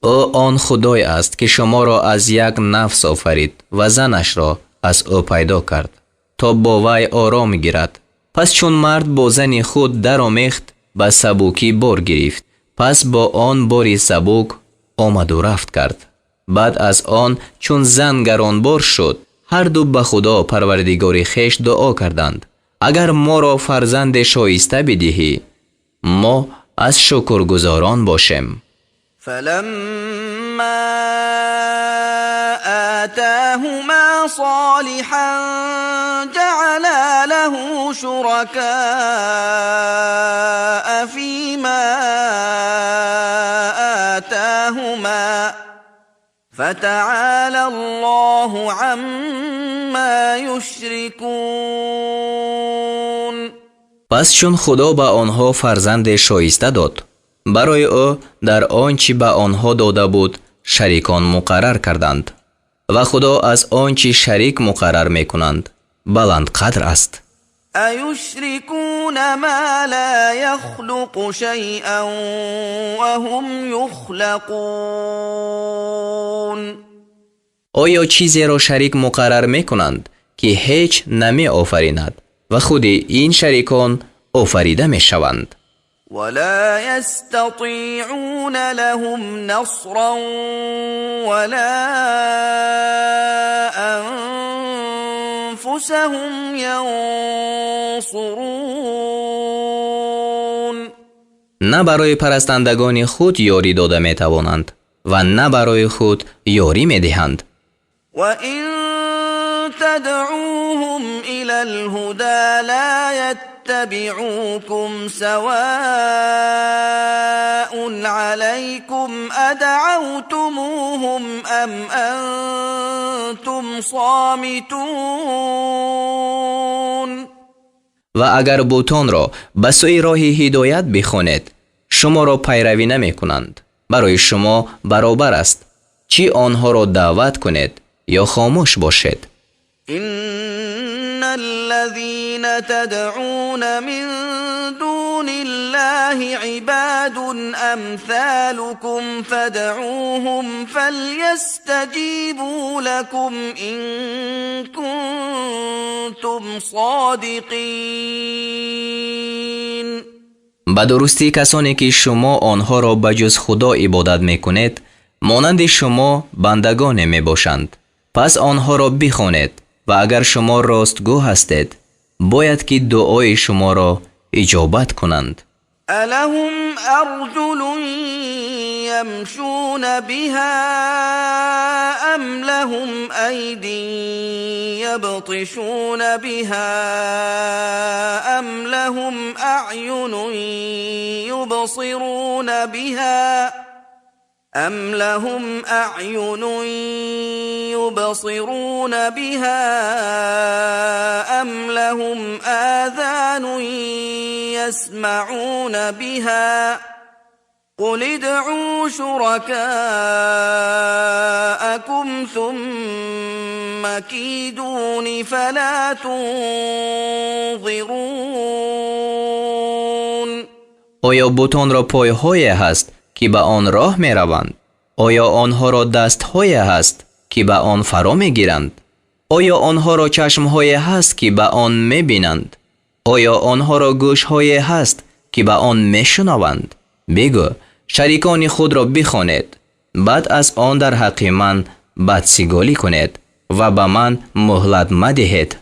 او آن خدای است که شما را از یک نفس آفرید و زنش را از او پیدا کرد تا با وی آرام گیرد. پس چون مرد با زن خود درآمیخت با سبوکی بار گرفت، پس با آن باری سبوک آمد و رفت کرد. بعد از آن چون زن گرانبار شد، هر دو به خدا پروردگار خویش دعا کردند اگر ما را فرزند شایسته بدهی ما از شکرگزاران باشیم. فلما آتاهما صالحا جعلا له شركاء فيما آتاهما فتعالى الله عما يشركون. پس چون خدا به آنها فرزند شایسته داد، برای او در آنچه به آنها داده بود شریکان مقرر کردند و خدا از آنچه شریک مقرر میکنند بلند قدر است. ایشرکون ما لا یخلق شیئا وهم یخلقون. آیا چیزی را شریک مقرر میکنند که هیچ نمی آفریند و خود این شریکان آفریده میشوند؟ ولا يستطيعون لهم نصرا ولا أنفسهم ينصرون. نه برای پرستندگان خود یاری داده می توانند و نه برای خود یاری می دهند. وَإِن تدعوهم إلى الهدى لا يتبعوكم سواء عليكم أدعوتموهم أم أنتم صامتون. و اگر بوتان را به سوی راه هدایت بخوانید شما را پیروی نمی کنند. برای شما برابر است چی آنها را دعوت کنید یا خاموش باشید. إن الذين تدعون من دون الله عباد أمثالكم فادعوهم فليستجيبوا لكم إن كنتم صادقين. به درستی کسانی که شما آنها را به جز خدا عبادت می کنید مانند شما بندگان می باشند. پس آنها را بخوانید و اگر شما راستگو هستید باید که دعای شما را اجابت کنند. ألهم أرجل يمشون بها أم لهم أيدي يبطشون بها أم لهم أعين يبصرون بها أم لهم أعين يبصرون بها أم لهم آذان يسمعون بها قل ادعوا شركاءكم ثم كيدون فلا تنظرون. آیا بتان را پایهای هست که به آن راه می روند؟ آیا آنها را دستهای هست که به آن فرا می گیرند؟ آیا آنها را چشمهای هست که به آن می بینند؟ آیا آنها را گوشهای هست که به آن می شنوند؟ بگو شریکان خود را بخوانید بعد از آن در حق من بدسیگالی کنید و به من مهلت مدهید.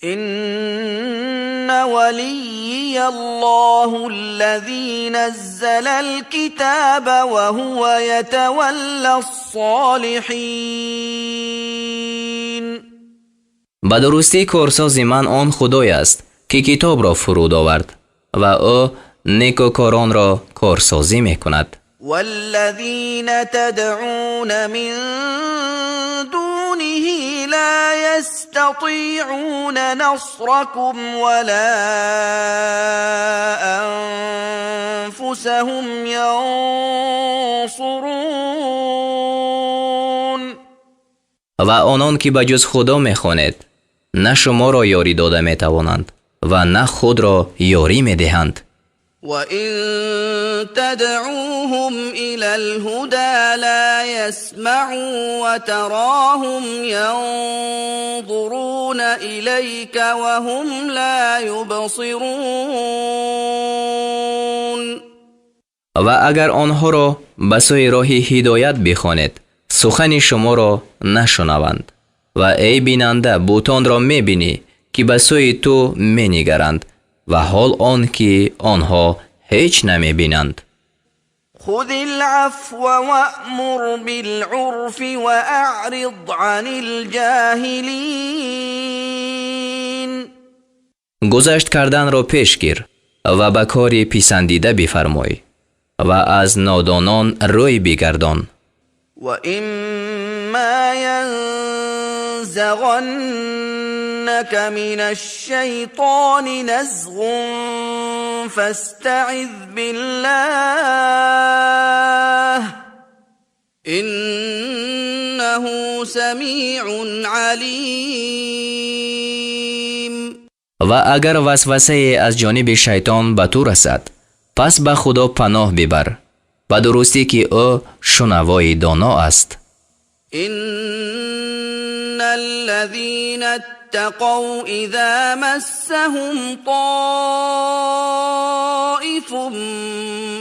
إن ولي الله الذي نزل الكتاب وهو يتولى الصالحين. به درستی کارساز من آن خدای است که کتاب را فرود آورد و او نیکوکاران را کارسازی می کند. والذين تدعون من دونه لا يستطيعون نصركم ولا أنفسهم ينصرون. و آنان که به جز خدا می خوانید نه شما را یاری داده می توانند و نه خود را یاری می دهند. وَإِن تَدْعُوهُمْ إِلَى الْهُدَى لَا يَسْمَعُوا وَتَرَاهُمْ يَنظُرُونَ إِلَيْكَ وَهُمْ لَا يُبْصِرُونَ. و اگر آنها را به سوی راه هدایت بخوانید سخن شما را نشنوند و ای بیننده بتان را می بینی که به سوی تو می نگرند و حال آن که آنها هیچ نمی بینند. خذ العفو وأمر بالعرف وأعرض عن الجاهلين. گذشت کردن را پیش گیر و به کاری پسندیده بفرمای و از نادانان روی بگردان. وَإِمَّا يَنزَغَنَّكَ مِنَ الشَّيْطَانِ نَزْغٌ فَاسْتَعِذْ بِاللَّهِ إِنَّهُ سَمِيعٌ عَلِيمٌ. و اگر وسوسه از جانب شیطان به تو رسد پس به خدا پناه ببر و درستی که او شنوای دانا است. إن الذين اتقوا إذا مسهم طائف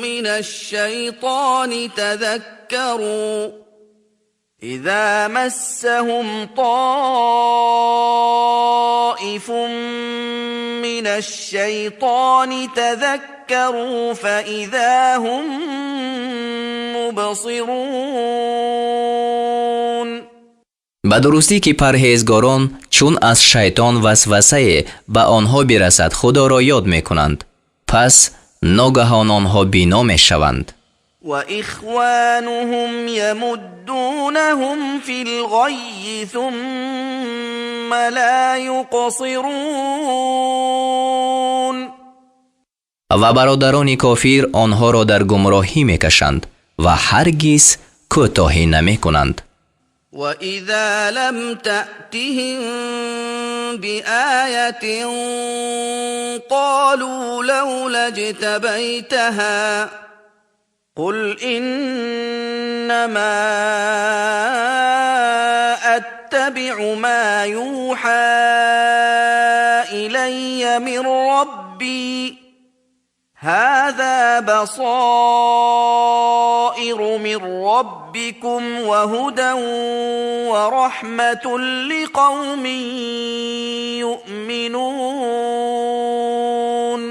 من الشيطان تذكروا فإذا هم مبصرون. به درستی که پرهیزگاران چون از شیطان وسوسه به آنها برسد خدا را یاد می کنند پس ناگهان آنها بینا می شوند. وإخوانهم يمدونهم في الغي ثم لا يقصرون. و برادران کافر آنها را در گمراهی می کشند و هرگز کوتاهی نمی کنند. وَإِذَا لَمْ تَأْتِهِمْ بِآيَةٍ قَالُوا لَوْلَا اجْتَبَيْتَهَا قُلْ إِنَّمَا أَتَّبِعُ مَا يُوحَى إِلَيَّ مِنْ رَبِّي هَذَا بَصَائِرُ مِنْ رَبِّكُمْ وَهُدًى وَرَحْمَةٌ لِقَوْمٍ يُؤْمِنُونَ.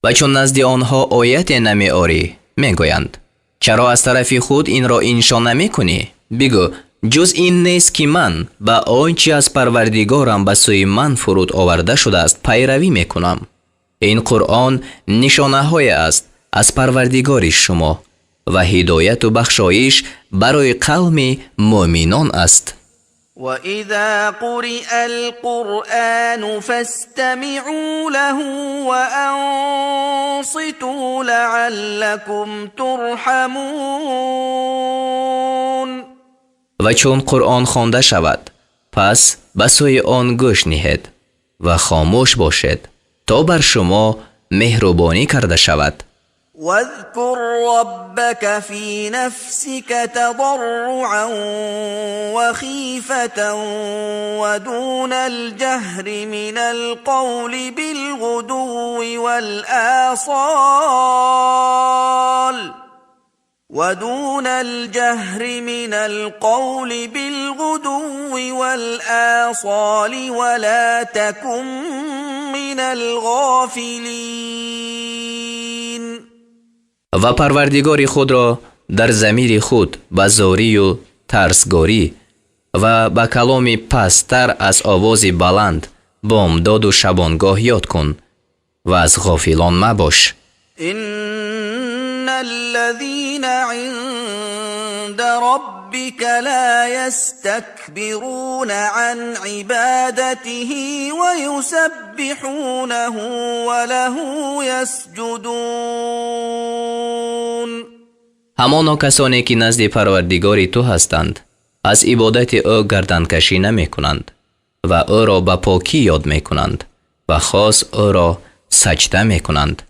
و چون نزد آنها آیت نمی آری می گویند چرا از طرف خود این را انشا نمی کنی؟ بگو جز این نیست که من به آنچه از پروردگارم به سوی من فرود آورده شده است پیروی می کنم. این قرآن نشانه های است از پروردگار شما و هدایت و بخشایش برای قوم مؤمنان است. وَإِذَا قُرِئَ الْقُرْآنُ فَاسْتَمِعُوا لَهُ وَأَنصِتُوا لَعَلَّكُمْ تُرْحَمُونَ. و چون قرآن خوانده شود پس به سوی آن گوش نهید و خاموش باشید تا بر شما مهربانی کرده شود. واذكر ربك في نفسك تضرعا وخيفة ودون الجهر من القول بالغدو والآصال ودون الجهر من القول بالغدو والآصال ولا تكن من الغافلين. و پروردگار خود را در ضمیر خود با زاری و ترسگاری و با کلامی پستر از آواز بلند بامداد و شبانگاه یاد کن و از غافلان مباش. إن الذين عند ربك لا يستكبرون عن عبادته ويسبحونه وله يسجدون. همانا کسانی که نزد پروردگار تو هستند از عبادت او گردنکشی نمی کنند و او را به پاکی یاد می کنند و خاص او را سجده می کنند.